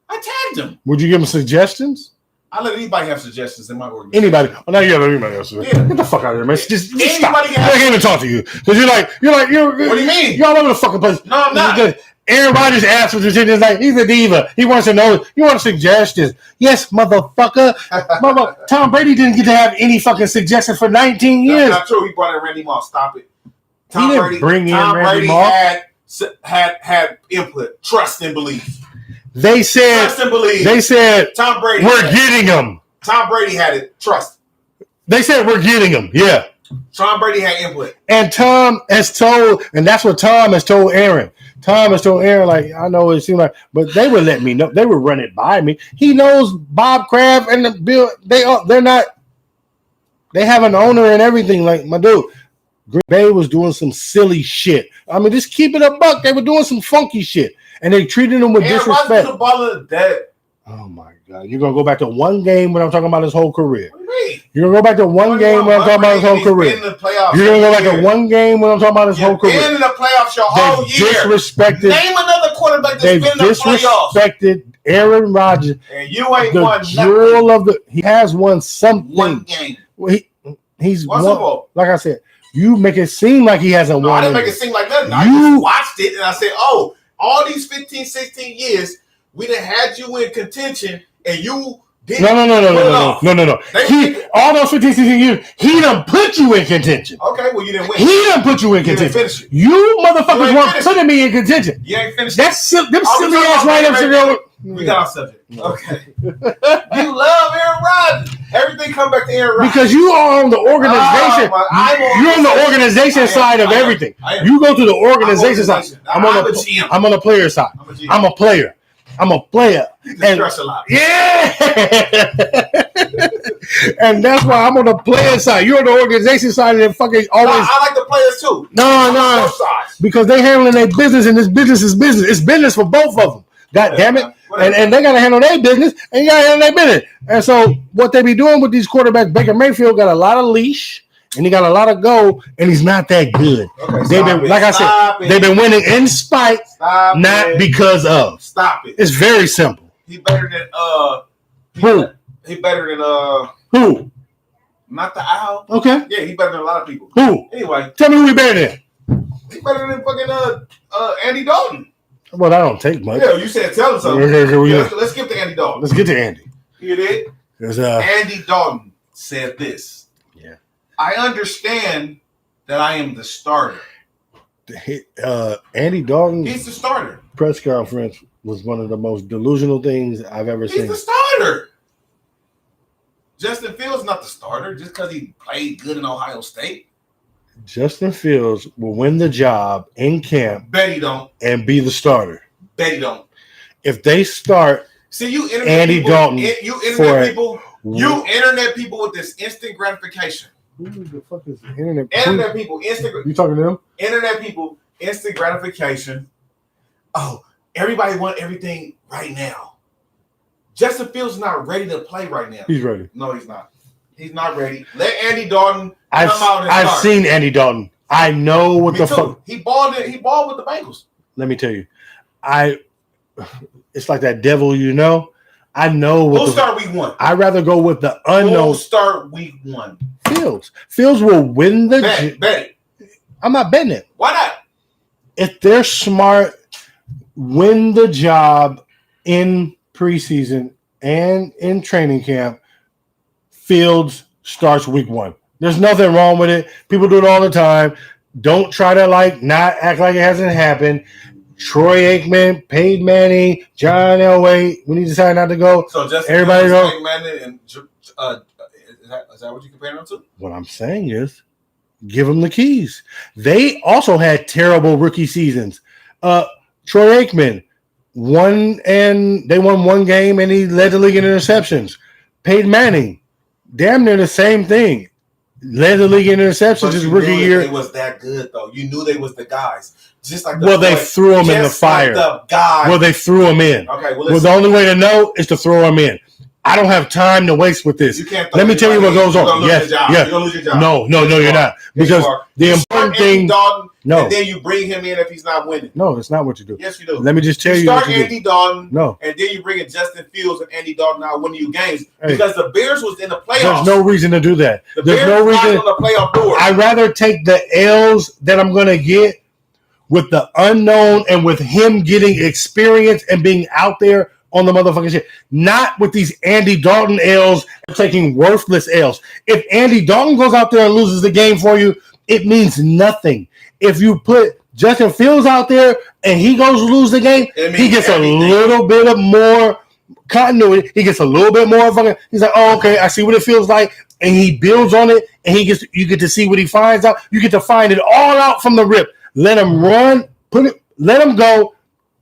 Speaker 3: I tagged him.
Speaker 2: would you give him suggestions?
Speaker 3: I let anybody have suggestions in my organization.
Speaker 2: Anybody? Oh, now you have anybody else.
Speaker 3: Yeah.
Speaker 2: Get the fuck out of here, man. Just stop.
Speaker 3: Anybody
Speaker 2: I can't even talk to you because you're
Speaker 3: What do you mean?
Speaker 2: You're all over the fucking place.
Speaker 3: No, I'm not.
Speaker 2: Aaron Rodgers asked for suggestions like he's a diva. He wants to know. You want suggestions? Yes, motherfucker. Tom Brady didn't get to have any fucking suggestions for 19 years.
Speaker 3: That's not true. He brought in Randy Moss. Stop it.
Speaker 2: He didn't bring in Randy Moss.
Speaker 3: Had input, trust and belief.
Speaker 2: They said.
Speaker 3: Trust and believe.
Speaker 2: They said
Speaker 3: Tom Brady.
Speaker 2: we're getting him.
Speaker 3: Tom Brady had it. Trust.
Speaker 2: They said we're getting him. Yeah.
Speaker 3: Tom Brady had input.
Speaker 2: And Tom has told, and that's what Tom has told Aaron. Tom has told Aaron, like, I know it seemed like, but they would let me know. They would run it by me. He knows Bob Kraft and the Bill. They're not. They have an owner and everything. Like, my dude, Green Bay was doing some silly shit. I mean, just keep it a buck. They were doing some funky shit, and they treated him with disrespect.
Speaker 3: The ball of the dead.
Speaker 2: Oh my God! You're gonna go back to one game when I'm talking about his whole career.
Speaker 3: What do you mean?
Speaker 2: You're gonna go back to one game when I'm talking about his whole career. You're gonna go back to one game when I'm talking about his whole career.
Speaker 3: Been in the playoffs your whole year.
Speaker 2: Disrespected.
Speaker 3: Name another quarterback that's
Speaker 2: They've
Speaker 3: been in the playoffs.
Speaker 2: disrespected Aaron Rodgers.
Speaker 3: And you ain't
Speaker 2: The
Speaker 3: won
Speaker 2: jewel
Speaker 3: nothing.
Speaker 2: of the. He has won something.
Speaker 3: One game.
Speaker 2: Well, he's
Speaker 3: One
Speaker 2: won.
Speaker 3: Super Bowl.
Speaker 2: Like I said, you make it seem like he hasn't
Speaker 3: No,
Speaker 2: won.
Speaker 3: I didn't make
Speaker 2: anything.
Speaker 3: it seem like nothing. I
Speaker 2: You-
Speaker 3: just watched it and I said, oh, all these 15, 16 years, we done had you in contention and you didn't.
Speaker 2: No. All those 15, 16 years, he done put you in contention.
Speaker 3: Okay, well, you didn't win.
Speaker 2: He done put you in
Speaker 3: You didn't
Speaker 2: contention.
Speaker 3: finish it.
Speaker 2: You motherfuckers
Speaker 3: ain't
Speaker 2: weren't
Speaker 3: finished
Speaker 2: putting me in contention.
Speaker 3: You ain't finished
Speaker 2: That's them
Speaker 3: we
Speaker 2: silly
Speaker 3: talking
Speaker 2: ass
Speaker 3: about
Speaker 2: write-ups.
Speaker 3: Aaron We got our subject. Okay. You love Aaron Rodgers. Everything come back to Aaron Rodgers.
Speaker 2: Because you are on the organization. You're on the organization side of everything. You go to the organization side. I'm on the player side. I'm a player.
Speaker 3: You just stress a lot.
Speaker 2: Yeah. And that's why I'm on the player side. You're on the organization side, and fucking
Speaker 3: No,
Speaker 2: always.
Speaker 3: I like the players too.
Speaker 2: No.
Speaker 3: Both sides.
Speaker 2: Because they handling their business, and this business is business. It's business for both of them. God damn it. And they got to handle their business, and you got to handle their business. And so what they be doing with these quarterbacks, Baker Mayfield got a lot of leash, and he got a lot of go, and he's not that good.
Speaker 3: Okay,
Speaker 2: They've been, like I said, they've been winning in spite, not because of.
Speaker 3: Stop it.
Speaker 2: It's very simple.
Speaker 3: He better than
Speaker 2: Who?
Speaker 3: He better than
Speaker 2: Who?
Speaker 3: Not the owl.
Speaker 2: Okay.
Speaker 3: Yeah, he's better than a lot of people.
Speaker 2: Who?
Speaker 3: Anyway,
Speaker 2: Tell me who he better than.
Speaker 3: he's better than fucking Andy Dalton.
Speaker 2: Well, I don't take much.
Speaker 3: Yeah, you said tell him something. Let's get to Andy Dalton.
Speaker 2: Let's get to Andy.
Speaker 3: You did? Andy Dalton said this.
Speaker 2: Yeah.
Speaker 3: I understand that I am the starter.
Speaker 2: Andy Dalton.
Speaker 3: He's the starter.
Speaker 2: Press conference was one of the most delusional things I've ever seen.
Speaker 3: He's the starter. Justin Fields not the starter just because he played good in Ohio State.
Speaker 2: Justin Fields will win the job in camp.
Speaker 3: Bet he don't.
Speaker 2: And be the starter.
Speaker 3: Bet he don't.
Speaker 2: If they start
Speaker 3: you internet
Speaker 2: Andy
Speaker 3: people,
Speaker 2: Dalton
Speaker 3: you internet people with this instant gratification.
Speaker 2: Who the fuck is internet?
Speaker 3: Internet people, instant.
Speaker 2: You talking to them?
Speaker 3: Internet people, instant gratification. Oh, everybody want everything right now. Justin Fields is not ready to play right now.
Speaker 2: He's ready.
Speaker 3: No, he's not. He's not ready. Let Andy Dalton come out and
Speaker 2: I've
Speaker 3: start.
Speaker 2: seen Andy Dalton. I know what the fuck.
Speaker 3: He balled with the Bengals.
Speaker 2: Let me tell you. It's like that devil, you know. I know what
Speaker 3: Who'll start week 1?
Speaker 2: I'd rather go with the unknown.
Speaker 3: Who'll start week 1?
Speaker 2: Fields. Fields will win the
Speaker 3: bet it.
Speaker 2: I'm not betting it.
Speaker 3: Why not?
Speaker 2: If they're smart, win the job in preseason and in training camp, Fields starts week 1. There's nothing wrong with it. People do it all the time. Don't try to not act like it hasn't happened. Troy Aikman, Peyton Manning, John Elway, when he decided not to go,
Speaker 3: so just
Speaker 2: everybody go.
Speaker 3: Peyton Manning and is that what you comparing them to?
Speaker 2: What I'm saying is, give them the keys. They also had terrible rookie seasons. Troy Aikman won one game and he led the league in interceptions. Peyton Manning, damn near the same thing. Led the league in interceptions his rookie year.
Speaker 3: It was that good though. You knew they was the guys. Just like
Speaker 2: they threw him in the fire.
Speaker 3: Like the guys.
Speaker 2: They threw him in.
Speaker 3: Okay,
Speaker 2: the only way to know is to throw him in. I don't have time to waste with this.
Speaker 3: You can't.
Speaker 2: Let me tell you what goes on. Yes,
Speaker 3: you're gonna lose your job.
Speaker 2: No, you're not. Because the important thing.
Speaker 3: Dalton,
Speaker 2: no.
Speaker 3: And then you bring him in if he's not winning.
Speaker 2: No, that's not what you do.
Speaker 3: Yes, you do.
Speaker 2: Let me just tell you.
Speaker 3: Start Andy Dalton.
Speaker 2: No.
Speaker 3: And then you bring in Justin Fields and Andy Dalton out winning you games because the Bears was in the playoffs.
Speaker 2: There's no reason to do that.
Speaker 3: There's no reason on the playoff door.
Speaker 2: I'd rather take the L's that I'm going to get with the unknown and with him getting experience and being out there on the motherfucking shit. Not with these Andy Dalton L's taking worthless L's. If Andy Dalton goes out there and loses the game for you, it means nothing. If you put Justin Fields out there and he goes to lose the game, he gets everything. A little bit of more continuity. He gets a little bit more fucking. He's like, oh, okay, I see what it feels like, and he builds on it, and you get to see what he finds out. You get to find it all out from the rip. Let him run, let him go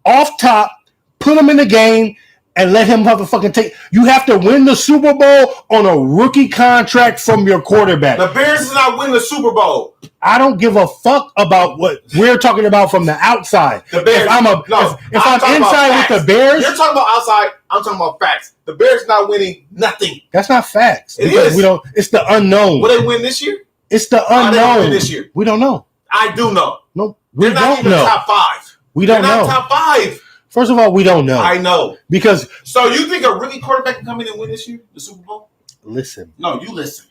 Speaker 2: off top, put him in the game, and let him motherfucking take. You have to win the Super Bowl on a rookie contract from your quarterback.
Speaker 3: The Bears is not winning the Super Bowl.
Speaker 2: I don't give a fuck about what we're talking about from the outside.
Speaker 3: The Bears.
Speaker 2: If I'm inside with the Bears,
Speaker 3: you're talking about outside. I'm talking about facts. The Bears not winning nothing.
Speaker 2: That's not facts.
Speaker 3: It is.
Speaker 2: We don't. It's the unknown.
Speaker 3: Will they win this year?
Speaker 2: It's the unknown.
Speaker 3: Win this year?
Speaker 2: We don't know.
Speaker 3: I do know.
Speaker 2: No, we don't know.
Speaker 3: Top 5.
Speaker 2: We don't know.
Speaker 3: Top 5.
Speaker 2: First of all, we don't know.
Speaker 3: I know.
Speaker 2: Because
Speaker 3: so you think a rookie quarterback can come in and win this year, the Super Bowl?
Speaker 2: Listen.
Speaker 3: No, you listen.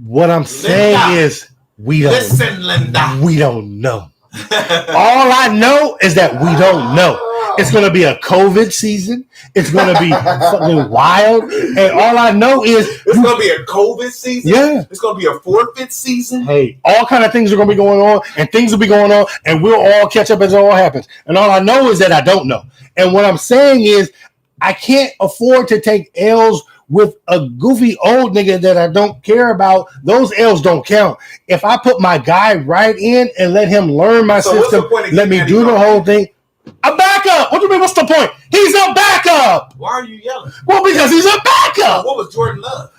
Speaker 2: What I'm saying is we don't.
Speaker 3: Listen, Linda.
Speaker 2: We don't know. All I know is that we don't know. It's going to be a COVID season. It's going to be fucking wild. And all I know is
Speaker 3: it's going to be a COVID season.
Speaker 2: Yeah.
Speaker 3: It's going to be a forfeit season.
Speaker 2: Hey, all kind of things are going to be going on, and things will be going on, and we'll all catch up as it all happens. And all I know is that I don't know. And what I'm saying is I can't afford to take L's with a goofy old nigga that I don't care about. Those L's don't count. If I put my guy right in and let him learn my system, let me do the whole thing. A backup. What do you mean? What's the point? He's a backup.
Speaker 3: Why are you yelling?
Speaker 2: Well, because he's a backup.
Speaker 3: What was Jordan Love?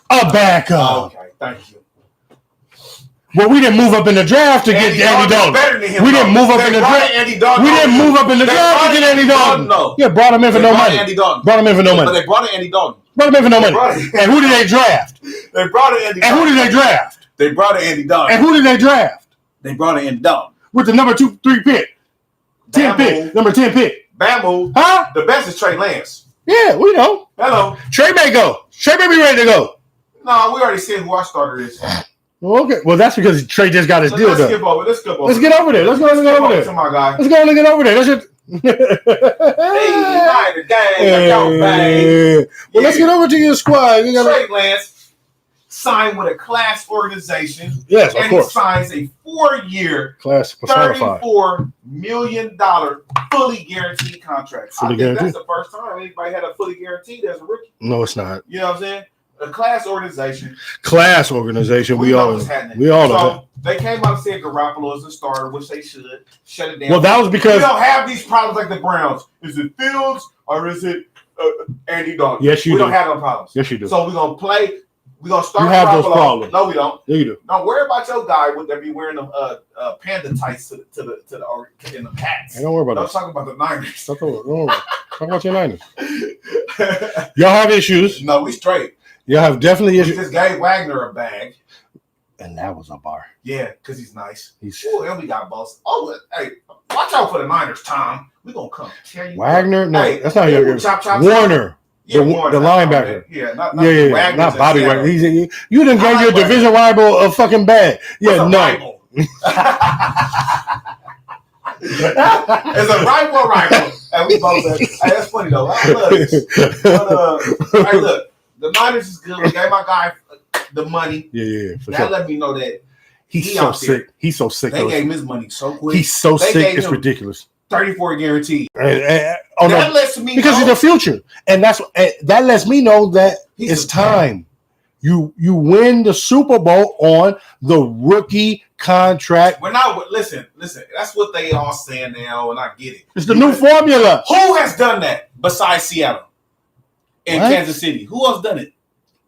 Speaker 2: A backup.
Speaker 3: Okay, thank you.
Speaker 2: Well, we didn't move up in the draft to get Andy Dalton. We didn't move up in the draft. We didn't move up in the draft to get Andy Dalton. Yeah, brought him in for no money. Brought him in for no money.
Speaker 3: But they brought in Andy Dalton.
Speaker 2: Brought him in for no money. And who did they draft?
Speaker 3: They brought in Andy Dalton.
Speaker 2: And who did they draft?
Speaker 3: They brought in Andy Dalton.
Speaker 2: And who did they draft?
Speaker 3: They brought in Andy Dalton.
Speaker 2: With the number 3 pick. 10 pick. Number 10 pick.
Speaker 3: Bamboo.
Speaker 2: Huh?
Speaker 3: The best is Trey Lance.
Speaker 2: Yeah, we know.
Speaker 3: Hello.
Speaker 2: Trey may go. Trey may be ready to go.
Speaker 3: No, we already said who our starter is.
Speaker 2: Well, okay. Well, that's because Trey just got his deal
Speaker 3: Let's
Speaker 2: done.
Speaker 3: skip over. Let's skip over.
Speaker 2: Let's get over there. Let's go and get over there.
Speaker 3: To my guy.
Speaker 2: Let's go and get over there. That's it.
Speaker 3: Hey, the gang.
Speaker 2: Well, let's get over to your squad.
Speaker 3: Trey Lance signed with a class organization.
Speaker 2: Yes, of
Speaker 3: and
Speaker 2: course.
Speaker 3: he signs a 4-year,
Speaker 2: Class personified.
Speaker 3: $34 million fully guaranteed contract.
Speaker 2: Fully
Speaker 3: I think
Speaker 2: guaranteed?
Speaker 3: that's the first time anybody had a fully guaranteed as a rookie.
Speaker 2: No, it's not.
Speaker 3: You know what I'm saying? A class organization.
Speaker 2: Class organization. We
Speaker 3: know
Speaker 2: all
Speaker 3: what's happening.
Speaker 2: we all know.
Speaker 3: So they came out and said Garoppolo is a starter, which they should shut it down.
Speaker 2: Well, that was because
Speaker 3: we don't have these problems like the Browns. Is it Fields or is it Andy Dalton?
Speaker 2: Yes, you
Speaker 3: we
Speaker 2: do.
Speaker 3: don't have no problems.
Speaker 2: Yes, you do.
Speaker 3: So we're gonna play. We're gonna start.
Speaker 2: You have
Speaker 3: Garoppolo.
Speaker 2: those problems.
Speaker 3: No, we don't.
Speaker 2: Yeah, you do.
Speaker 3: Don't worry about your guy with that be wearing them panda tights to the in the hats.
Speaker 2: Hey, don't worry about
Speaker 3: I'm
Speaker 2: that.
Speaker 3: talking about the Niners.
Speaker 2: Don't worry. Talk about your Niners. Y'all have issues.
Speaker 3: No, we straight.
Speaker 2: Y'all have definitely
Speaker 3: We
Speaker 2: issues.
Speaker 3: just gave Wagner a bag.
Speaker 2: And that was a bar.
Speaker 3: Yeah, because he's nice.
Speaker 2: He's
Speaker 3: Ooh, and we got boss. Oh, hey, watch out for the Niners, Tom. We gonna come tear you.
Speaker 2: Wagner? No,
Speaker 3: Hey,
Speaker 2: that's not
Speaker 3: ooh,
Speaker 2: your
Speaker 3: chop, chop,
Speaker 2: Warner.
Speaker 3: Yeah,
Speaker 2: the
Speaker 3: Warner,
Speaker 2: linebacker.
Speaker 3: Yeah, not
Speaker 2: Yeah,
Speaker 3: Wagner's
Speaker 2: not
Speaker 3: in
Speaker 2: Bobby
Speaker 3: Seattle.
Speaker 2: Wagner. You didn't
Speaker 3: I
Speaker 2: give
Speaker 3: like
Speaker 2: your
Speaker 3: Wagner.
Speaker 2: division rival a fucking bag. Yeah,
Speaker 3: What's a
Speaker 2: no.
Speaker 3: rival? It's a rival. And we both said, hey, that's funny though. I love this. But, hey, look, the Niners is good. We gave my guy the money.
Speaker 2: Yeah, for
Speaker 3: That
Speaker 2: sure.
Speaker 3: let me know that
Speaker 2: He's
Speaker 3: he
Speaker 2: so
Speaker 3: out there.
Speaker 2: sick. He's so sick.
Speaker 3: they
Speaker 2: though.
Speaker 3: gave him his money so quick.
Speaker 2: He's so
Speaker 3: They
Speaker 2: sick.
Speaker 3: gave
Speaker 2: It's
Speaker 3: him
Speaker 2: ridiculous.
Speaker 3: 34 guaranteed.
Speaker 2: Oh
Speaker 3: That
Speaker 2: no,
Speaker 3: lets me
Speaker 2: because
Speaker 3: know
Speaker 2: it's the future, and that lets me know that
Speaker 3: he's
Speaker 2: it's
Speaker 3: a-
Speaker 2: time. You win the Super Bowl on the rookie contract.
Speaker 3: We're not. Listen. That's what they all saying now, and I get it.
Speaker 2: It's the new formula.
Speaker 3: Who has done that besides Seattle and
Speaker 2: What?
Speaker 3: Kansas City? Who else done it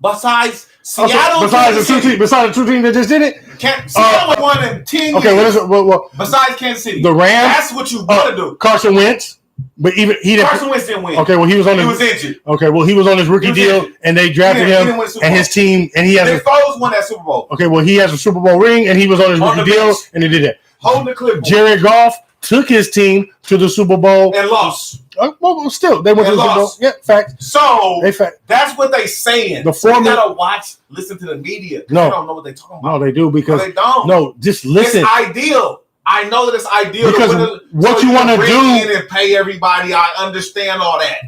Speaker 3: besides Seattle?
Speaker 2: Besides
Speaker 3: Kansas
Speaker 2: the
Speaker 3: City?
Speaker 2: two teams that just did it.
Speaker 3: Seattle won in 10 years.
Speaker 2: Okay, what is it? Well,
Speaker 3: Besides Kansas City,
Speaker 2: the Rams.
Speaker 3: that's what you gotta do.
Speaker 2: Carson Wentz, but even he didn't.
Speaker 3: Carson Wentz didn't win.
Speaker 2: Okay, well he was on
Speaker 3: He
Speaker 2: his.
Speaker 3: was injured.
Speaker 2: Okay, well he was on his rookie
Speaker 3: He was
Speaker 2: deal,
Speaker 3: injured.
Speaker 2: and they
Speaker 3: He
Speaker 2: drafted
Speaker 3: didn't
Speaker 2: him
Speaker 3: win the Super
Speaker 2: and
Speaker 3: Bowl.
Speaker 2: his team, and he has.
Speaker 3: Nick Foles won that Super Bowl.
Speaker 2: Okay, well he has a Super Bowl ring, and he was on his
Speaker 3: On
Speaker 2: rookie
Speaker 3: the
Speaker 2: deal,
Speaker 3: bench.
Speaker 2: and he did that.
Speaker 3: Holding the clipboard
Speaker 2: Jared Goff took his team to the Super Bowl.
Speaker 3: and lost.
Speaker 2: Well, still they went to
Speaker 3: And
Speaker 2: the Super Bowl.
Speaker 3: lost.
Speaker 2: Yeah, fact.
Speaker 3: So
Speaker 2: They fact.
Speaker 3: that's what they saying.
Speaker 2: The
Speaker 3: So you
Speaker 2: formula-
Speaker 3: gotta watch, listen to the media.
Speaker 2: No.
Speaker 3: They don't know what they talking
Speaker 2: No,
Speaker 3: about.
Speaker 2: they do
Speaker 3: No,
Speaker 2: because
Speaker 3: they don't.
Speaker 2: no, just listen.
Speaker 3: It's ideal. I know that it's ideal.
Speaker 2: Because
Speaker 3: to win
Speaker 2: what
Speaker 3: so
Speaker 2: you wanna
Speaker 3: can bring
Speaker 2: do-
Speaker 3: in and pay everybody. I understand all that.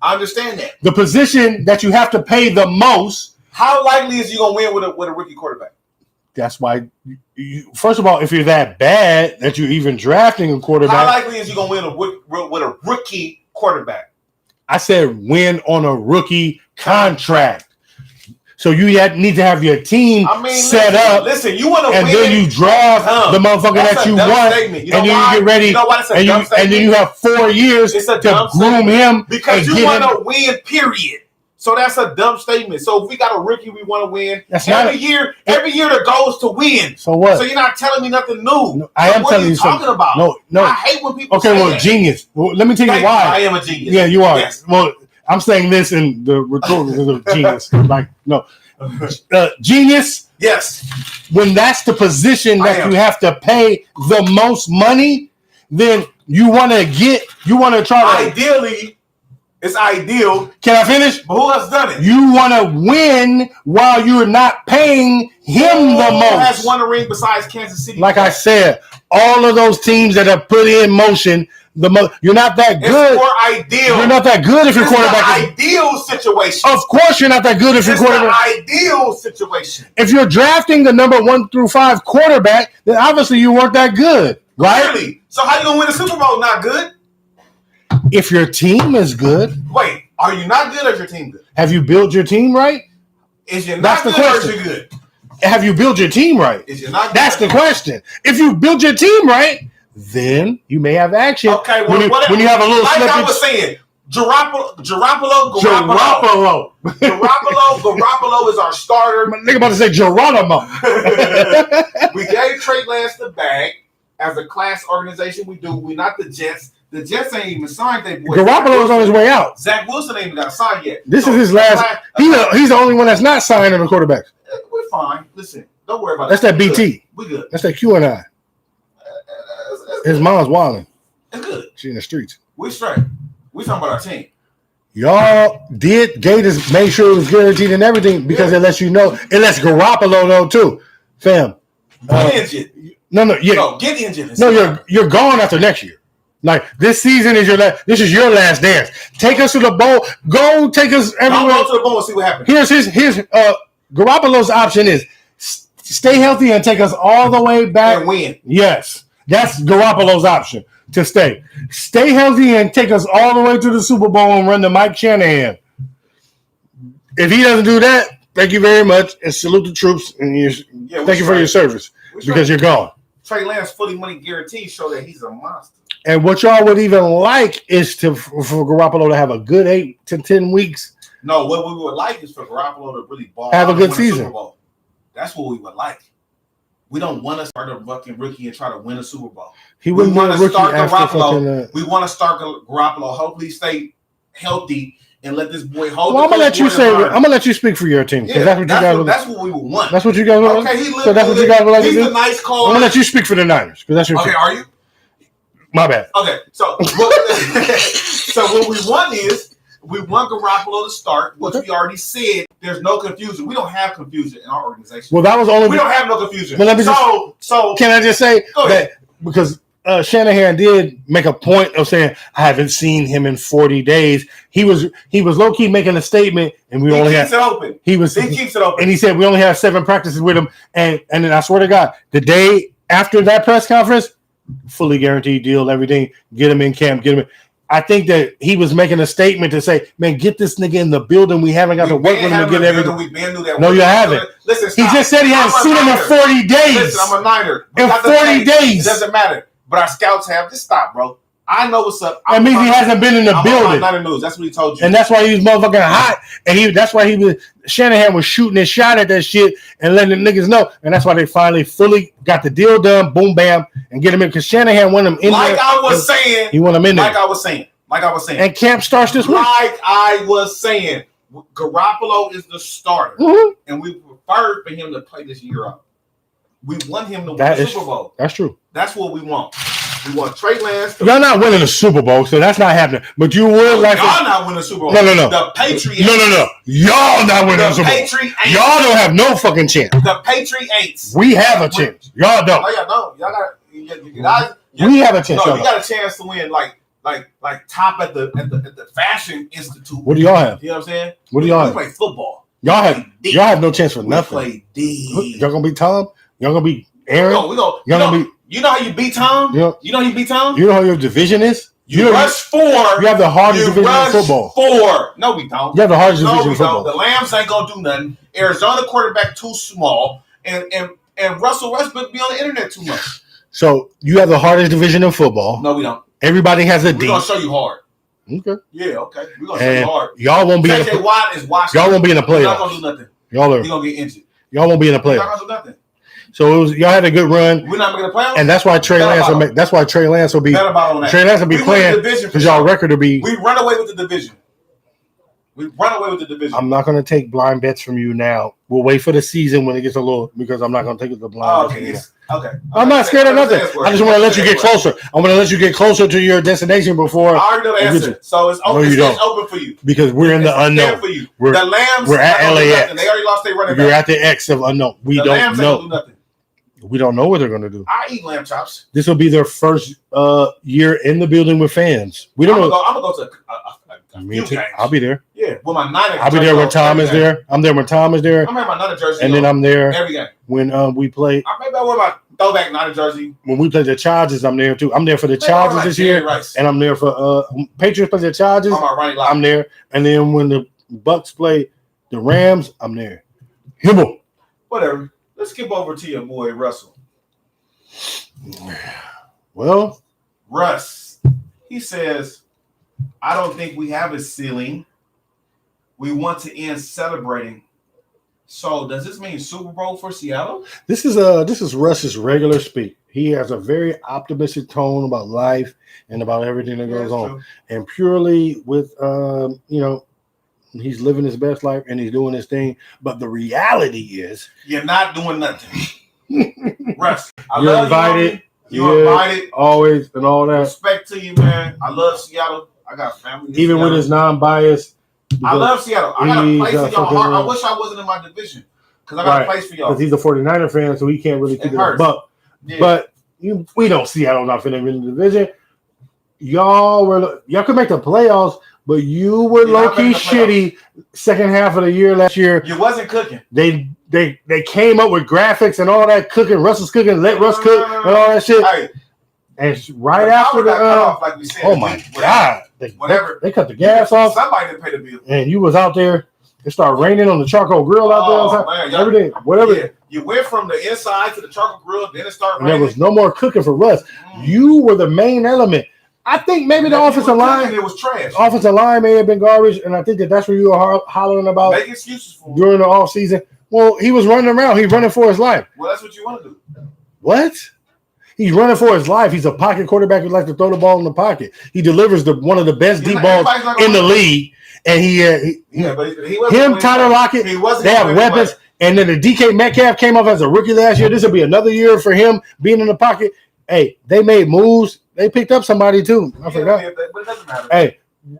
Speaker 3: I understand that.
Speaker 2: The position that you have to pay the most.
Speaker 3: How likely is you gonna win with a rookie quarterback?
Speaker 2: That's why. First of all, if you're that bad that you're even drafting a
Speaker 3: How
Speaker 2: quarterback,
Speaker 3: likely is you gonna win with a rookie quarterback?
Speaker 2: I said win on a rookie contract. So you need to have your team
Speaker 3: I mean,
Speaker 2: set up,
Speaker 3: Listen, you want to
Speaker 2: and
Speaker 3: win,
Speaker 2: then you draft
Speaker 3: Dumb.
Speaker 2: the motherfucker
Speaker 3: That's
Speaker 2: that
Speaker 3: a
Speaker 2: you
Speaker 3: dumb
Speaker 2: want,
Speaker 3: statement. You
Speaker 2: and
Speaker 3: know
Speaker 2: then
Speaker 3: why?
Speaker 2: you get ready,
Speaker 3: You know why it's a
Speaker 2: and
Speaker 3: dumb
Speaker 2: you
Speaker 3: statement?
Speaker 2: have 4 years
Speaker 3: It's a
Speaker 2: to
Speaker 3: dumb
Speaker 2: groom him
Speaker 3: because
Speaker 2: and
Speaker 3: you
Speaker 2: get
Speaker 3: want
Speaker 2: him.
Speaker 3: to win. Period. So that's a dumb statement. So if we got a rookie, we want to win.
Speaker 2: That's not
Speaker 3: Every year the goal is to win.
Speaker 2: So what?
Speaker 3: So you're not telling me nothing new.
Speaker 2: No, I am
Speaker 3: what
Speaker 2: telling
Speaker 3: are
Speaker 2: you
Speaker 3: you talking
Speaker 2: something.
Speaker 3: about?
Speaker 2: No.
Speaker 3: I hate when people
Speaker 2: Okay,
Speaker 3: say
Speaker 2: well,
Speaker 3: that.
Speaker 2: genius. Well, let me tell
Speaker 3: Thank
Speaker 2: you why.
Speaker 3: I am a genius.
Speaker 2: Yeah, you are.
Speaker 3: Yes.
Speaker 2: Well, I'm saying this in the rhetorical of genius. Like, no. Genius,
Speaker 3: Yes.
Speaker 2: when that's the position
Speaker 3: I
Speaker 2: that
Speaker 3: am.
Speaker 2: you have to pay the most money, then you want to try to.
Speaker 3: Ideally, it's ideal.
Speaker 2: Can I finish?
Speaker 3: But who has done it?
Speaker 2: You want to win while you're not paying him the
Speaker 3: Who has
Speaker 2: most.
Speaker 3: won a ring besides Kansas City?
Speaker 2: Like I said, all of those teams that have put in motion you're not that
Speaker 3: it's
Speaker 2: good.
Speaker 3: more ideal.
Speaker 2: You're not that good if your
Speaker 3: It's
Speaker 2: quarterback is.
Speaker 3: the ideal situation.
Speaker 2: Of course, you're not that good if your
Speaker 3: It's the
Speaker 2: quarterback.
Speaker 3: ideal situation.
Speaker 2: If you're drafting the number 1 through 5 quarterback, then obviously you weren't that good, right?
Speaker 3: Really? So how you gonna win a Super Bowl? Not good.
Speaker 2: If your team is good,
Speaker 3: Wait, are you not good or is your team good?
Speaker 2: have you built your team right?
Speaker 3: Is you
Speaker 2: That's
Speaker 3: not
Speaker 2: the
Speaker 3: good or is
Speaker 2: question.
Speaker 3: you good?
Speaker 2: Have you built your team right?
Speaker 3: Is you not good?
Speaker 2: That's the question. If you build your team right, then you may have action.
Speaker 3: Okay, well,
Speaker 2: when you have a little
Speaker 3: like I
Speaker 2: slippage.
Speaker 3: was saying, Garoppolo is our starter.
Speaker 2: Nigga about to say Geronimo.
Speaker 3: We gave Trey Lance the bag as a class organization. We do. We not the Jets. The Jets ain't even signed their boy.
Speaker 2: Garoppolo's on his way out.
Speaker 3: Zach Wilson ain't even got signed yet.
Speaker 2: This is his last. He's the only one that's not signed on the quarterback.
Speaker 3: We're fine. Listen, don't worry about
Speaker 2: That's
Speaker 3: it.
Speaker 2: that BT.
Speaker 3: We good.
Speaker 2: That's that QAnon. His mom's wilding.
Speaker 3: It's good.
Speaker 2: She in the streets.
Speaker 3: We straight. We talking about our team.
Speaker 2: Y'all did Gators made sure it was guaranteed and everything because it lets you know. It lets Garoppolo know too, fam.
Speaker 3: Get injured. Get injured.
Speaker 2: No, you're gone after next year. Like this season is this is your last dance. Take us to the bowl. Go take us everywhere.
Speaker 3: Go to the bowl and see what happens.
Speaker 2: Here's Garoppolo's option is stay healthy and take us all the way back
Speaker 3: and win.
Speaker 2: Yes, that's Garoppolo's option to stay. Stay healthy and take us all the way to the Super Bowl and run the Mike Shanahan. If he doesn't do that, thank you very much and salute the troops and thank you for your service because you're gone.
Speaker 3: Trey Lance fully money guarantee show that he's a monster.
Speaker 2: And what y'all would even like is for Garoppolo to have a good 8 to 10 weeks.
Speaker 3: No, what we would like is for Garoppolo to really ball
Speaker 2: have a good season.
Speaker 3: That's what we would like. We don't want to start a fucking rookie and try to win a Super Bowl.
Speaker 2: We want to start
Speaker 3: Garoppolo. We want to start Garoppolo. Hopefully, stay healthy and let this boy hold.
Speaker 2: Well, I'm gonna let you speak for your team because that's
Speaker 3: what we would want.
Speaker 2: That's what you guys want.
Speaker 3: Okay,
Speaker 2: so that's what you guys would like to do.
Speaker 3: He's a nice call.
Speaker 2: I'm gonna let you speak for the Niners because that's your team.
Speaker 3: Are you?
Speaker 2: My bad.
Speaker 3: Okay, so what we want is we want Garoppolo to start, which we already said. There's no confusion. We don't have confusion in our organization.
Speaker 2: Well, that was only
Speaker 3: we don't have no confusion.
Speaker 2: But so can I just say that because Shanahan did make a point of saying I haven't seen him in 40 days. He was low key making a statement, and he keeps it open. He keeps it open, and he said we only have 7 practices with him, and then I swear to God, the day after that press conference. Fully guaranteed deal, everything. Get him in camp. Get him in. I think that he was making a statement to say, "Man, get this nigga in the building. We haven't got to work with him to get everything." No, you haven't. Listen, he just said he hasn't seen him in 40 days.
Speaker 3: Listen, I'm a Niner.
Speaker 2: In 40 days,
Speaker 3: it doesn't matter. But our scouts have to stop, bro. I know what's up.
Speaker 2: That means he hasn't been in the building.
Speaker 3: Niner News. That's what he told you.
Speaker 2: And that's why he was motherfucking hot. And that's why Shanahan was shooting his shot at that shit and letting the niggas know. And that's why they finally fully got the deal done. Boom, bam, and get him in. Because Shanahan wanted him in there.
Speaker 3: Like I was saying.
Speaker 2: He wanted him in there.
Speaker 3: Like I was saying.
Speaker 2: And camp starts this week.
Speaker 3: Like I was saying. Garoppolo is the starter. Mm-hmm. And we prefer for him to play this year up. We want him to win the Super Bowl.
Speaker 2: That's true.
Speaker 3: That's what we want. We want Trey Lance.
Speaker 2: Y'all not winning the Super Bowl, so that's not happening. But you would like.
Speaker 3: Y'all not winning the Super Bowl.
Speaker 2: No.
Speaker 3: The Patriots.
Speaker 2: No. Y'all not winning the Super Bowl.
Speaker 3: Patriots.
Speaker 2: Y'all don't have no fucking chance.
Speaker 3: The Patriots.
Speaker 2: We have a chance. Y'all don't.
Speaker 3: No, y'all don't. Y'all got.
Speaker 2: We have a chance.
Speaker 3: No, you got a chance to win. Like top at the Fashion Institute.
Speaker 2: What do y'all have?
Speaker 3: You know what I'm saying?
Speaker 2: What do y'all have?
Speaker 3: We play football.
Speaker 2: Y'all have no chance for nothing.
Speaker 3: We play D.
Speaker 2: Y'all gonna be Tom? Y'all gonna be Aaron?
Speaker 3: We go. You know how you beat Tom?
Speaker 2: Yeah.
Speaker 3: You know how you beat Tom?
Speaker 2: You know how your division is?
Speaker 3: You rush 4.
Speaker 2: You have the hardest division in football.
Speaker 3: 4. No, we don't.
Speaker 2: You have the hardest division in football.
Speaker 3: The Lambs ain't gonna do nothing. Arizona quarterback too small, and Russell Westbrook be on the internet too much.
Speaker 2: So you have the hardest division in football.
Speaker 3: No, we don't.
Speaker 2: Everybody has a D.
Speaker 3: We're gonna show you hard.
Speaker 2: Okay.
Speaker 3: Yeah, okay. We're gonna show you hard.
Speaker 2: Y'all won't be in
Speaker 3: the Watt is watching.
Speaker 2: Y'all won't be in the playoffs.
Speaker 3: You're not gonna do nothing. You're gonna get injured.
Speaker 2: Y'all won't be in the playoffs.
Speaker 3: You're not gonna do nothing.
Speaker 2: So y'all had a good run.
Speaker 3: We're not making the playoffs,
Speaker 2: and that's why Trey Lance will be. Trey Lance will be playing because y'all record will be.
Speaker 3: We run away with the division.
Speaker 2: I'm not going to take blind bets from you now. We'll wait for the season when it gets a little because I'm not going to take the blind.
Speaker 3: Okay.
Speaker 2: I'm not scared of nothing. I just want to let you get closer. I'm going to let you get closer to your destination before.
Speaker 3: I already know the answer. So it's open. It's open for you
Speaker 2: because we're in the unknown.
Speaker 3: For you.
Speaker 2: The
Speaker 3: Lambs.
Speaker 2: We're at LAX.
Speaker 3: They already lost their running back.
Speaker 2: You're at the X of unknown. We don't know. We don't know what they're going to do.
Speaker 3: I eat lamb chops.
Speaker 2: This will be their first year in the building with fans. We don't know.
Speaker 3: I'm gonna go to a few games.
Speaker 2: I'll be there.
Speaker 3: Yeah, with my Niner.
Speaker 2: I'll be there when Tom is there. I'm there when Tom is there.
Speaker 3: I'm wearing my Niner jersey.
Speaker 2: And then I'm there
Speaker 3: every game
Speaker 2: when we play.
Speaker 3: Maybe I wear my throwback Niner jersey.
Speaker 2: When we play the Chargers, I'm there too. I'm there for the Chargers this year, and I'm there for Patriots play the Chargers. I'm there, and then when the Bucks play the Rams, I'm there. Hibble.
Speaker 3: Whatever. Let's skip over to your boy Russell.
Speaker 2: Well,
Speaker 3: Russ, he says, I don't think we have a ceiling. We want to end celebrating. So does this mean Super Bowl for Seattle?
Speaker 2: This is Russ's regular speak. He has a very optimistic tone about life and about everything that goes on. True. And purely with he's living his best life and he's doing his thing. But the reality is
Speaker 3: you're not doing nothing. Russ,
Speaker 2: you're invited.
Speaker 3: You're invited.
Speaker 2: Always and all that.
Speaker 3: Respect to you, man. I love Seattle. I got family.
Speaker 2: Even with his non-bias.
Speaker 3: I love Seattle. I got a place in y'all
Speaker 2: fucking
Speaker 3: heart. I wish I wasn't in my division because I got a place for y'all.
Speaker 2: Because he's a 49er fan, so he can't really keep it
Speaker 3: hurts.
Speaker 2: up. But we don't Seattle not finna win the division. Y'all could make the playoffs, but you were low-key shitty second half of the year last year.
Speaker 3: You wasn't cooking.
Speaker 2: They came up with graphics and all that cooking. Russell's cooking, let Russ cook and all that shit.
Speaker 3: Hey,
Speaker 2: and right after the
Speaker 3: off, like we said,
Speaker 2: oh my god,
Speaker 3: whatever
Speaker 2: they cut the gas off.
Speaker 3: Somebody didn't pay the bill,
Speaker 2: and you was out there. It started raining on the charcoal grill out there.
Speaker 3: Man,
Speaker 2: everything, whatever.
Speaker 3: Yeah. You went from the inside to the charcoal grill, then it started raining.
Speaker 2: There was no more cooking for Russ. You were the main element. I think maybe the offensive line.
Speaker 3: It was trash.
Speaker 2: Offensive line may have been garbage, and I think that's what you were hollering about.
Speaker 3: Make excuses for him.
Speaker 2: During the offseason. Well, he was running around. He's running for his life.
Speaker 3: Well, that's what you want to do.
Speaker 2: What? He's running for his life. He's a pocket quarterback who likes to throw the ball in the pocket. He delivers one of the best deep balls in the league. And he him, Tyler Lockett, they have weapons. And then the DK Metcalf came off as a rookie last year. This will be another year for him being in the pocket. Hey, they made moves. They picked up somebody too. I forgot.
Speaker 3: But it doesn't matter.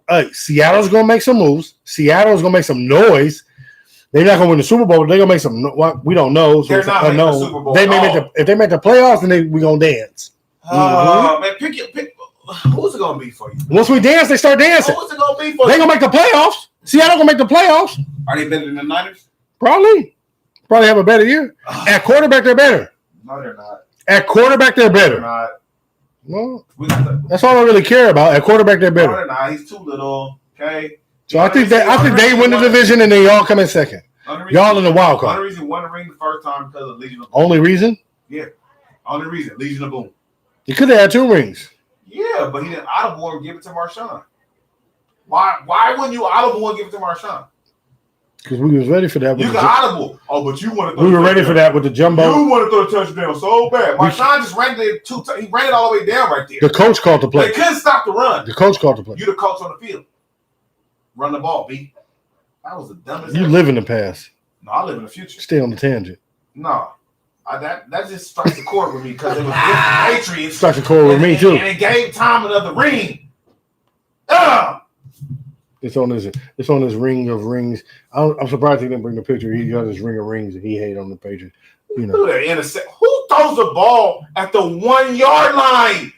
Speaker 2: Hey, Seattle's going to make some moves. Seattle's going to make some noise. They're not going to win the Super Bowl. They're going to make some. We don't know. So
Speaker 3: they're not making the Super Bowl.
Speaker 2: They may if they make the playoffs, then we're going to dance.
Speaker 3: Man, pick. Who's it going to be for you?
Speaker 2: Once we dance, they start dancing.
Speaker 3: Who's it going to be for you?
Speaker 2: They're going to make the playoffs. Seattle going to make the playoffs.
Speaker 3: Are they better than the Niners?
Speaker 2: Probably have a better year. At quarterback, they're better.
Speaker 3: No, they're not.
Speaker 2: At quarterback, they're better.
Speaker 3: They're not.
Speaker 2: Well, that's all I really care about. At quarterback, they're better.
Speaker 3: No, they're not. He's too little. Okay.
Speaker 2: So I think they win the division and they all come in second. Y'all in the wild card.
Speaker 3: Only reason he won the ring the first time because of Legion of Boom.
Speaker 2: Only reason?
Speaker 3: Yeah. Only reason. Legion of Boom.
Speaker 2: He could have had 2 rings.
Speaker 3: Yeah, but he didn't audible and give it to Marshawn. Why wouldn't you audible and give it to Marshawn?
Speaker 2: Because we was ready for that.
Speaker 3: You got audible. Oh, but you want to.
Speaker 2: We were ready for that with the jumbo.
Speaker 3: You want to throw a touchdown so bad. Marshawn just ran it he ran it all the way down right there.
Speaker 2: The coach called the play.
Speaker 3: They couldn't stop the run.
Speaker 2: The coach called the play.
Speaker 3: You the coach on the field. Run the ball, B. That was the dumbest.
Speaker 2: You live in the past.
Speaker 3: No, I live in the future.
Speaker 2: Stay on the tangent.
Speaker 3: No. That just strikes the chord with me because it was the Patriots.
Speaker 2: Strikes the chord with me too.
Speaker 3: And it gave Tom another ring.
Speaker 2: It's on his ring of rings. I'm surprised he didn't bring the picture. He got his ring of rings that he hated on the Patriots. You know.
Speaker 3: Who throws the ball at the 1 yard line?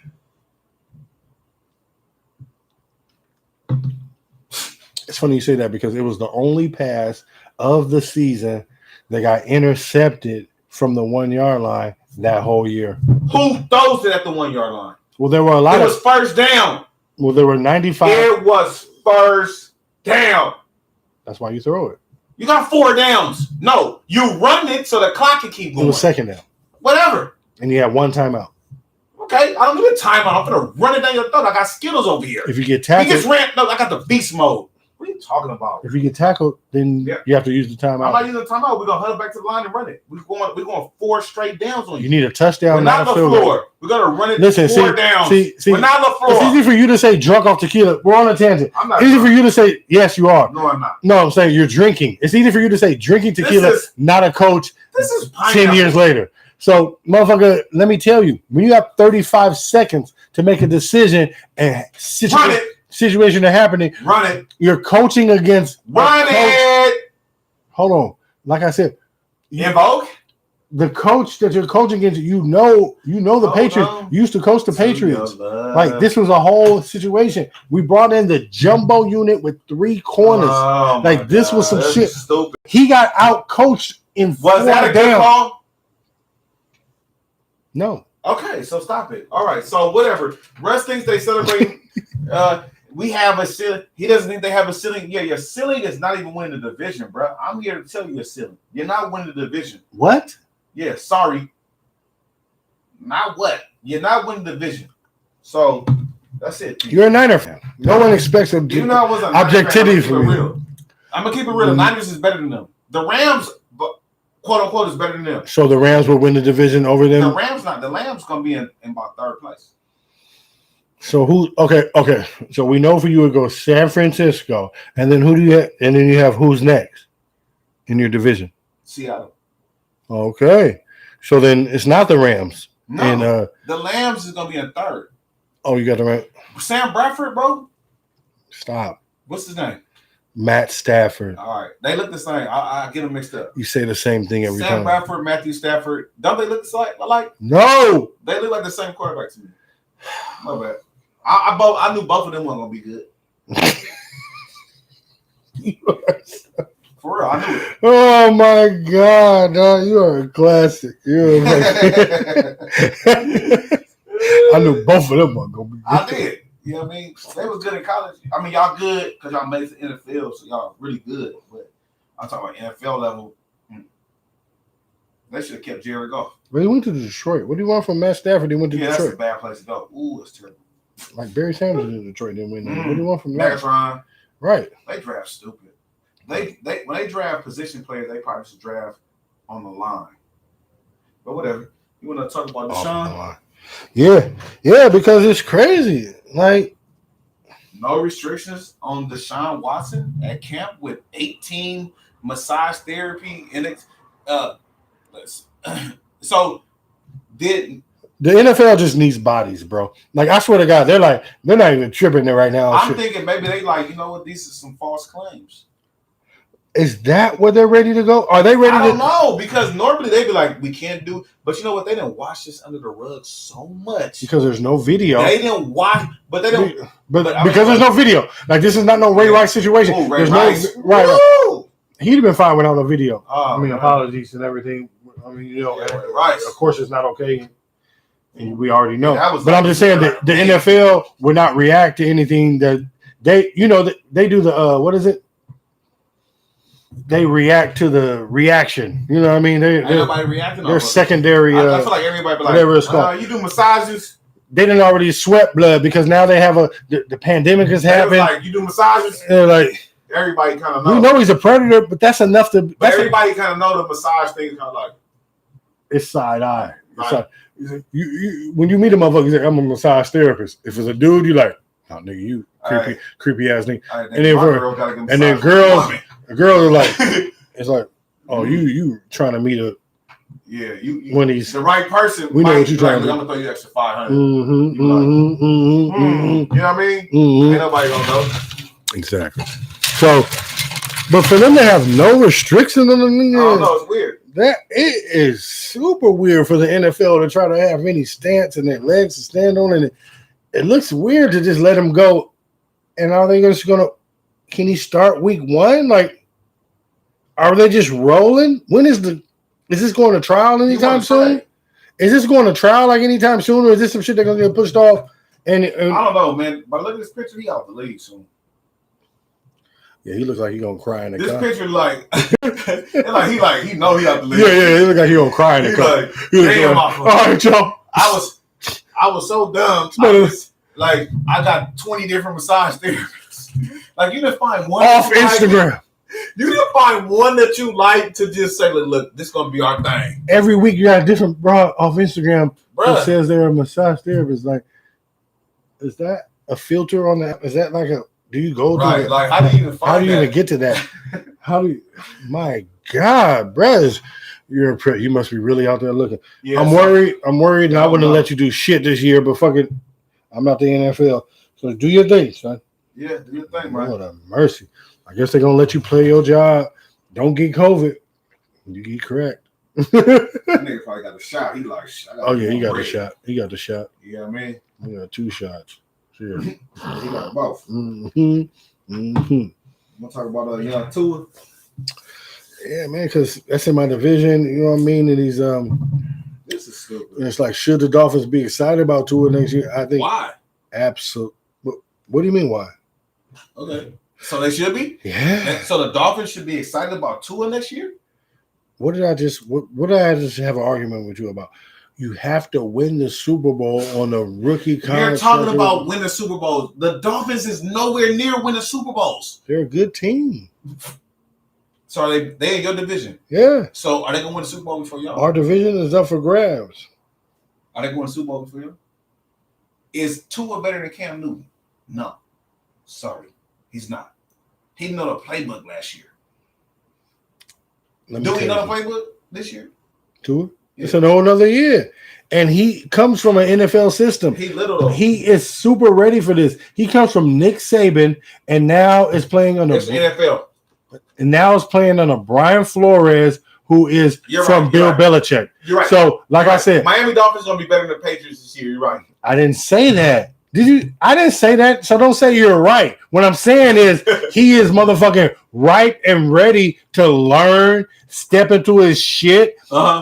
Speaker 2: It's funny you say that because it was the only pass of the season that got intercepted from the 1 yard line that whole year.
Speaker 3: Who throws it at the 1 yard line?
Speaker 2: Well, there were a lot.
Speaker 3: It was first down.
Speaker 2: Well, there were 95.
Speaker 3: It was first down.
Speaker 2: That's why you throw it.
Speaker 3: You got 4 downs. No, you run it so the clock can keep going.
Speaker 2: It was second down.
Speaker 3: Whatever.
Speaker 2: And you had 1 timeout.
Speaker 3: Okay, I don't need a timeout. I'm gonna run it down your throat. I got Skittles over here.
Speaker 2: If you get tackled,
Speaker 3: he just ran. No, I got the beast mode. What are you talking about?
Speaker 2: If you get tackled, then you have to use the timeout.
Speaker 3: I'm not using the timeout. We're gonna huddle back to the line and run it. We're going 4 straight downs on you.
Speaker 2: You need a touchdown,
Speaker 3: we're not the floor. We're gonna run it.
Speaker 2: Listen,
Speaker 3: 4 downs.
Speaker 2: See,
Speaker 3: we're not the floor.
Speaker 2: It's easy for you to say drunk off tequila. We're on a tangent.
Speaker 3: I'm not.
Speaker 2: It's easy for you to say yes, you are.
Speaker 3: No, I'm not.
Speaker 2: No, I'm saying you're drinking. It's easy for you to say drinking tequila, not a coach.
Speaker 3: This is
Speaker 2: 10 years later. So, motherfucker, let me tell you, when you have 35 seconds to make a decision and situation are happening,
Speaker 3: run it.
Speaker 2: You're coaching against
Speaker 3: it.
Speaker 2: Hold on. Like I said,
Speaker 3: invoke
Speaker 2: the coach that you're coaching against. You know the Patriots. You used to coach the Patriots. Like this was a whole situation. We brought in the jumbo unit with 3 corners. This was some shit.
Speaker 3: Stupid.
Speaker 2: He got out coached in.
Speaker 3: Was that a good call?
Speaker 2: No.
Speaker 3: Okay, so stop it. All right, so whatever. Russ thinks they celebrate. We have a ceiling. He doesn't think they have a ceiling. Yeah, your ceiling is not even winning the division, bro. I'm here to tell you your ceiling. You're not winning the division.
Speaker 2: What?
Speaker 3: Yeah, sorry. Not what? You're not winning the division. So that's it.
Speaker 2: You're a Niner fan. No one expects objectivity from you.
Speaker 3: I'm gonna keep it real. The Niners is better than them. The Rams, quote unquote, is better than them.
Speaker 2: So the Rams will win the division over them.
Speaker 3: The Rams not. The Rams gonna be in about 3rd place.
Speaker 2: So who? Okay. So we know for you it goes San Francisco, and then who do you have? And then you have who's next in your division?
Speaker 3: Seattle.
Speaker 2: Okay. So then it's not the Rams.
Speaker 3: No.
Speaker 2: And,
Speaker 3: the Lambs is gonna be in 3rd.
Speaker 2: Oh, you got the right.
Speaker 3: Sam Bradford, bro.
Speaker 1: Stop.
Speaker 3: What's his name?
Speaker 1: Matt Stafford.
Speaker 3: All right, they look the same. I get them mixed up.
Speaker 1: You say the same thing every
Speaker 3: Sam
Speaker 1: time.
Speaker 3: Bradford, Matthew Stafford. Don't they look the same?
Speaker 1: No.
Speaker 3: They look like the same quarterback to me. My bad. I knew both of them weren't gonna be good. For real, I knew it.
Speaker 1: Oh my God, dog, you are a classic. You're I knew both of them were gonna be good.
Speaker 3: I did. You know what I mean? They was good in college. I mean, y'all good because y'all made it to NFL, so y'all really good. But I'm talking about NFL level. They should have kept Jared Goff.
Speaker 1: But he went to Detroit. What do you want from Matt Stafford? He went to
Speaker 3: That's
Speaker 1: Detroit.
Speaker 3: a bad place to go. Ooh, it's terrible.
Speaker 1: Like Barry Sanders in Detroit didn't win. What do you want from that?
Speaker 3: Megatron.
Speaker 1: Right.
Speaker 3: They draft stupid. They when they draft position players, they probably should draft on the line. But whatever. You want to talk about Deshaun?
Speaker 1: Yeah, because it's crazy. Like,
Speaker 3: no restrictions on Deshaun Watson at camp with 18 massage therapy in it. So did
Speaker 1: the NFL just needs bodies, bro. Like, I swear to God, they're not even tripping there right now.
Speaker 3: I'm thinking maybe they like, you know what, these are some false claims.
Speaker 1: Is that where they're ready to go? Are they ready?
Speaker 3: I don't know, because normally they'd be like, we can't do. But you know what? They didn't wash this under the rug so much
Speaker 1: because there's no video.
Speaker 3: They didn't watch, but they don't.
Speaker 1: But because there's no video. Like, this is not no Ray Rice situation.
Speaker 3: Ooh,
Speaker 1: there's
Speaker 3: Rice.
Speaker 1: no right. He'd have been fine without no video.
Speaker 3: Oh,
Speaker 1: apologies and everything. I mean,
Speaker 3: Rice.
Speaker 1: Of course, it's not okay. And we already know.
Speaker 3: Yeah,
Speaker 1: but I'm just saying that the NFL would not react to anything that they, they do the what is it? They react to the reaction. You know what I mean?
Speaker 3: Nobody reacting.
Speaker 1: They're secondary.
Speaker 3: I feel like everybody be like,
Speaker 1: whatever it's called.
Speaker 3: You do massages.
Speaker 1: They didn't already sweat blood because now they have the pandemic has happened.
Speaker 3: Like, you do massages.
Speaker 1: They're like,
Speaker 3: everybody kind of know.
Speaker 1: We know he's a predator, but that's enough to.
Speaker 3: But everybody kind of know the massage thing is kind of like.
Speaker 1: It's side eye.
Speaker 3: Right.
Speaker 1: You when you meet a motherfucker, like, I'm a massage therapist. If it's a dude, you like, oh nigga, you creepy ass nigga.
Speaker 3: Right,
Speaker 1: and then girls are like, it's like, oh, you trying to meet when he's
Speaker 3: the right person.
Speaker 1: We know what you're trying to do.
Speaker 3: I'm gonna throw you extra $500.
Speaker 1: You
Speaker 3: know what I mean? Ain't nobody gonna know.
Speaker 1: Exactly. So, but for them to have no restrictions on them,
Speaker 3: I don't know, it's weird.
Speaker 1: That it is super weird for the NFL to try to have any stance in their legs to stand on, and it looks weird to just let him go. And are they just gonna? Can he start week 1? Like, are they just rolling? Is this going to trial anytime soon? Is this going to trial like anytime soon, or is this some shit they're gonna get pushed off? And I
Speaker 3: don't know, man. But look at this picture. He out the league soon.
Speaker 1: Yeah, he looks like he gonna cry in the car.
Speaker 3: This picture, like he know he out the league.
Speaker 1: Yeah, he look like he gonna cry in the car.
Speaker 3: Like, damn,
Speaker 1: all right, y'all.
Speaker 3: I was so dumb. Like, I got 20 different massage therapists. Like, you didn't find one
Speaker 1: off Instagram.
Speaker 3: You didn't find one that you like to just say, look, this is gonna be our thing.
Speaker 1: Every week you got a different bra off Instagram that says they're a massage therapist. Like, is that a filter on that? Is that like a? Do you go
Speaker 3: right?
Speaker 1: to
Speaker 3: Like, how do you even find?
Speaker 1: How do you even get to that? How do you? My God, brothers, you must be really out there looking. Yeah, I'm worried, and I wouldn't let you do shit this year. But fucking, I'm not the NFL, so do your thing, son.
Speaker 3: Yeah, do your thing, man.
Speaker 1: What a mercy. I guess they're gonna let you play your job. Don't get COVID. You get correct.
Speaker 3: That nigga probably got a shot. He like,
Speaker 1: oh yeah, he got the shot. He got the shot.
Speaker 3: You know what I mean?
Speaker 1: He got 2 shots. Sure.
Speaker 3: He got both.
Speaker 1: I'm
Speaker 3: gonna talk about young Tua.
Speaker 1: Yeah, man, because that's in my division. You know what I mean? And he's
Speaker 3: This is stupid.
Speaker 1: And it's like, should the Dolphins be excited about Tua next year? I think.
Speaker 3: Why?
Speaker 1: Absolutely. What do you mean? Why?
Speaker 3: Okay. So they should be?
Speaker 1: Yeah.
Speaker 3: So the Dolphins should be excited about Tua next year?
Speaker 1: What did I just have an argument with you about? You have to win the Super Bowl on a rookie contract.
Speaker 3: You're talking about winning Super Bowls. The Dolphins is nowhere near winning Super Bowls.
Speaker 1: They're a good team.
Speaker 3: So are they in your division?
Speaker 1: Yeah.
Speaker 3: So are they going to win the Super Bowl before y'all?
Speaker 1: Our division is up for grabs.
Speaker 3: Are they going to the Super Bowl before y'all? Is Tua better than Cam Newton? No. Sorry. He's not. He didn't know the playbook last year. Do we know the playbook this year?
Speaker 1: Tua? Yeah. It's a whole nother year. and he comes from an NFL system.
Speaker 3: He little.
Speaker 1: He is super ready for this. He comes from Nick Saban, and now is playing on
Speaker 3: NFL.
Speaker 1: And now is playing on a Brian Flores, who is from Bill Belichick.
Speaker 3: You're right.
Speaker 1: So, like I said,
Speaker 3: Miami Dolphins are going to be better than the Patriots this year. You're right.
Speaker 1: I didn't say that. Did you? I didn't say that. So don't say you're right. What I'm saying is he is motherfucking right and ready to learn, step into his shit.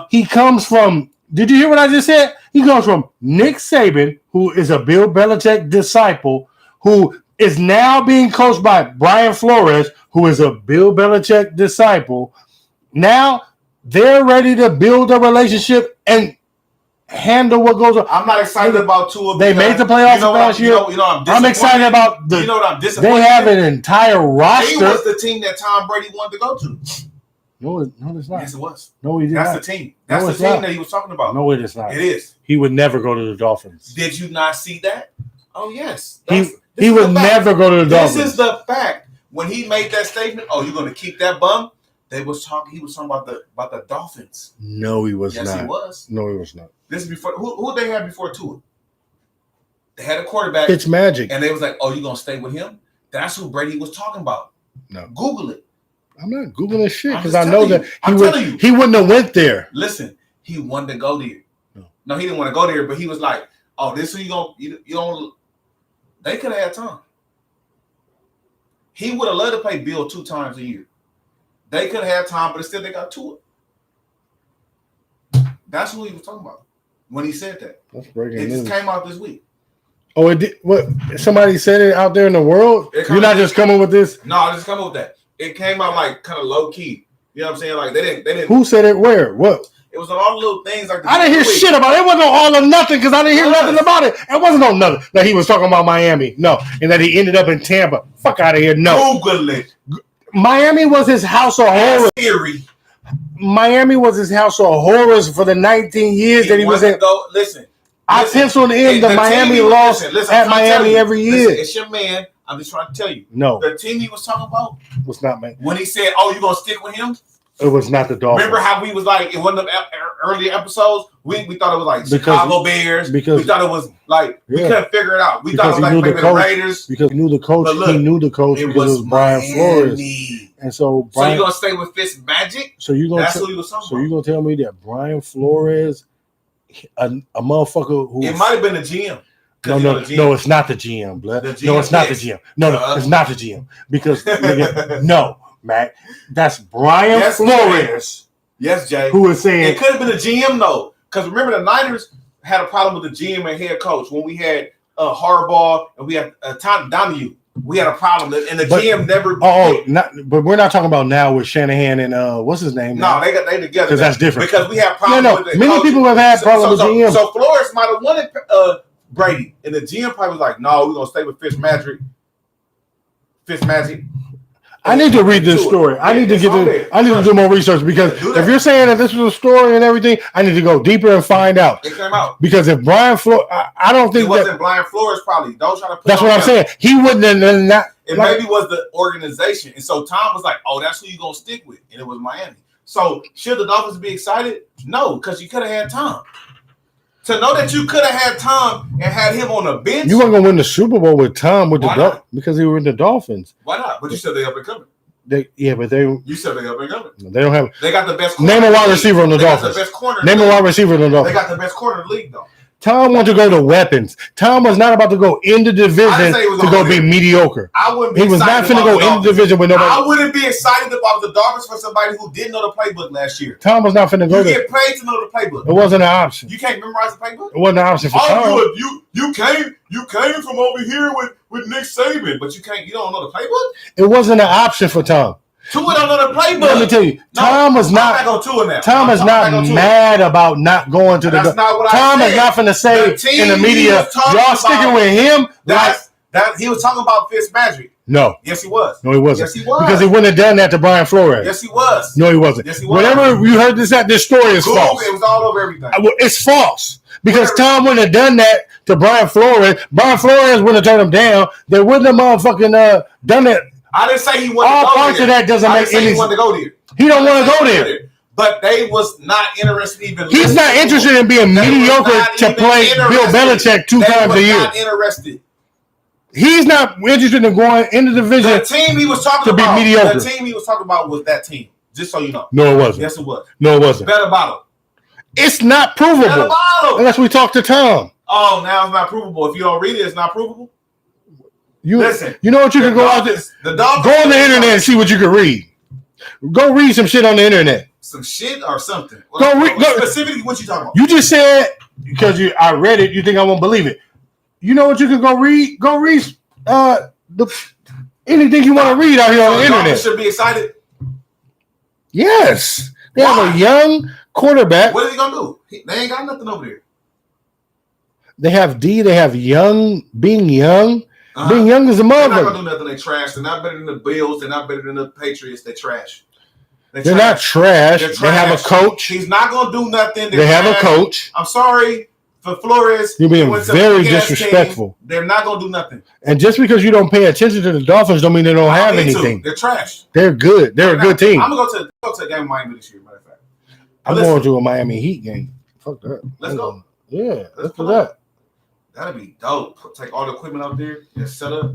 Speaker 1: He comes from. Did you hear what I just said? He comes from Nick Saban, who is a Bill Belichick disciple, who is now being coached by Brian Flores, who is a Bill Belichick disciple. Now they're ready to build a relationship and handle what goes on.
Speaker 3: I'm not excited about Tua.
Speaker 1: They made the playoffs last year. I'm excited about the.
Speaker 3: You know what I'm disappointed.
Speaker 1: They have an entire roster.
Speaker 3: He was the team that Tom Brady wanted to go to.
Speaker 1: No, it's not.
Speaker 3: Yes, it was.
Speaker 1: No, he did
Speaker 3: That's
Speaker 1: not.
Speaker 3: the team. That's the team that he was talking about.
Speaker 1: No, it is not.
Speaker 3: It is.
Speaker 1: He would never go to the Dolphins.
Speaker 3: Did you not see that? Oh yes.
Speaker 1: He would never go to the Dolphins.
Speaker 3: This is the fact. When he made that statement, "Oh, you're going to keep that bum," He was talking about the Dolphins.
Speaker 1: No, he was not.
Speaker 3: Yes, he was.
Speaker 1: No, he was not.
Speaker 3: This is before who they had before Tua? They had a quarterback.
Speaker 1: It's magic.
Speaker 3: And they was like, "Oh, you gonna stay with him?" That's who Brady was talking about.
Speaker 1: No,
Speaker 3: Google it.
Speaker 1: I'm not googling shit because I know that
Speaker 3: he
Speaker 1: he wouldn't have went there.
Speaker 3: Listen, he wanted to go there. No, he didn't want to go there, but he was like, "Oh, this is who you don't." They could have had Tom. He would have loved to play Bill 2 times a year. They could have had Tom, but instead they got Tua. That's who he was talking about when he said that.
Speaker 1: That's breaking
Speaker 3: It
Speaker 1: news.
Speaker 3: just came out this week.
Speaker 1: Oh, it did. What? Somebody said it out there in the world. You're not just coming with this.
Speaker 3: No, I just coming with that. It came out like kind of low key. You know what I'm saying? Like they didn't.
Speaker 1: Who said it? Where? What?
Speaker 3: It was on all the little things like.
Speaker 1: I didn't hear shit about it. It wasn't all or nothing because I didn't hear nothing about it. It wasn't on nothing that he was talking about Miami. No, and that he ended up in Tampa. Fuck out of here. No.
Speaker 3: Google it.
Speaker 1: Miami was his house of horrors.
Speaker 3: Theory.
Speaker 1: Miami was his house of horrors for the 19 years that he was in.
Speaker 3: Listen.
Speaker 1: I penciled in the Miami loss at Miami every year.
Speaker 3: Listen, it's your man. I'm just trying to tell you.
Speaker 1: No.
Speaker 3: The team he was talking about
Speaker 1: was not man.
Speaker 3: When he said, "Oh, you gonna stick with him?"
Speaker 1: It was not the Dolphins.
Speaker 3: Remember how we was like in one of the earlier episodes? We thought it was like Chicago Bears. Because we thought it was like we couldn't figure it out. We thought it was like maybe the Raiders.
Speaker 1: Because he knew the coach.
Speaker 3: Look,
Speaker 1: he knew the coach because it was Brian Flores. And so
Speaker 3: you're gonna stay with Fitz Magic?
Speaker 1: So you gonna
Speaker 3: that's who he was talking about.
Speaker 1: So you're gonna tell me that Brian Flores, a motherfucker who
Speaker 3: it might have been the GM.
Speaker 1: No, it's not the GM, blood. No, it's not the GM. No, it's not the GM. Because no, Matt, that's Brian Flores.
Speaker 3: Yes, Jay.
Speaker 1: Who was saying
Speaker 3: it could have been the GM though. Because remember the Niners had a problem with the GM and head coach when we had Harbaugh and we had Tom Donahue. We had a problem, and the GM never.
Speaker 1: But we're not talking about now with Shanahan and what's his name?
Speaker 3: No, they together
Speaker 1: because that's different.
Speaker 3: Because we have problems. With
Speaker 1: many people have had problems with GM.
Speaker 3: So Flores might have wanted Brady, and the GM probably was like, "No, we're gonna stay with Fitzmagic."
Speaker 1: I need to read this story. I need to do more research because if you're saying that this was a story and everything, I need to go deeper and find out.
Speaker 3: It came out
Speaker 1: because if Brian Flores, I don't think
Speaker 3: it wasn't Brian Flores. Probably don't try to.
Speaker 1: That's what I'm saying. He wouldn't have not.
Speaker 3: It maybe was the organization, and so Tom was like, "Oh, that's who you gonna stick with," and it was Miami. So should the Dolphins be excited? No, because you could have had Tom. To know that you could have had Tom and had him on the bench.
Speaker 1: You weren't going to win the Super Bowl with Tom with the Dolphins because he were in the Dolphins.
Speaker 3: Why not? But you said they up and coming.
Speaker 1: You
Speaker 3: said they up and coming.
Speaker 1: They don't have.
Speaker 3: They got the best corner.
Speaker 1: Name a wide receiver on the Dolphins. Name a wide receiver on the Dolphins.
Speaker 3: They got the best corner in the league, though.
Speaker 1: Tom wanted to go to weapons. Tom was not about to go in the division to go be mediocre.
Speaker 3: I wouldn't be
Speaker 1: he was not finna go in the division with nobody.
Speaker 3: I wouldn't be excited about the Dolphins for somebody who didn't know the playbook last year.
Speaker 1: Tom was not finna go there.
Speaker 3: You get paid to know the playbook.
Speaker 1: It wasn't an option.
Speaker 3: You can't memorize the playbook?
Speaker 1: It wasn't an option for Tom.
Speaker 3: You came from over here with Nick Saban, but you don't know the playbook?
Speaker 1: It wasn't an option for Tom.
Speaker 3: Tua don't know the playbook.
Speaker 1: Let me tell you, Tom is not mad about not going to the.
Speaker 3: That's not what
Speaker 1: Tom
Speaker 3: I said.
Speaker 1: is not finna say in the media, y'all sticking with him.
Speaker 3: He was talking about Fitzmagic.
Speaker 1: No.
Speaker 3: Yes, he was.
Speaker 1: No, he wasn't.
Speaker 3: Yes, he was.
Speaker 1: Because he wouldn't have done that to Brian Flores.
Speaker 3: Yes, he was.
Speaker 1: No, he wasn't.
Speaker 3: Yes, he was.
Speaker 1: Whenever you heard this story is false.
Speaker 3: It was all over everything.
Speaker 1: It's false. Because Tom wouldn't have done that to Brian Flores. Brian Flores wouldn't have turned him down. They wouldn't have motherfucking done that.
Speaker 3: I didn't say he wanted to go there.
Speaker 1: All parts of that doesn't make any sense.
Speaker 3: He wanted to go there.
Speaker 1: He don't want to go there.
Speaker 3: But they was not interested even.
Speaker 1: He's not interested in being mediocre to play Bill Belichick two times a year.
Speaker 3: Not interested.
Speaker 1: He's not interested in going in the division.
Speaker 3: The team he was talking
Speaker 1: to be
Speaker 3: about.
Speaker 1: mediocre.
Speaker 3: The team he was talking about was that team. Just so you know.
Speaker 1: No, it wasn't.
Speaker 3: Yes, it was.
Speaker 1: No, it wasn't.
Speaker 3: Better bottle.
Speaker 1: It's not provable.
Speaker 3: Better bottle.
Speaker 1: Unless we talk to Tom.
Speaker 3: Oh, now it's not provable. If you don't read it, it's not provable. Listen.
Speaker 1: You know what? You can go out there. Go on the internet and see what you can read. Go read some shit on the internet.
Speaker 3: Some shit or something.
Speaker 1: Go
Speaker 3: specifically what you talking about.
Speaker 1: You just said because I read it. You think I won't believe it? You know what? You can go read. Go read anything you want to read out here on the internet.
Speaker 3: Should be excited.
Speaker 1: Yes, they have a young quarterback.
Speaker 3: What are they gonna do? They ain't got nothing over there.
Speaker 1: They have D. They have young. Being young. Being young is a
Speaker 3: They're
Speaker 1: mother.
Speaker 3: not gonna do nothing. They trash. They're not better than the Bills. They're not better than the Patriots. They trash.
Speaker 1: They're not trash. They have a coach.
Speaker 3: He's not gonna do nothing.
Speaker 1: They have a coach.
Speaker 3: I'm sorry for Flores.
Speaker 1: You're being very disrespectful.
Speaker 3: Team. They're not gonna do nothing.
Speaker 1: And just because you don't pay attention to the Dolphins, don't mean they don't have anything.
Speaker 3: They're trash.
Speaker 1: They're good. They're a good team.
Speaker 3: I'm gonna go to a game in Miami this year. Matter of fact,
Speaker 1: I'm going to a Miami Heat game. Fuck that.
Speaker 3: Let's go.
Speaker 1: Yeah, let's do that.
Speaker 3: That'd be dope. Take all the equipment out there and set up.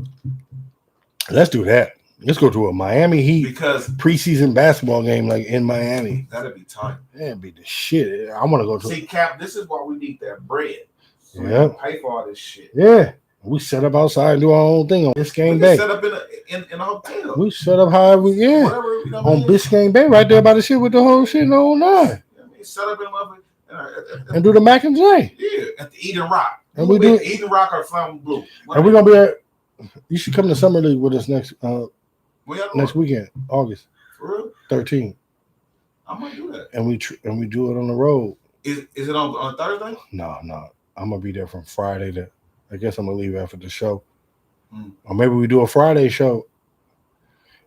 Speaker 1: Let's do that. Let's go to a Miami Heat
Speaker 3: because
Speaker 1: preseason basketball game like in Miami.
Speaker 3: That'd be tight.
Speaker 1: That'd be the shit. I want to go to.
Speaker 3: See, Cap, this is why we need that bread. So
Speaker 1: yeah.
Speaker 3: Pay for all this shit.
Speaker 1: Yeah. We set up outside and do our own thing on Biscayne Bay.
Speaker 3: Set up in a hotel.
Speaker 1: We set up however we
Speaker 3: Whatever, you know
Speaker 1: on Biscayne Bay, right there by the shit with the whole shit in the whole nine.
Speaker 3: Set up
Speaker 1: and do the Mac and J.
Speaker 3: Yeah, at the Eden Rock.
Speaker 1: And we do
Speaker 3: Eden Rock or Flamin' Blue.
Speaker 1: And we're gonna be at. You should come to Summer League with us next weekend, August 13th.
Speaker 3: I might do that.
Speaker 1: And we do it on the road.
Speaker 3: Is it on Thursday?
Speaker 1: No. I'm gonna be there from Friday to. I guess I'm gonna leave after the show, or maybe we do a Friday show.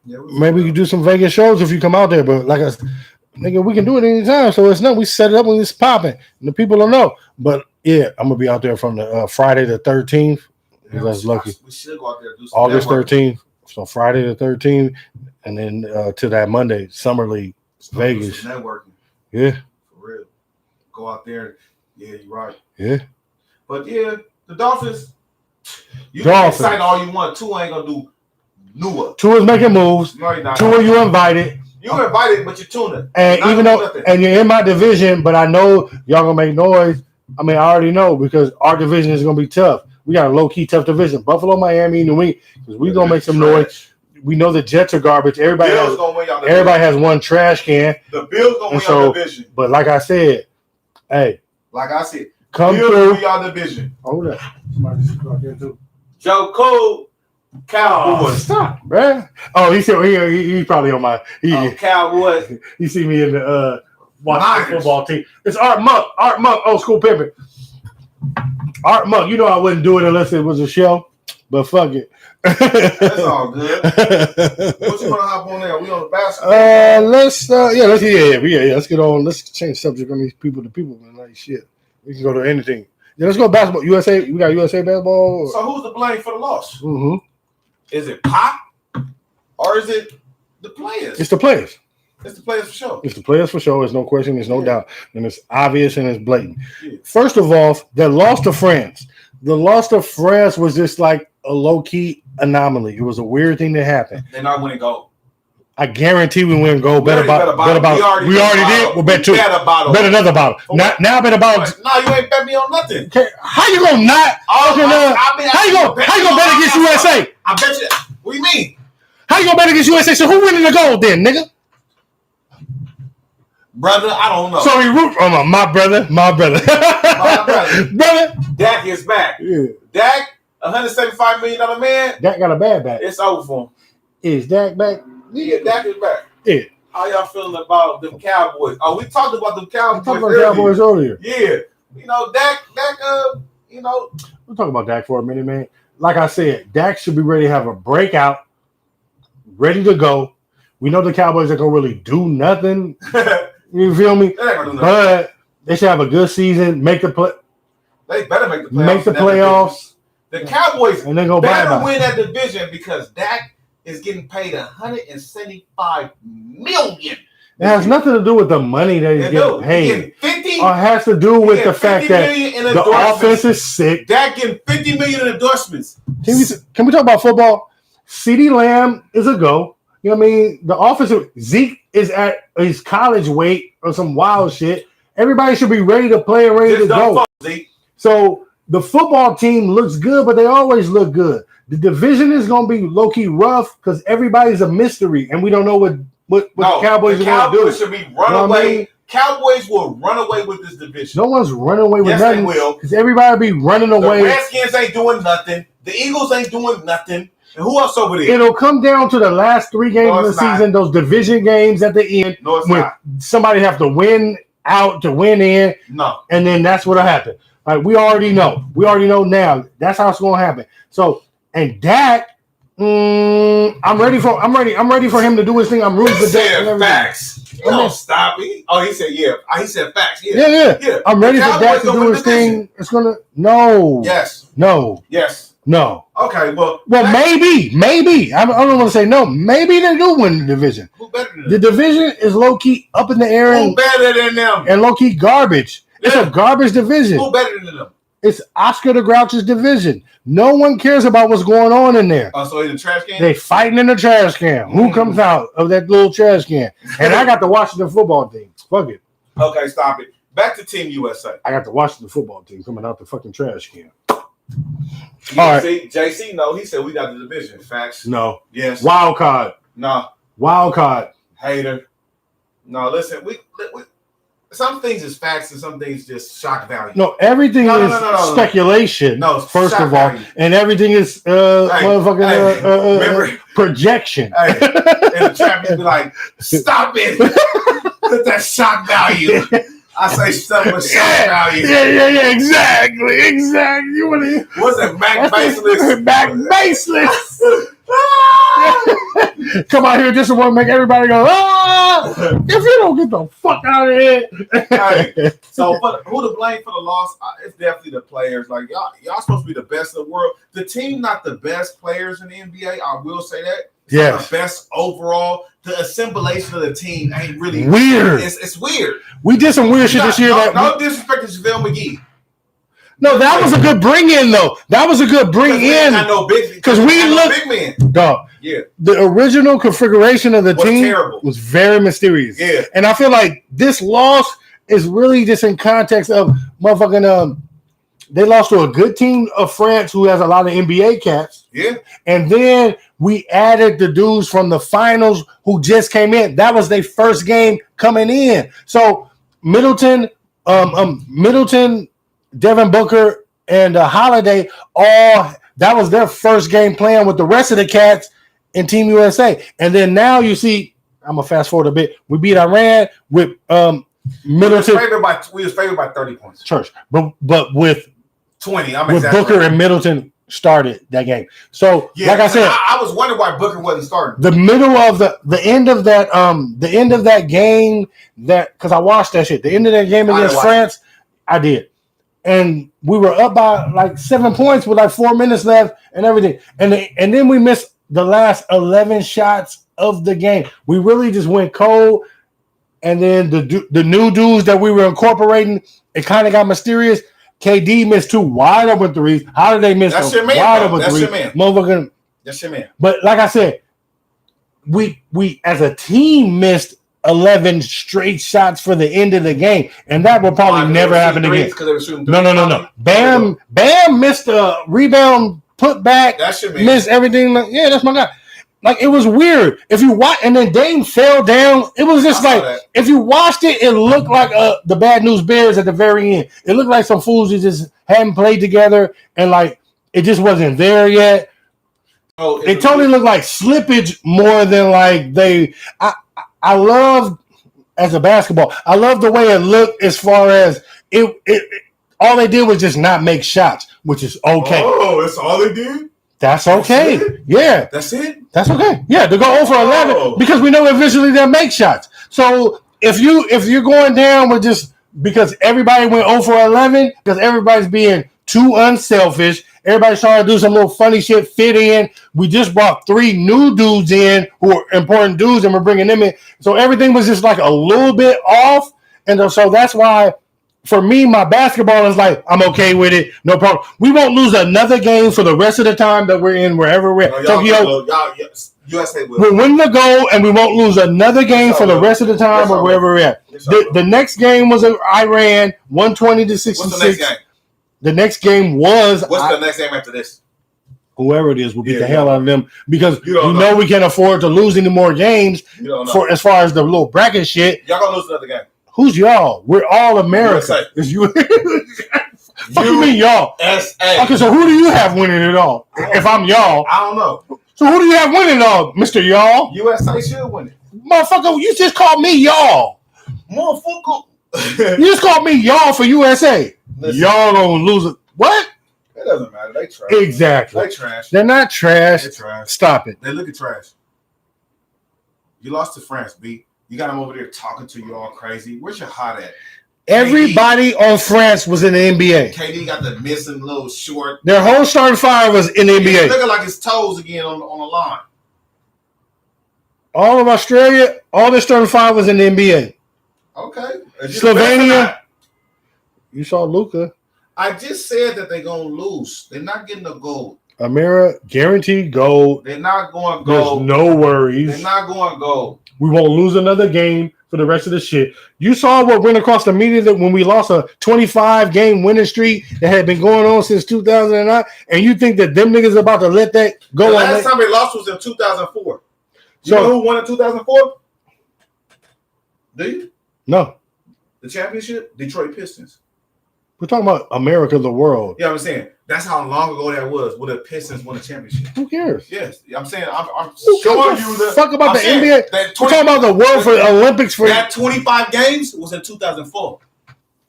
Speaker 1: Yeah, maybe we can do some Vegas shows if you come out there. But like I said, nigga, we can do it anytime. So it's not we set it up when it's popping, and the people don't know. But yeah, I'm gonna be out there from the Friday the 13th.
Speaker 3: Yeah,
Speaker 1: that's lucky.
Speaker 3: We should go out there and do some
Speaker 1: August 13th. So Friday the 13th, and then to that Monday, Summer League, Vegas.
Speaker 3: Networking.
Speaker 1: Yeah.
Speaker 3: For real. Go out there. Yeah, you're right.
Speaker 1: Yeah.
Speaker 3: But yeah, the Dolphins. You can excite all you want. Tua ain't gonna do Nua.
Speaker 1: Tua's making moves.
Speaker 3: No, you're not.
Speaker 1: Tua, you invited.
Speaker 3: You invited, but you're tuning.
Speaker 1: And even though, and you're in my division, but I know y'all gonna make noise. I mean, I already know because our division is gonna be tough. We got a low-key tough division. Buffalo, Miami, New England. Because we're going to make some noise. We know the Jets are garbage. Everybody has one trash can.
Speaker 3: The Bills going to win your division.
Speaker 1: But like I said, hey.
Speaker 3: Like I said,
Speaker 1: come
Speaker 3: Bills
Speaker 1: through.
Speaker 3: Win your division.
Speaker 1: Hold up. Somebody just got there too.
Speaker 3: Joe Cole, Cowboys.
Speaker 1: Stop, man. Oh, he said he's probably on my.
Speaker 3: Cowboys.
Speaker 1: He see me in the watching the football team. It's Art Monk, old school pimping. Art Monk, you know I wouldn't do it unless it was a show, but fuck it.
Speaker 3: That's all good. What you want to hop on there? We on the basketball?
Speaker 1: Let's get on. Let's change subject on these people to people, man. Like shit. We can go to anything. Yeah, let's go basketball. USA, we got USA basketball.
Speaker 3: So who's to blame for the loss?
Speaker 1: Mm-hmm.
Speaker 3: Is it Pop or is it the players?
Speaker 1: It's the players.
Speaker 3: It's the players for sure.
Speaker 1: It's the players for sure. There's no question. There's no doubt. And it's obvious and it's blatant.
Speaker 3: Yeah.
Speaker 1: First of all, the loss to France. The loss to France was just like a low-key anomaly. It was a weird thing that happened.
Speaker 3: They're not winning gold.
Speaker 1: I guarantee we win gold. We already did. We'll bet two. Bet another bottle. Now bet a bottle.
Speaker 3: No, you ain't bet me on nothing.
Speaker 1: Okay. How you gonna not? How you gonna bet against USA?
Speaker 3: I bet you. What do you mean?
Speaker 1: How you gonna bet against USA? So who winning the gold then, nigga?
Speaker 3: Brother, I don't know.
Speaker 1: So we root for my brother. Brother.
Speaker 3: Dak is back.
Speaker 1: Yeah.
Speaker 3: Dak, $175 million man.
Speaker 1: Dak got a bad back.
Speaker 3: It's over for him.
Speaker 1: Is Dak back?
Speaker 3: Yeah, Dak is back.
Speaker 1: Yeah.
Speaker 3: How y'all feeling about them Cowboys? Oh, we talked about them Cowboys.
Speaker 1: Earlier.
Speaker 3: Yeah. You know, Dak, you know.
Speaker 1: We'll talk about Dak for a minute, man. Like I said, Dak should be ready to have a breakout, ready to go. We know the Cowboys are going to really do nothing. You feel me? But they should have a good season.
Speaker 3: They better make the
Speaker 1: playoffs.
Speaker 3: The Cowboys
Speaker 1: and then go
Speaker 3: better win that division because Dak is getting paid $175 million.
Speaker 1: It has nothing to do with the money that he's getting paid.
Speaker 3: 50.
Speaker 1: It has to do with the fact that the offense is sick.
Speaker 3: Dak getting $50 million in endorsements.
Speaker 1: Can we talk about football? CeeDee Lamb is a go. You know what I mean? The offensive Zeke is at his college weight or some wild shit. Everybody should be ready to play and ready to go. So the football team looks good, but they always look good. The division is going to be low-key rough because everybody's a mystery, and we don't know what the Cowboys are going to do.
Speaker 3: Cowboys should be run away. I mean? Cowboys will run away with this division.
Speaker 1: No one's running away with nothing.
Speaker 3: Yes, they will.
Speaker 1: Because everybody be running away.
Speaker 3: The Redskins ain't doing nothing. The Eagles ain't doing nothing. And who else over there?
Speaker 1: It'll come down to the last 3 games of the season, those division games at the end.
Speaker 3: No, it's
Speaker 1: when
Speaker 3: not.
Speaker 1: Somebody have to win out to win in.
Speaker 3: No.
Speaker 1: And then that's what'll happen. Like we already know. We already know now. That's how it's going to happen. So, and Dak, I'm ready for him to do his thing. I'm rooting for Dak.
Speaker 3: Facts. You don't stop me. Oh, he said yeah. He said facts.
Speaker 1: Yeah. I'm ready for Dak to do his thing. It's gonna
Speaker 3: Yes.
Speaker 1: No.
Speaker 3: Okay. Well,
Speaker 1: maybe. I don't want to say no. Maybe they do win the division.
Speaker 3: Who better than them?
Speaker 1: The division is low key up in the air.
Speaker 3: Who better than them?
Speaker 1: And low key garbage. It's a garbage division.
Speaker 3: Who better than them?
Speaker 1: It's Oscar the Grouch's division. No one cares about what's going on in there.
Speaker 3: So in the trash can?
Speaker 1: They fighting in the trash can. Who comes out of that little trash can? And I got the Washington football team. Fuck it.
Speaker 3: Okay, stop it. Back to Team USA.
Speaker 1: I got the Washington football team coming out the fucking trash can.
Speaker 3: All
Speaker 1: right.
Speaker 3: JC, no, he said we got the division. Facts.
Speaker 1: No.
Speaker 3: Yes.
Speaker 1: Wild card.
Speaker 3: No.
Speaker 1: Wild card.
Speaker 3: Hater. No, listen, we some things is facts and some things just shock value.
Speaker 1: No, everything is speculation.
Speaker 3: No,
Speaker 1: first of all, value. And everything is projection.
Speaker 3: Hey, in the trap, you be like, "Stop it! Put that shock value." I say stuff with shock value.
Speaker 1: Yeah. Exactly. You want to?
Speaker 3: What's it? Mac baseless.
Speaker 1: Mac baseless. Come out here just to want to make everybody go, if you don't get the fuck out of here.
Speaker 3: Hey, so who to blame for the loss? It's definitely the players. Like y'all supposed to be the best of the world. The team not the best players in the NBA. I will say that. It's the best overall. The assimilation of the team ain't really
Speaker 1: weird.
Speaker 3: It's weird.
Speaker 1: We did some weird shit this year.
Speaker 3: No disrespect to JaVale McGee.
Speaker 1: No, that was a good bring in though. That was a good bring in. Because we look
Speaker 3: big man.
Speaker 1: Dog.
Speaker 3: Yeah.
Speaker 1: The original configuration of the team was very mysterious.
Speaker 3: Yeah.
Speaker 1: And I feel like this loss is really just in context of motherfucking they lost to a good team of France who has a lot of NBA cats.
Speaker 3: Yeah. And
Speaker 1: then we added the dudes from the finals who just came in. That was their first game coming in. So Middleton, Devin Booker, and Holiday, that was their first game playing with the rest of the cats in Team USA. And then now you see, I'm gonna fast forward a bit. We beat Iran with Middleton.
Speaker 3: We was favored by 30 points.
Speaker 1: Church, but with
Speaker 3: 20.
Speaker 1: With Booker and Middleton started that game. So like I said,
Speaker 3: I was wondering why Booker wasn't starting.
Speaker 1: The middle of the end of that game, because I watched that shit. The end of that game against France, I did. And we were up by like 7 points with like 4 minutes left and everything. And then we missed the last 11 shots of the game. We really just went cold. And then the new dudes that we were incorporating, it kind of got mysterious. KD missed 2 wide open threes. Holiday missed wide open three. Motherfucking.
Speaker 3: That's your man.
Speaker 1: But like I said, we as a team missed 11 straight shots for the end of the game, and that will probably never happen again. No. Bam missed a rebound, put back.
Speaker 3: That's your man.
Speaker 1: Missed everything. Yeah, that's my guy. Like, it was weird. If you watch, and then Dame fell down. It was just like, if you watched it, it looked like the Bad News Bears at the very end. It looked like some fools who just hadn't played together, and like it just wasn't there yet. Oh, it totally looked like slippage more than like they. I love, as a basketball, I love the way it looked as far as it all they did was just not make shots, which is okay.
Speaker 3: Oh, that's all they did?
Speaker 1: That's okay. Yeah.
Speaker 3: That's it?
Speaker 1: That's okay. Yeah, to go 0 for 11 because we know eventually they'll make shots. So if you're going down with just because everybody went 0 for 11 because everybody's being too unselfish. Everybody's trying to do some little funny shit, fit in. We just brought 3 new dudes in who are important dudes, and we're bringing them in. So everything was just like a little bit off. And so that's why, for me, my basketball is like, I'm okay with it. No problem. We won't lose another game for the rest of the time that we're in, wherever we're at. Tokyo.
Speaker 3: USA will.
Speaker 1: We'll win the goal, and we won't lose another game for the rest of the time or wherever we're at. The next game was Iran, 120-66.
Speaker 3: What's the next game?
Speaker 1: The next game was.
Speaker 3: What's the next game after this?
Speaker 1: Whoever it is will beat the hell out of them because you know we can't afford to lose any more games for as far as the little bracket shit.
Speaker 3: Y'all gonna lose another game.
Speaker 1: Who's y'all? We're all America. It's you. What you mean y'all?
Speaker 3: SA.
Speaker 1: Okay, so who do you have winning it all? If I'm y'all.
Speaker 3: I don't know.
Speaker 1: So who do you have winning it all, Mr. Y'all?
Speaker 3: USA should win it.
Speaker 1: Motherfucker, you just called me y'all.
Speaker 3: Motherfucker.
Speaker 1: You just called me y'all for USA. Listen, y'all gonna lose it. What?
Speaker 3: It doesn't matter. They trash.
Speaker 1: Exactly.
Speaker 3: They trash.
Speaker 1: They're not trash.
Speaker 3: They're trash.
Speaker 1: Stop it.
Speaker 3: They look at trash. You lost to France, B. You got them over there talking to you all crazy. Where's your hot at?
Speaker 1: Everybody
Speaker 3: KD,
Speaker 1: on France was in the NBA.
Speaker 3: KD got the missing little short.
Speaker 1: Their whole starting five was in the NBA.
Speaker 3: Looking like his toes again on the line.
Speaker 1: All of Australia, all their starting five was in the NBA.
Speaker 3: Okay.
Speaker 1: Slovenia. You saw Luka.
Speaker 3: I just said that they're going to lose. They're not getting a gold.
Speaker 1: Amira, guaranteed gold.
Speaker 3: They're not going gold.
Speaker 1: There's no worries.
Speaker 3: They're not going gold.
Speaker 1: We won't lose another game for the rest of the shit. You saw what went across the media that when we lost a 25-game winning streak that had been going on since 2009, and you think that them niggas about to let that go?
Speaker 3: The last time they lost was in 2004. You know who won in 2004? Do you?
Speaker 1: No.
Speaker 3: The championship? Detroit Pistons.
Speaker 1: We're talking about America, the world.
Speaker 3: Yeah, I'm saying that's how long ago that was when the Pistons won the championship.
Speaker 1: Who cares?
Speaker 3: Yes, I'm saying I'm showing you the
Speaker 1: fuck about the NBA. We're talking about the world for the Olympics. For
Speaker 3: that 25 games was in 2004.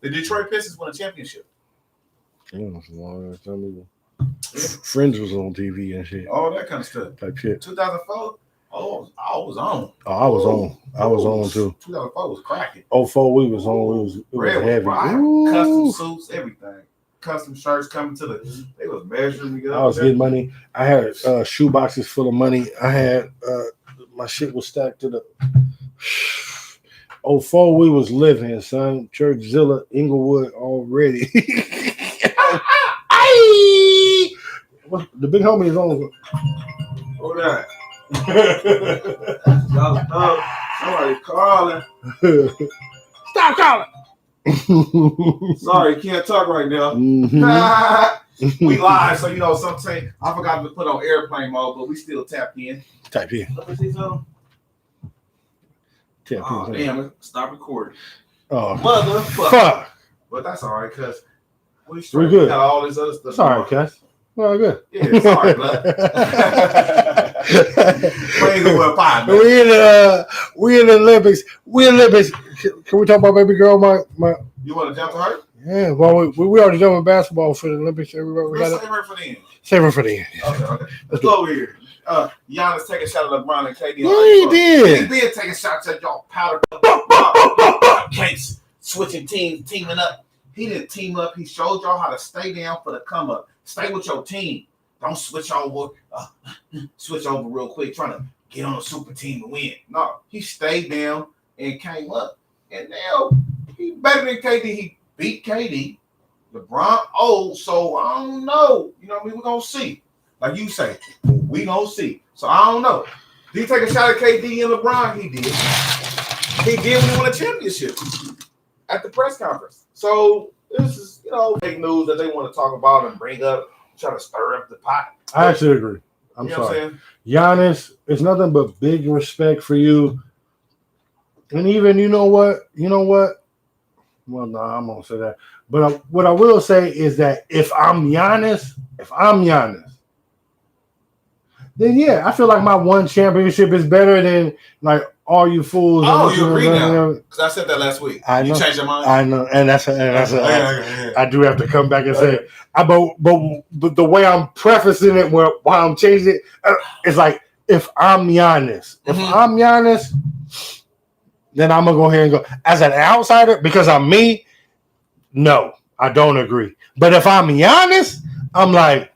Speaker 3: The Detroit Pistons won a championship.
Speaker 1: Friends was on TV and shit.
Speaker 3: All that kind of stuff.
Speaker 1: Type shit.
Speaker 3: 2004. Oh, I was on.
Speaker 1: Oh, I was on. I was on too.
Speaker 3: 2004 was cracking.
Speaker 1: 04 we was on. It was heavy.
Speaker 3: Custom suits, everything. Custom shirts coming to the. They was measuring me up.
Speaker 1: I was getting money. I had shoe boxes full of money. I had my shit was stacked to the. 04 we was living, son. Churchzilla, Inglewood already. The big homie is on.
Speaker 3: Hold on. Somebody calling.
Speaker 1: Stop calling.
Speaker 3: Sorry, can't talk right now.
Speaker 1: Mm-hmm.
Speaker 3: We live, so you know something. I forgot to put on airplane mode, but we still tapped in.
Speaker 1: Type in.
Speaker 3: Let me see something. Oh, damn it! Stop recording.
Speaker 1: Oh,
Speaker 3: motherfucker!
Speaker 1: Fuck.
Speaker 3: But that's all right, cause we
Speaker 1: good.
Speaker 3: Got all this other stuff.
Speaker 1: It's all right, cuz. Well, good.
Speaker 3: Yeah, sorry, blood.
Speaker 1: We in the Olympics. We Olympics. Can we talk about baby girl? My.
Speaker 3: You want to jump to her?
Speaker 1: Yeah. Well, we already done with basketball for the Olympics. Everybody.
Speaker 3: Save her for the end.
Speaker 1: Save her for the end.
Speaker 3: Okay. Let's go over here. Giannis take a shot at LeBron and KD.
Speaker 1: Yeah, he did.
Speaker 3: He did take a shot at y'all powder case, switching teams, teaming up. He didn't team up. He showed y'all how to stay down for the come up. Stay with your team. Don't switch over. Switch over real quick, trying to get on a super team and win. No, he stayed down and came up. And now he better than KD. He beat KD. LeBron, so I don't know. You know what I mean? We're going to see. Like you say, we going to see. So I don't know. Did he take a shot at KD and LeBron? He did. He did when he won a championship at the press conference. So this is, fake news that they want to talk about and bring up, try to stir up the pot.
Speaker 1: I actually agree. I'm sorry. Giannis, it's nothing but big respect for you. And even, you know what? Well, no, I'm going to say that. But what I will say is that if I'm Giannis, then yeah, I feel like my one championship is better than like all you fools.
Speaker 3: Oh, you agree now? Because I said that last week. I know. You changed your mind?
Speaker 1: I know, and that's I do have to come back and say, but the way I'm prefacing it, while I'm changing it, it's like if I'm Giannis, then I'm gonna go ahead and go as an outsider because I'm me. No,
Speaker 2: I don't agree. But if I'm Giannis, I'm like,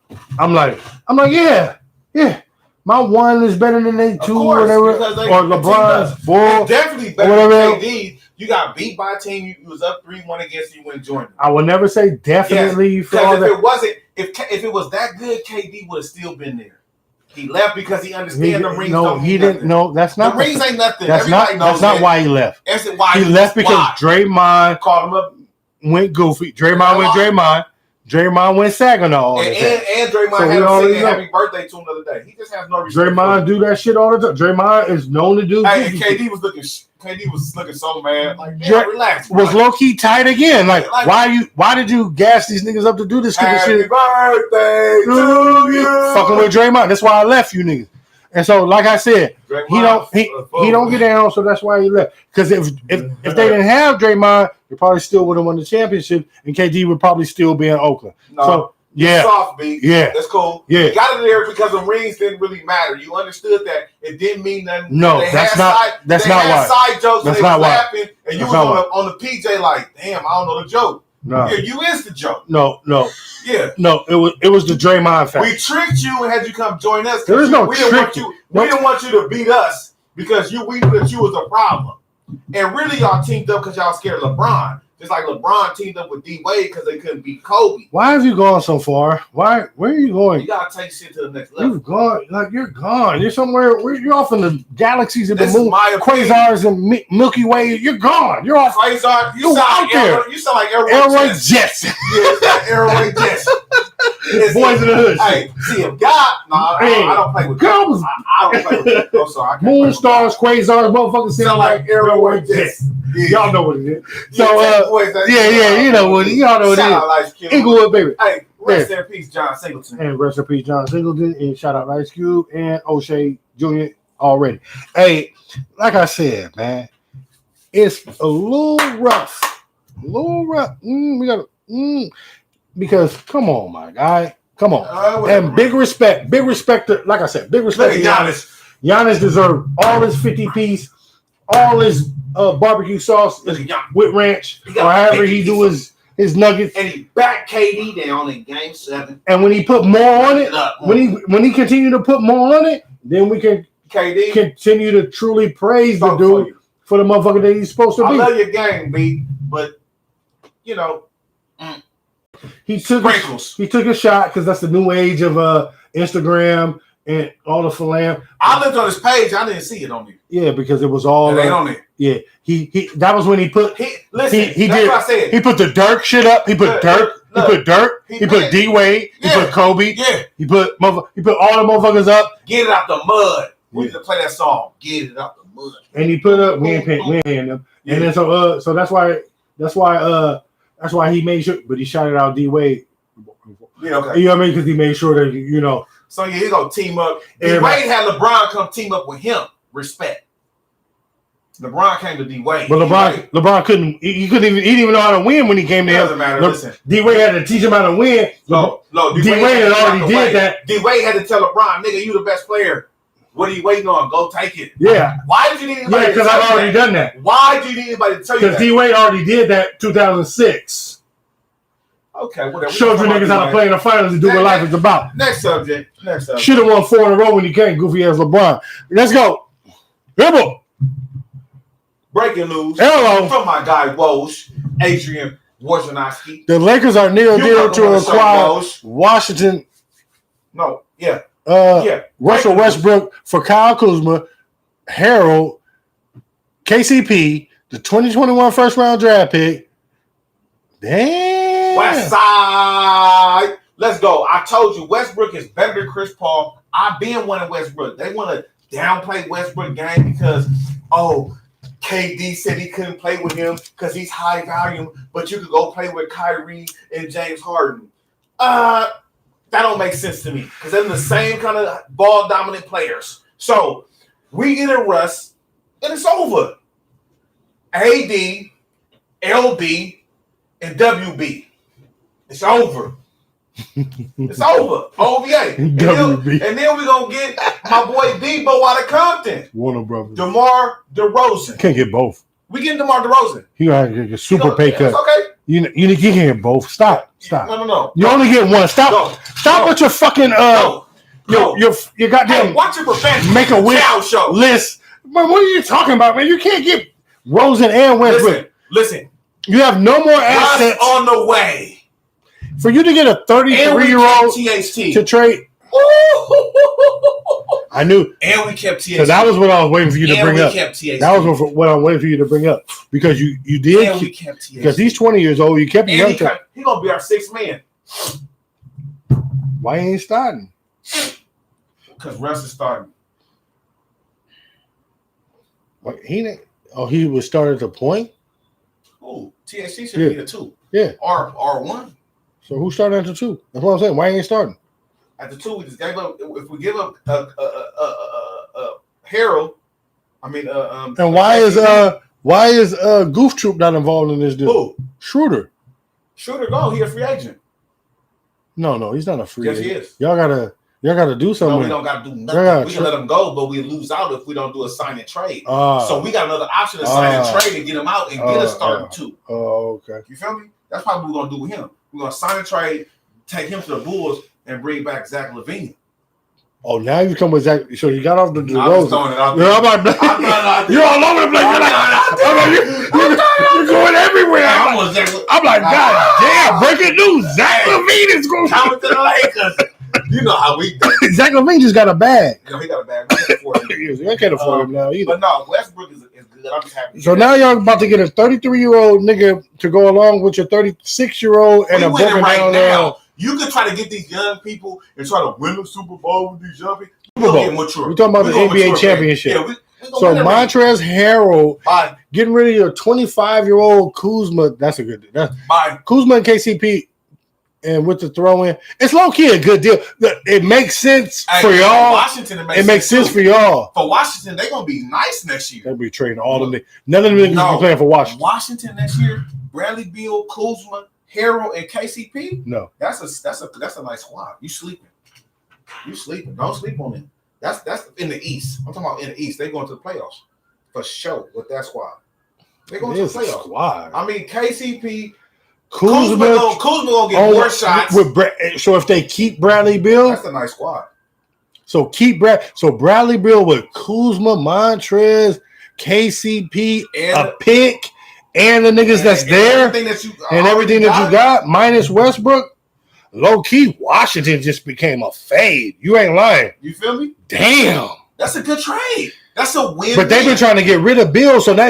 Speaker 2: yeah. My one is better than they two, or whatever. Or LeBron's four.
Speaker 3: Definitely better than KD. You got beat by a team. You was up 3-1 against you when joining.
Speaker 2: I will never say definitely.
Speaker 3: Yes, because if it was that good, KD would have still been there. He left because he understands the rings.
Speaker 2: No, he didn't. No, that's not.
Speaker 3: The rings ain't nothing.
Speaker 2: That's not why he left. He left because Draymond
Speaker 3: called him up.
Speaker 2: Went goofy. Draymond went Saginaw.
Speaker 3: And Draymond had him singing happy birthday to him the other day. He just has no respect.
Speaker 2: Draymond do that shit all the time. Draymond is known to do.
Speaker 3: Hey, KD was looking so mad. Like, relax.
Speaker 2: Was low key tight again. Like why did you gas these niggas up to do this stupid shit?
Speaker 3: Happy birthday to you.
Speaker 2: Fucking with Draymond. That's why I left you niggas. And so, like I said, Draymond, he don't get down, so that's why he left. Because if they didn't have Draymond, they probably still would have won the championship, and KD would probably still be in Oakland. No, so yeah,
Speaker 3: soft beat.
Speaker 2: Yeah,
Speaker 3: that's cool.
Speaker 2: Yeah,
Speaker 3: you got it there because the rings didn't really matter. You understood that it didn't mean nothing.
Speaker 2: No, that's not why.
Speaker 3: Side jokes.
Speaker 2: That's not why.
Speaker 3: Laughing, and you was on the PJ like, damn, I don't know the joke.
Speaker 2: No,
Speaker 3: yeah, you is the joke.
Speaker 2: No.
Speaker 3: Yeah.
Speaker 2: No, it was the Draymond fact.
Speaker 3: We tricked you and had you come join us.
Speaker 2: There is no
Speaker 3: we
Speaker 2: trick.
Speaker 3: We didn't want you to beat us because we knew that you was a problem. And really, y'all teamed up because y'all scared of LeBron. Just like LeBron teamed up with D Wade because they couldn't beat Kobe.
Speaker 2: Why have you gone so far? Where are you going?
Speaker 3: You gotta take shit to the next level.
Speaker 2: You've gone, you're gone. You're somewhere. You're off in the galaxies and the moon, quasars and Milky Way. You're gone. You're off.
Speaker 3: Quasar.
Speaker 2: You out there.
Speaker 3: You sound like
Speaker 2: Airway Jets.
Speaker 3: Yeah, Airway Jets.
Speaker 2: Boys in the Hood.
Speaker 3: Hey, see if God. No, I don't play with God. I don't play with God. I'm sorry.
Speaker 2: Moon stars, quasars, motherfuckers sound like Airway Jets. Yeah. Y'all know what it is. So, you know what y'all know what it is. Inglewood, baby.
Speaker 3: Hey, rest in peace, John Singleton.
Speaker 2: And rest in peace, John Singleton. And shout out Ice Cube and O'Shea Jr. already. Hey, like I said, man, it's a little rough. We got because come on, my guy. Come on. And big respect to, like I said, big respect to Giannis. Giannis deserved all his 50-piece, all his barbecue sauce with ranch, or however he do his nuggets.
Speaker 3: And he backed KD down in Game 7.
Speaker 2: And when he put more on it, when he continued to put more on it, then we can continue to truly praise the dude for the motherfucker that he's supposed to be.
Speaker 3: I love your game, B, but you know,
Speaker 2: he took a shot because that's the new age of Instagram and all the philanthropy.
Speaker 3: I looked on his page. I didn't see it on you.
Speaker 2: Yeah, because it was all
Speaker 3: it ain't on it.
Speaker 2: Yeah, he that was when he put.
Speaker 3: That's what I said.
Speaker 2: He put the Dirk shit up. He put Dirk. He put Dirk. He put D Wade. He put Kobe.
Speaker 3: Yeah.
Speaker 2: He put all the motherfuckers up.
Speaker 3: Get it out the mud. We need to play that song. Get it out the mud.
Speaker 2: And he put up. We ain't them. Yeah. And then so that's why he made sure. But he shouted out D Wade.
Speaker 3: Yeah, okay.
Speaker 2: You know what I mean? Because he made sure that you know.
Speaker 3: So yeah, he's gonna team up. D Wade had LeBron come team up with him. Respect. LeBron came to D Wade.
Speaker 2: But LeBron couldn't. He didn't even know how to win when he came to him.
Speaker 3: Doesn't matter. Listen,
Speaker 2: D Wade had to teach him how to win.
Speaker 3: No,
Speaker 2: D Wade had already did that.
Speaker 3: D Wade had to tell LeBron, "Nigga, you the best player. What are you waiting on? Go take it."
Speaker 2: Yeah.
Speaker 3: Why did you need anybody?
Speaker 2: Yeah, because I've already done that.
Speaker 3: Why do you need anybody to tell you that?
Speaker 2: Because D Wade already did that 2006.
Speaker 3: Okay, whatever.
Speaker 2: Showed you niggas how to play in the finals and do what life is about.
Speaker 3: Next subject.
Speaker 2: Should have won 4 in a row when he came, goofy ass LeBron. Let's go. Dribble.
Speaker 3: Breaking news.
Speaker 2: Hello.
Speaker 3: From my guy Woj, Adrian Wojnarowski.
Speaker 2: The Lakers are near to acquire Washington.
Speaker 3: No, yeah.
Speaker 2: Russell Westbrook for Kyle Kuzma, Harold, KCP, the 2021 first round draft pick. Damn.
Speaker 3: West Side. Let's go. I told you Westbrook is better than Chris Paul. I've been wanting Westbrook. They want to downplay Westbrook game because, KD said he couldn't play with him because he's high volume, but you could go play with Kyrie and James Harden. That don't make sense to me because they're the same kind of ball dominant players. So we get a rust and it's over. AD, LB, and WB. It's over. It's over. OVA. And then we're going to get my boy Debo out of Compton.
Speaker 2: Warner Brothers.
Speaker 3: DeMar DeRozan.
Speaker 2: Can't get both.
Speaker 3: We getting DeMar DeRozan.
Speaker 2: He got to get a super pay cut.
Speaker 3: It's okay.
Speaker 2: You can get both. Stop.
Speaker 3: No.
Speaker 2: You only get one. Stop with your fucking your goddamn.
Speaker 3: Hey, watch your profanity.
Speaker 2: Make a
Speaker 3: cow show
Speaker 2: list. Man, what are you talking about, man? You can't get Rosen and Westbrook.
Speaker 3: Listen.
Speaker 2: You have no more assets
Speaker 3: on the way.
Speaker 2: For you to get a 33-year-old to trade. I knew.
Speaker 3: And we kept THT.
Speaker 2: So that was what I was waiting for you to bring up. That was what I was waiting for you to bring up. Because you did.
Speaker 3: And we kept THT.
Speaker 2: Because he's 20 years old. You kept him young.
Speaker 3: He's going to be our sixth man.
Speaker 2: Why ain't he starting?
Speaker 3: Because Russ is starting.
Speaker 2: What, he was started at the point?
Speaker 3: Oh, THT should be the 2.
Speaker 2: Yeah.
Speaker 3: R1.
Speaker 2: So who started at the 2? That's what I'm saying. Why ain't he starting?
Speaker 3: At the 2, we just gave up. If we give up Harold,
Speaker 2: and why is Goof Troop not involved in this deal?
Speaker 3: Who?
Speaker 2: Schroeder.
Speaker 3: Schroeder, go. He a free agent.
Speaker 2: No, he's not a free agent.
Speaker 3: Yes, he is.
Speaker 2: Y'all gotta do something.
Speaker 3: No, we don't gotta do nothing. We can let him go, but we lose out if we don't do a sign and trade. So we got another option to sign and trade and get him out and get us starting too.
Speaker 2: Oh, okay.
Speaker 3: You feel me? That's probably what we're gonna do with him. We're gonna sign and trade, take him to the Bulls, and bring back Zach LaVine.
Speaker 2: Oh, now you come with Zach. So you got off the DeRozan.
Speaker 3: I'm
Speaker 2: You're all over the place. You're going everywhere. I'm like, God damn, breaking news. Zach LaVine is going
Speaker 3: to the Lakers. You know how we do.
Speaker 2: Zach LaVine just got a bag.
Speaker 3: He got a bag. We can't afford him.
Speaker 2: I can't afford him now either.
Speaker 3: But no, Westbrook is good. I'm just happy.
Speaker 2: So now y'all about to get a 33-year-old nigga to go along with your 36-year-old and a broken down
Speaker 3: now. You could try to get these young people and try to win the Super Bowl with these young people. We're
Speaker 2: talking about the NBA championship. Yeah, so Montrezl Harrell getting rid of your 25-year-old Kuzma. That's a good deal. Kuzma and KCP, and with the throw in, it's low key a good deal. It makes sense for y'all.
Speaker 3: Washington,
Speaker 2: it makes sense for y'all.
Speaker 3: For Washington, they're gonna be nice next year.
Speaker 2: They'll be trading all of them. None of them niggas be playing for Washington.
Speaker 3: Washington next year, Bradley Beal, Kuzma, Harrell, and KCP.
Speaker 2: No,
Speaker 3: that's a nice squad. You sleeping? Don't sleep on them. That's in the East. I'm talking about in the East. They going to the playoffs for sure with that squad. They going to the playoffs.
Speaker 2: Squad.
Speaker 3: I mean, KCP,
Speaker 2: Kuzma
Speaker 3: gonna get more shots.
Speaker 2: So if they keep Bradley Beal,
Speaker 3: that's a nice squad.
Speaker 2: So Bradley Beal with Kuzma, Montrez, KCP, a pick, and the niggas that's there, everything that you got, minus Westbrook. Low key, Washington just became a fade. You ain't lying.
Speaker 3: You feel me?
Speaker 2: Damn,
Speaker 3: that's a good trade. That's a win.
Speaker 2: But they've been trying to get rid of Bill, so now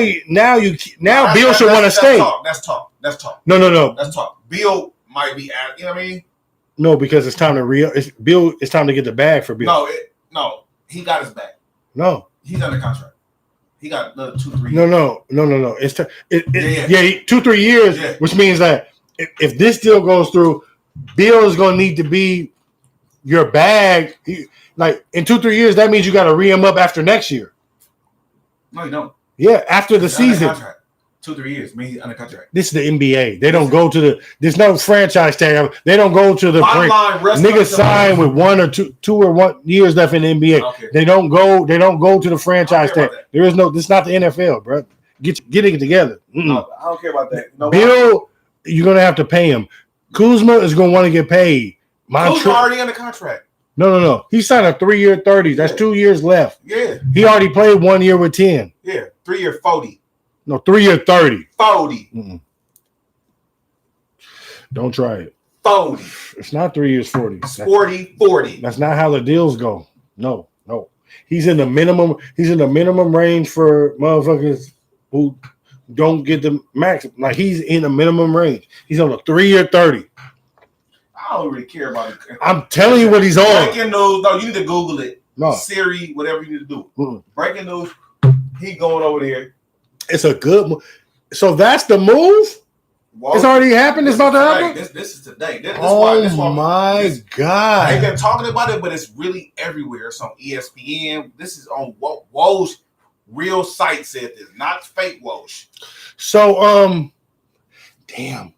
Speaker 2: Bill should want to stay.
Speaker 3: That's talk.
Speaker 2: No.
Speaker 3: That's talk. Bill might be at. You know what I mean?
Speaker 2: No, because it's time to Bill. It's time to get the bag for Bill.
Speaker 3: No. He got his bag.
Speaker 2: No,
Speaker 3: he's under contract. He got another 2-3
Speaker 2: years. No. It's 2-3 years,
Speaker 3: yeah.
Speaker 2: Which means that if this deal goes through, Bill is going to need to be your bag. Like in 2-3 years, that means you got to re him up after next year.
Speaker 3: No, you don't.
Speaker 2: Yeah, after the season.
Speaker 3: 2-3 years, means he's under contract.
Speaker 2: This is the NBA. They don't go to the. There's no franchise tag. They don't go to the. Niggas sign with 1 or 2 or 1 years left in the NBA. They don't go. They don't go to the franchise tag. There is no. This is not the NFL, bro. Get it together.
Speaker 3: No, I don't care about that. No,
Speaker 2: Bill, you're gonna have to pay him. Kuzma is gonna want to get paid.
Speaker 3: Kuzma already under contract.
Speaker 2: No. He signed a 3-year 30. That's 2 years left.
Speaker 3: Yeah.
Speaker 2: He already played 1 year with 10.
Speaker 3: Yeah, 3-year 40.
Speaker 2: No, 3-year 30.
Speaker 3: 40.
Speaker 2: Don't try it.
Speaker 3: 40.
Speaker 2: It's not 3 years 40.
Speaker 3: It's 40.
Speaker 2: That's not how the deals go. No. He's in the minimum. He's in the minimum range for motherfuckers who don't get the max. Like he's in the minimum range. He's on a 3-year 30.
Speaker 3: I don't really care about it.
Speaker 2: I'm telling you what he's on.
Speaker 3: Breaking news. No, you need to Google it.
Speaker 2: No.
Speaker 3: Siri, whatever you need to do. Breaking news. He going over there.
Speaker 2: It's a good move. So that's the move? It's already happened? It's about to happen?
Speaker 3: This is today. This
Speaker 2: my God.
Speaker 3: They've been talking about it, but it's really everywhere. It's on ESPN. This is on Woj real site said this, not fake Woj.
Speaker 2: So, damn.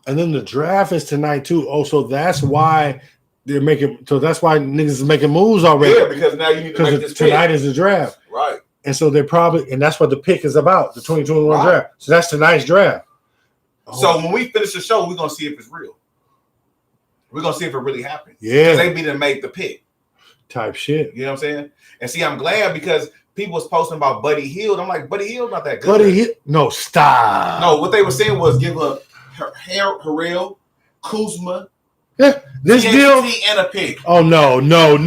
Speaker 2: And then the draft is tonight too. Oh, so that's why they're making. So that's why niggas is making moves already.
Speaker 3: Yeah, because now you need to make this
Speaker 2: tonight
Speaker 3: pick.
Speaker 2: Is the draft,
Speaker 3: right?
Speaker 2: And so they're probably, and that's what the pick is about, the 2021 draft. So that's tonight's draft.
Speaker 3: So when we finish the show, we're gonna see if it's real. We're gonna see if it really happened.
Speaker 2: Yeah.
Speaker 3: They be to make the pick.
Speaker 2: Type shit.
Speaker 3: You know what I'm saying? And see, I'm glad because people was posting about Buddy Hield. I'm like, Buddy Hield not that good.
Speaker 2: Buddy Hield. No, stop.
Speaker 3: No, what they were saying was give up Harrell, Kuzma,
Speaker 2: This deal
Speaker 3: and a pick.
Speaker 2: Oh no, not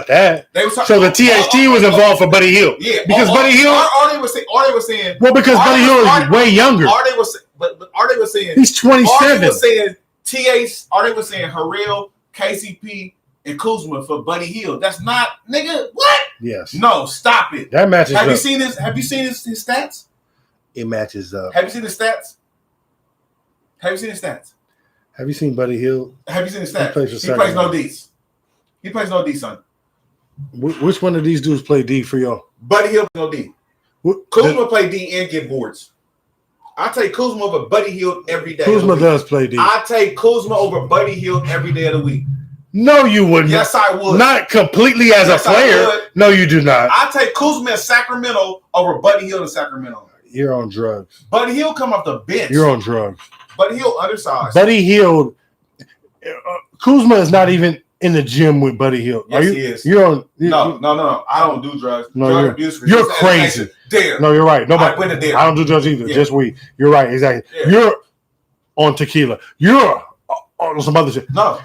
Speaker 2: that.
Speaker 3: They was
Speaker 2: So the THT was involved for Buddy Hield.
Speaker 3: Yeah,
Speaker 2: Because Buddy Hield.
Speaker 3: All they were saying.
Speaker 2: Well, because Buddy Hield is way younger.
Speaker 3: All they were saying.
Speaker 2: He's 27.
Speaker 3: All they were saying All they were saying Harrell, KCP, and Kuzma for Buddy Hield. That's not, nigga. What?
Speaker 2: Yes.
Speaker 3: No, stop it.
Speaker 2: That matches
Speaker 3: Have
Speaker 2: up.
Speaker 3: you seen this? Have you seen his stats?
Speaker 2: It matches up.
Speaker 3: Have you seen the stats? Have you seen the stats?
Speaker 2: Have you seen Buddy Hield?
Speaker 3: Have you seen the stats?
Speaker 2: plays for
Speaker 3: He plays no D's. He plays no D, son.
Speaker 2: Which one of these dudes play D for y'all?
Speaker 3: Buddy Hield no D. Kuzma play D and get boards. I take Kuzma over Buddy Hield every day.
Speaker 2: Kuzma does play D.
Speaker 3: I take Kuzma over Buddy Hield every day of the week.
Speaker 2: No, you wouldn't.
Speaker 3: Yes, I would.
Speaker 2: Not completely as
Speaker 3: Yes,
Speaker 2: a
Speaker 3: I
Speaker 2: player.
Speaker 3: would.
Speaker 2: No, you do not.
Speaker 3: I take Kuzma in Sacramento over Buddy Hield in Sacramento.
Speaker 2: You're on drugs.
Speaker 3: Buddy Hield come off the bench.
Speaker 2: You're on drugs.
Speaker 3: Buddy Hield undersized.
Speaker 2: Buddy Hield. Kuzma is not even in the gym with Buddy Hield.
Speaker 3: Yes,
Speaker 2: Are you?
Speaker 3: he is.
Speaker 2: You're on.
Speaker 3: No. I don't do drugs.
Speaker 2: No,
Speaker 3: Drug
Speaker 2: you're-
Speaker 3: abuse.
Speaker 2: you're crazy.
Speaker 3: Dare.
Speaker 2: No, you're right. Nobody.
Speaker 3: I went to dare.
Speaker 2: I don't do drugs either.
Speaker 3: Yeah.
Speaker 2: Just weed. You're right. Exactly.
Speaker 3: Yeah.
Speaker 2: You're on tequila. You're on some other shit.
Speaker 3: No.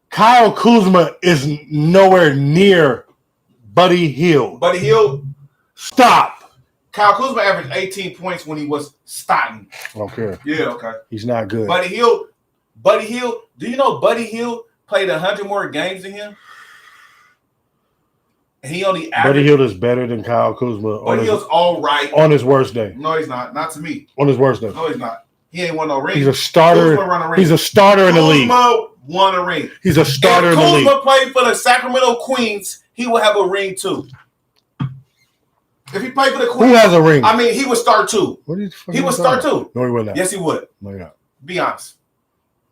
Speaker 2: Kyle Kuzma is nowhere near Buddy Hield.
Speaker 3: Buddy Hield.
Speaker 2: Stop.
Speaker 3: Kyle Kuzma averaged 18 points when he was starting.
Speaker 2: I don't care.
Speaker 3: Yeah, okay.
Speaker 2: He's not good.
Speaker 3: Buddy Hield. Do you know Buddy Hield played 100 more games than him? And he only
Speaker 2: Buddy
Speaker 3: averaged.
Speaker 2: Hield is better than Kyle Kuzma
Speaker 3: Buddy Hield's all right.
Speaker 2: on his worst day.
Speaker 3: No, he's not. Not to me.
Speaker 2: On his worst day.
Speaker 3: No, he's not. He ain't won no ring.
Speaker 2: He's a starter.
Speaker 3: Kuzma run a ring.
Speaker 2: He's a starter in the league.
Speaker 3: Kuzma won a ring.
Speaker 2: He's a starter
Speaker 3: If
Speaker 2: in the league.
Speaker 3: Kuzma played for the Sacramento Queens, he will have a ring too. If he played for the
Speaker 2: Who
Speaker 3: Queens,
Speaker 2: has a ring?
Speaker 3: I mean, he would start too.
Speaker 2: What are you
Speaker 3: He would start too.
Speaker 2: No, he would not.
Speaker 3: Yes, he would.
Speaker 2: No, you're not.
Speaker 3: Be honest.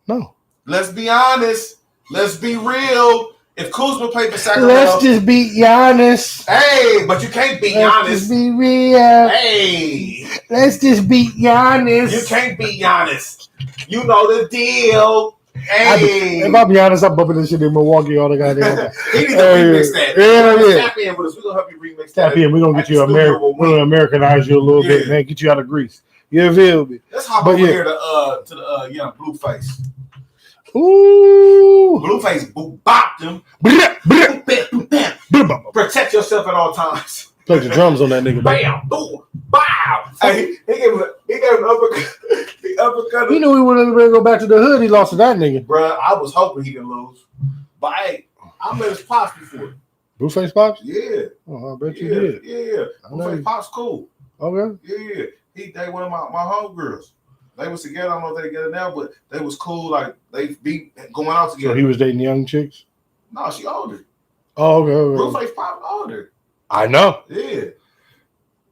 Speaker 2: No.
Speaker 3: Let's be honest. Let's be real. If Kuzma played for Sacramento,
Speaker 2: Let's just beat Giannis.
Speaker 3: hey, but you can't beat
Speaker 2: Let's just
Speaker 3: Giannis.
Speaker 2: be real.
Speaker 3: Hey,
Speaker 2: Let's just beat Giannis.
Speaker 3: you can't beat Giannis. You know the deal. Hey,
Speaker 2: If I'm Giannis, I'm bumping this shit in Milwaukee all the goddamn time.
Speaker 3: he needs to
Speaker 2: Hey,
Speaker 3: remix that.
Speaker 2: yeah.
Speaker 3: Tap in with us. We're gonna help you remix
Speaker 2: Tap
Speaker 3: that.
Speaker 2: in. We're gonna get you We're gonna Americanize you a little bit,
Speaker 3: Yeah.
Speaker 2: man. Get you out of Greece. You feel me?
Speaker 3: Let's hop
Speaker 2: But
Speaker 3: over
Speaker 2: yeah.
Speaker 3: here to the young Blueface.
Speaker 2: Ooh.
Speaker 3: Blueface bopped him.
Speaker 2: Brr, brr,
Speaker 3: Boop, bam, boop, bam.
Speaker 2: brr, brr.
Speaker 3: Protect yourself at all times.
Speaker 2: Play the drums on that nigga. man.
Speaker 3: Bam, boom, bow. Hey, he gave him an uppercut. The uppercut.
Speaker 2: He knew he wouldn't even go back to the hood. He lost to that nigga.
Speaker 3: Bruh, I was hoping he didn't lose. But hey, I met his pops before.
Speaker 2: Blueface Pops?
Speaker 3: Yeah.
Speaker 2: Oh, I bet you
Speaker 3: Yeah.
Speaker 2: did.
Speaker 3: Yeah.
Speaker 2: I know
Speaker 3: Blueface
Speaker 2: you-
Speaker 3: pops cool.
Speaker 2: Okay.
Speaker 3: Yeah. They one of my homegirls. They was together. I don't know if they together now, but they was cool. Like they be going out
Speaker 2: So
Speaker 3: together.
Speaker 2: he was dating young chicks?
Speaker 3: No, she older.
Speaker 2: Oh, okay.
Speaker 3: Blueface pop older.
Speaker 2: I know.
Speaker 3: Yeah.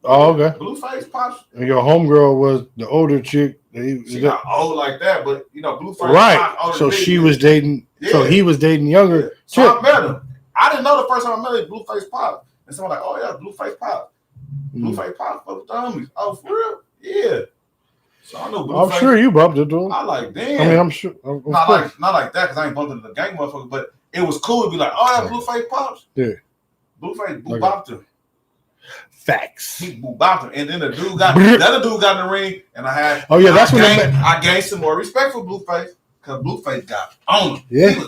Speaker 2: Oh, okay.
Speaker 3: Blueface pops.
Speaker 2: And your homegirl was the older chick.
Speaker 3: She not old like that, but Blueface
Speaker 2: Right.
Speaker 3: pops older
Speaker 2: So
Speaker 3: than
Speaker 2: she
Speaker 3: me.
Speaker 2: was dating. So
Speaker 3: Yeah.
Speaker 2: he was dating
Speaker 3: Yeah.
Speaker 2: younger.
Speaker 3: So I
Speaker 2: chick.
Speaker 3: met him. I didn't know the first time I met him, Blueface Pop. And someone like, oh yeah, Blueface Pop. Blueface Pop fuck with the homies. Oh, for real? Yeah. So I know Blueface.
Speaker 2: I'm sure you bumped into him.
Speaker 3: I like, damn.
Speaker 2: I mean, I'm sure. Of
Speaker 3: not
Speaker 2: course.
Speaker 3: like that, because I ain't bumped into the gang motherfucker, but it was cool to be like, oh yeah, Blueface Pops.
Speaker 2: Yeah.
Speaker 3: Blueface boo
Speaker 2: Okay.
Speaker 3: bopped him.
Speaker 2: Facts.
Speaker 3: He boo bopped him. And then the other dude got in the ring, and
Speaker 2: Oh, yeah, that's when they
Speaker 3: I gained some more respect for Blueface, because Blueface got on him.
Speaker 2: Yeah.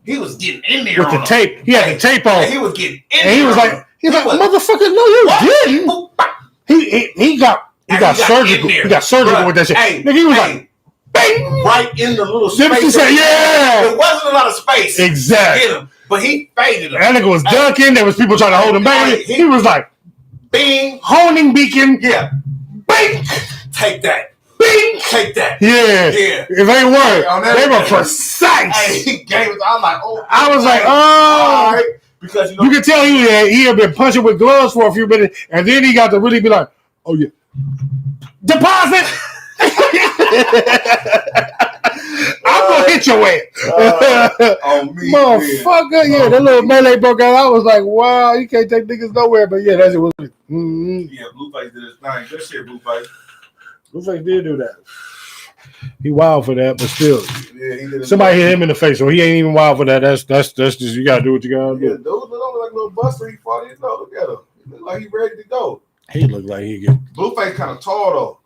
Speaker 3: He was getting in there
Speaker 2: With
Speaker 3: on
Speaker 2: the
Speaker 3: him.
Speaker 2: tape. He had the tape on.
Speaker 3: And he was getting in
Speaker 2: And he
Speaker 3: there
Speaker 2: was
Speaker 3: on
Speaker 2: like,
Speaker 3: him.
Speaker 2: motherfucker, no, you
Speaker 3: What?
Speaker 2: didn't.
Speaker 3: Boop, bop.
Speaker 2: He got surgical.
Speaker 3: in there.
Speaker 2: He got surgical
Speaker 3: Bruh,
Speaker 2: with that shit.
Speaker 3: Hey,
Speaker 2: Nigga, he was
Speaker 3: hey,
Speaker 2: like, bang.
Speaker 3: right in the little
Speaker 2: Then
Speaker 3: space.
Speaker 2: she said, yeah.
Speaker 3: There wasn't a lot of space to
Speaker 2: Exactly.
Speaker 3: get him, but he faded him.
Speaker 2: That nigga was dunking. There was people trying to hold him back.
Speaker 3: Hey,
Speaker 2: He was like,
Speaker 3: Bing,
Speaker 2: honing beacon.
Speaker 3: yeah,
Speaker 2: Bing.
Speaker 3: take that,
Speaker 2: Bing.
Speaker 3: take that.
Speaker 2: Yeah.
Speaker 3: Yeah.
Speaker 2: If they weren't,
Speaker 3: On that-
Speaker 2: they were precise.
Speaker 3: Hey, he gave it. I'm like, oh,
Speaker 2: I was like,
Speaker 3: all
Speaker 2: oh.
Speaker 3: right, because
Speaker 2: You could tell he had been punching with gloves for a few minutes, and then he got to really be like, oh, yeah. Deposit. I'm going to hit your ass.
Speaker 3: on me,
Speaker 2: Motherfucker. Yeah, that little melee broke out. I was like, wow, you can't take niggas nowhere. But yeah, that's it.
Speaker 3: Yeah, Blueface did his thing. Good shit, Blueface.
Speaker 1: Blueface did do that. He wild for that, but still,
Speaker 3: Yeah, he did.
Speaker 1: somebody hit him in the face, so he ain't even wild for that. That's just you gotta do what you gotta
Speaker 3: Yeah,
Speaker 1: do.
Speaker 3: dude look like a little buster. He fought it. Look at him. He look like he ready to go.
Speaker 1: He looked like he get.
Speaker 3: Blueface kind of tall though.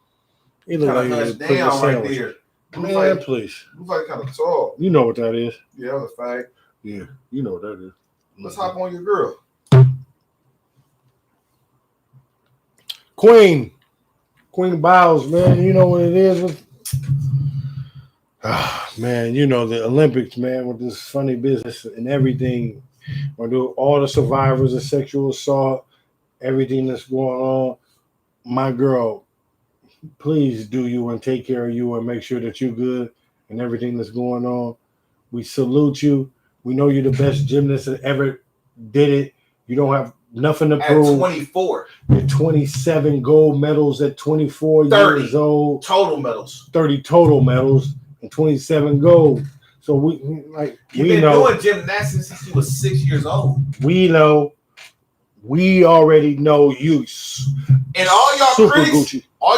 Speaker 1: He looked
Speaker 3: Kind
Speaker 1: like
Speaker 3: of
Speaker 1: he
Speaker 3: hushed
Speaker 1: was putting a
Speaker 3: down right
Speaker 1: sandwich.
Speaker 3: there.
Speaker 1: Man,
Speaker 3: Blueface,
Speaker 1: please.
Speaker 3: Blueface kind of tall.
Speaker 1: You know what that is.
Speaker 3: Yeah, that was a fact.
Speaker 1: Yeah, you know what that is.
Speaker 3: Let's hop on your girl.
Speaker 1: Queen Biles, man. You know what it is with. Man, you know the Olympics, man, with this funny business and everything. We're doing all the survivors of sexual assault, everything that's going on. My girl, please do you and take care of you and make sure that you're good and everything that's going on. We salute you. We know you're the best gymnast that ever did it. You don't have nothing to
Speaker 3: At
Speaker 1: prove.
Speaker 3: 24.
Speaker 1: You're 27 gold medals at 24
Speaker 3: 30
Speaker 1: years old.
Speaker 3: total medals.
Speaker 1: 30 total medals and 27 gold. So we
Speaker 3: You've been doing gymnastics since you was 6 years old.
Speaker 1: We know. We already know you.
Speaker 3: And all y'all
Speaker 1: Super
Speaker 3: critics,
Speaker 1: Gucci.
Speaker 3: all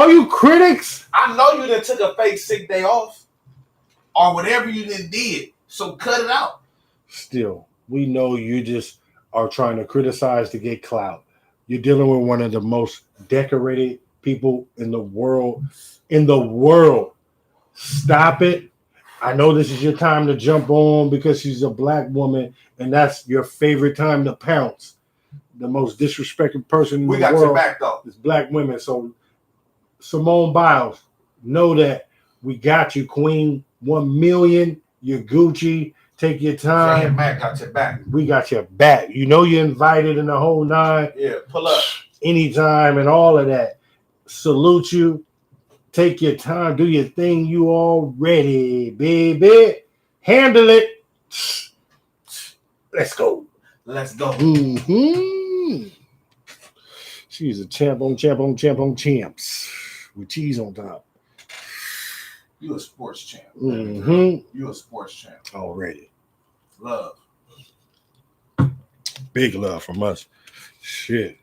Speaker 3: you critics, I know you done took a fake sick day off. Or whatever you done did. So cut it out.
Speaker 1: Still, we know you just are trying to criticize to get clout. You're dealing with one of the most decorated people in the world. Stop it. I know this is your time to jump on because she's a black woman and that's your favorite time to pounce. The most disrespected person in the world. We got your back though. Is black women. So Simone Biles, know that we got you, Queen. 1 million. You're Gucci. Take your time.
Speaker 3: Mac got your back.
Speaker 1: We got your back. You know you're invited in the whole nine.
Speaker 3: Yeah, pull up.
Speaker 1: Anytime and all of that. Salute you. Take your time. Do your thing. You all ready, baby. Handle it. Let's go.
Speaker 3: Let's go.
Speaker 1: Mm-hmm. She's a champ on champs. With cheese on top.
Speaker 3: You a sports champ.
Speaker 1: Mm-hmm.
Speaker 3: You a sports champ.
Speaker 1: Already.
Speaker 3: Love.
Speaker 1: Big love from us. Shit.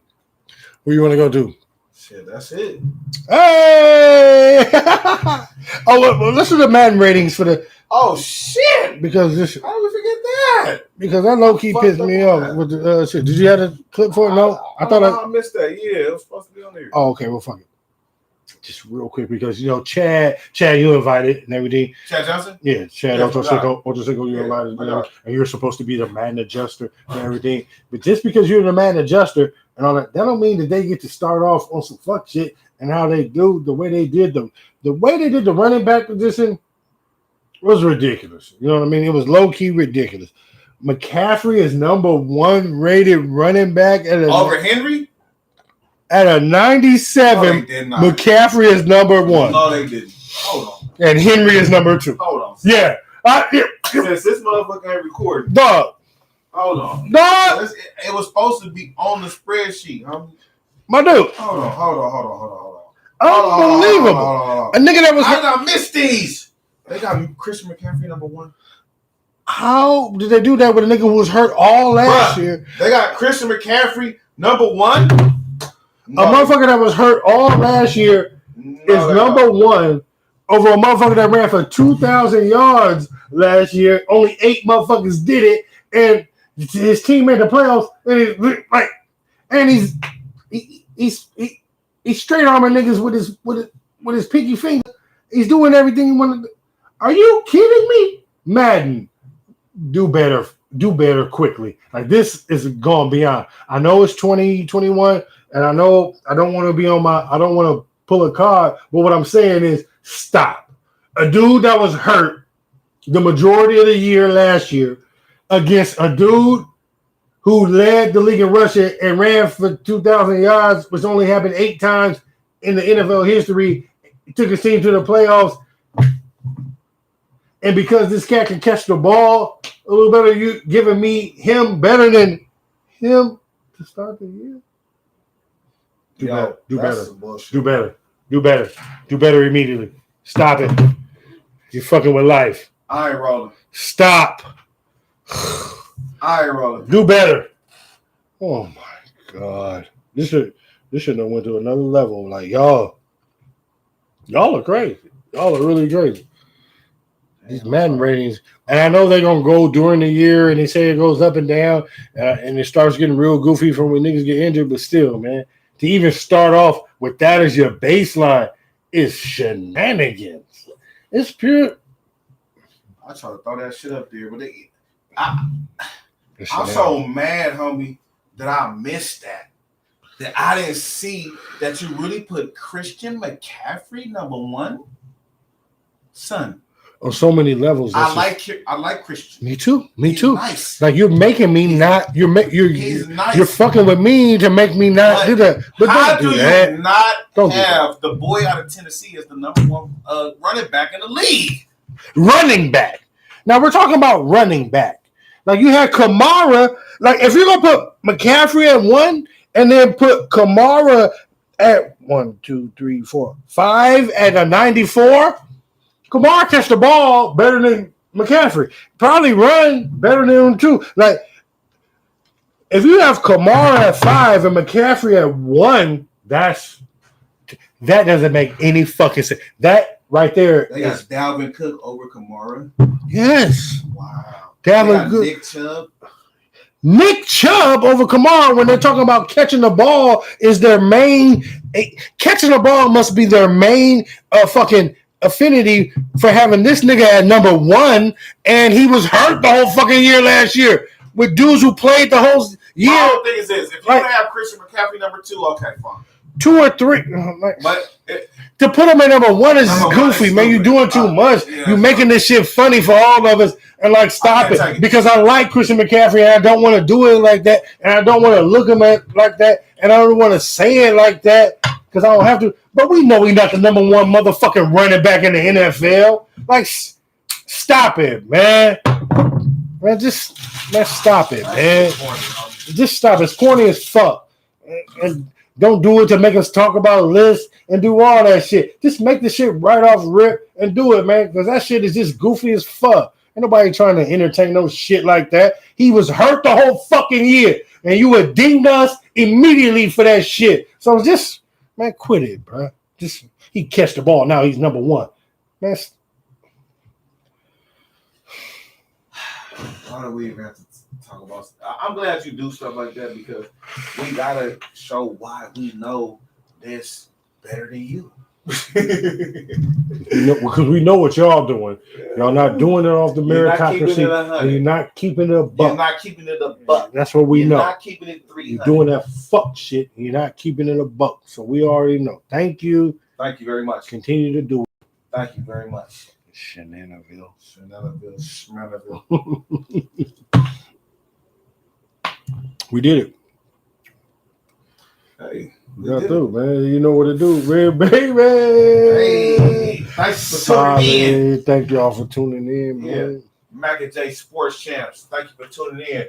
Speaker 1: Where you want to go to?
Speaker 3: Shit, that's it.
Speaker 1: Hey! Well, let's do the Madden ratings for the.
Speaker 3: Oh shit!
Speaker 1: Because this.
Speaker 3: How did we forget that?
Speaker 1: Because that low key pissed me off with the shit. Did you have a clip for it? No, I thought
Speaker 3: I missed that. Yeah, it was supposed to be on there.
Speaker 1: Oh, okay. Well, fuck it. Just real quick because Chad, you invited and everything.
Speaker 3: Chad Johnson?
Speaker 1: Yeah, Chad Ochocinco, you invited, and you're supposed to be the man adjuster and everything. But just because you're the man adjuster and all that don't mean that they get to start off on some fuck shit and how they do the way they did the way they did the running back position was ridiculous. You know what I mean? It was low key ridiculous. McCaffrey is number 1 rated running back
Speaker 3: over Henry.
Speaker 1: At a 97, McCaffrey is number 1.
Speaker 3: No, they didn't. Hold on.
Speaker 1: And Henry is number 2.
Speaker 3: Hold on.
Speaker 1: Yeah.
Speaker 3: Since this motherfucker ain't recording.
Speaker 1: Dog.
Speaker 3: Hold on.
Speaker 1: Dog.
Speaker 3: It was supposed to be on the spreadsheet.
Speaker 1: My dude.
Speaker 3: Hold on.
Speaker 1: Unbelievable. A nigga that was.
Speaker 3: I missed these. They got Christian McCaffrey number 1.
Speaker 1: How did they do that with a nigga who was hurt all last year?
Speaker 3: They got Christian McCaffrey number 1.
Speaker 1: No. A motherfucker that was hurt all last year is number 1 over a motherfucker that ran for 2,000 yards last year. Only 8 motherfuckers did it, and his team made the playoffs. And he's straight arming niggas with his pinky finger. He's doing everything he wanted. Are you kidding me, Madden? Do better quickly. Like this is gone beyond. I know it's 2021. And I know I don't want to pull a card, but what I'm saying is stop. A dude that was hurt the majority of the year last year against a dude who led the league in rushing and ran for 2,000 yards, which only happened 8 times in the NFL history, took his team to the playoffs. And because this cat can catch the ball a little better, you giving me him better than him to start the year? Do better immediately. Stop it. You're fucking with life.
Speaker 3: I ain't rolling.
Speaker 1: Stop.
Speaker 3: I ain't rolling.
Speaker 1: Do better. Oh my God. This should have went to another level. Like, y'all, Y'all are crazy. Y'all are really crazy. These Madden ratings, and I know they're gonna go during the year, and they say it goes up and down, and it starts getting real goofy from when niggas get injured. But still, man, to even start off with that as your baseline is shenanigans. It's pure.
Speaker 3: I try to throw that shit up there, but I'm so mad, homie, that I missed that. That I didn't see that you really put Christian McCaffrey number one, son.
Speaker 1: On so many levels.
Speaker 3: I like Christian.
Speaker 1: Me too. Me
Speaker 3: He's
Speaker 1: too.
Speaker 3: Nice.
Speaker 1: Like you're making me not. You're
Speaker 3: nice.
Speaker 1: You're fucking with me to make me not do that. But
Speaker 3: how
Speaker 1: don't do
Speaker 3: you
Speaker 1: that.
Speaker 3: not
Speaker 1: don't
Speaker 3: have the boy out of Tennessee as the number one running back in the league?
Speaker 1: Running back. Now we're talking about running back. Like you had Kamara. Like if you're gonna put McCaffrey at 1 and then put Kamara at 1, 2, 3, 4, 5 at a 94. Kamara catch the ball better than McCaffrey. Probably run better than him too. Like if you have Kamara at 5 and McCaffrey at 1, that doesn't make any fucking sense. That right there.
Speaker 3: They got Dalvin Cook over Kamara.
Speaker 1: Yes.
Speaker 3: Wow.
Speaker 1: Dalvin Cook. Nick Chubb over Kamara when they're talking about catching the ball is their main. Catching the ball must be their main fucking affinity for having this nigga at number 1, and he was hurt the whole fucking year last year with dudes who played the whole year.
Speaker 3: My whole thing is this: if you have Christian McCaffrey number 2, okay, fine.
Speaker 1: 2 or 3, but to put him at number 1 is goofy, man. You're doing too much. Yeah, you're making this shit funny for all of us, and like stop it because I like Christian McCaffrey, and I don't want to do it like that, and I don't want to look him at like that, and I don't want to say it like that because I don't have to. But we know he's not the number 1 motherfucking running back in the NFL. Like, stop it, man. Man, let's stop it, man. Just stop it. It's corny as fuck. And don't do it to make us talk about lists and do all that shit. Just make the shit right off rip and do it, man, because that shit is just goofy as fuck. Ain't nobody trying to entertain no shit like that. He was hurt the whole fucking year, and you would ding us immediately for that shit. So just, man, quit it, bro. Just he catch the ball. Now he's number 1. Man,
Speaker 3: why do we even have to talk about? I'm glad you do stuff like that because we gotta show why we know this better than you.
Speaker 1: Because we know what y'all doing. Y'all not doing it off the meritocracy, and you're not keeping it a buck.
Speaker 3: You're not keeping it a buck.
Speaker 1: That's what we know.
Speaker 3: You're not keeping it 300.
Speaker 1: You're doing that fuck shit, and you're not keeping it a buck. So we already know. Thank you.
Speaker 3: Thank you very much.
Speaker 1: Continue to do it.
Speaker 3: Thank you very much.
Speaker 1: Shenanigans. We did it.
Speaker 3: Hey,
Speaker 1: we got through, man. You know what to do, man, baby.
Speaker 3: Hey, thanks for tuning in.
Speaker 1: Thank y'all for tuning in, man.
Speaker 3: Yeah. Mac and Jay Sports Champs. Thank you for tuning in.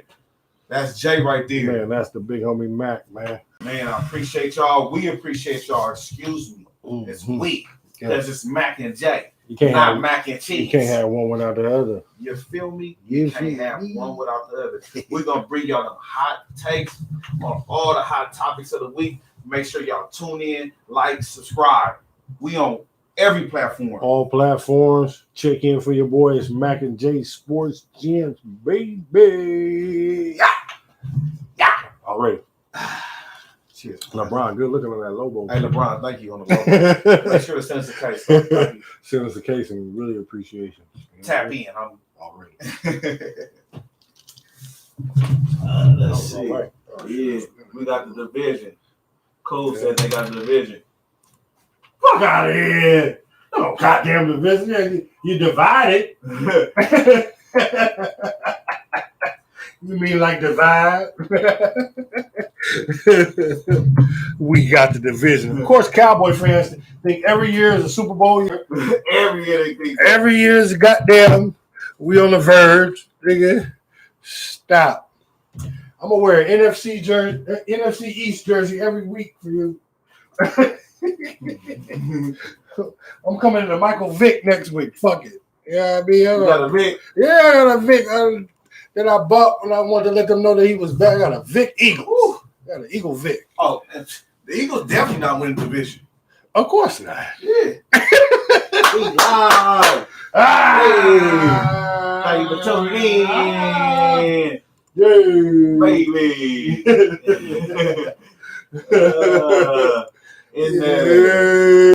Speaker 3: That's Jay right there.
Speaker 1: Man, that's the big homie Mac, man.
Speaker 3: Man, I appreciate y'all. We appreciate y'all. Excuse me. Mm-hmm. It's we. Because it's Mac and Jay.
Speaker 1: You can't
Speaker 3: not
Speaker 1: have
Speaker 3: mac and cheese.
Speaker 1: You can't have one without the other.
Speaker 3: You feel me? You can't have one without the other. We're going to bring y'all the hot takes on all the hot topics of the week. Make sure y'all tune in, like, subscribe. We on every platform.
Speaker 1: All platforms. Check in for your boy. It's Mac and J Sports Gems, baby. Yeah. Yeah. All right. Cheers. LeBron, good looking on that logo.
Speaker 3: Hey, LeBron, thank you on the logo. Make sure to send us a case.
Speaker 1: Send us a case and really appreciate you.
Speaker 3: Tap in. I'm
Speaker 1: already.
Speaker 3: Let's see. Right. Yeah, we got the division. Cole said they got the division.
Speaker 1: Fuck out of here. No goddamn division. You divide it. You mean like divide? We got the division. Of course, Cowboy fans think every year is a Super Bowl year.
Speaker 3: Every year they think.
Speaker 1: Every year is goddamn. We on the verge, nigga. Stop. I'm gonna wear an NFC jersey, NFC East jersey every week for you. I'm coming to Michael Vick next week. Fuck it. Yeah, I mean,
Speaker 3: you got a Vick?
Speaker 1: Yeah, I got a Vick. That I bought when I wanted to let them know that he was back. I got a Vick Eagle. I got an Eagle Vick.
Speaker 3: Oh, the Eagles definitely not winning the division.
Speaker 2: Of course not.
Speaker 3: Yeah. We live. How you been tuning in? Baby. In there.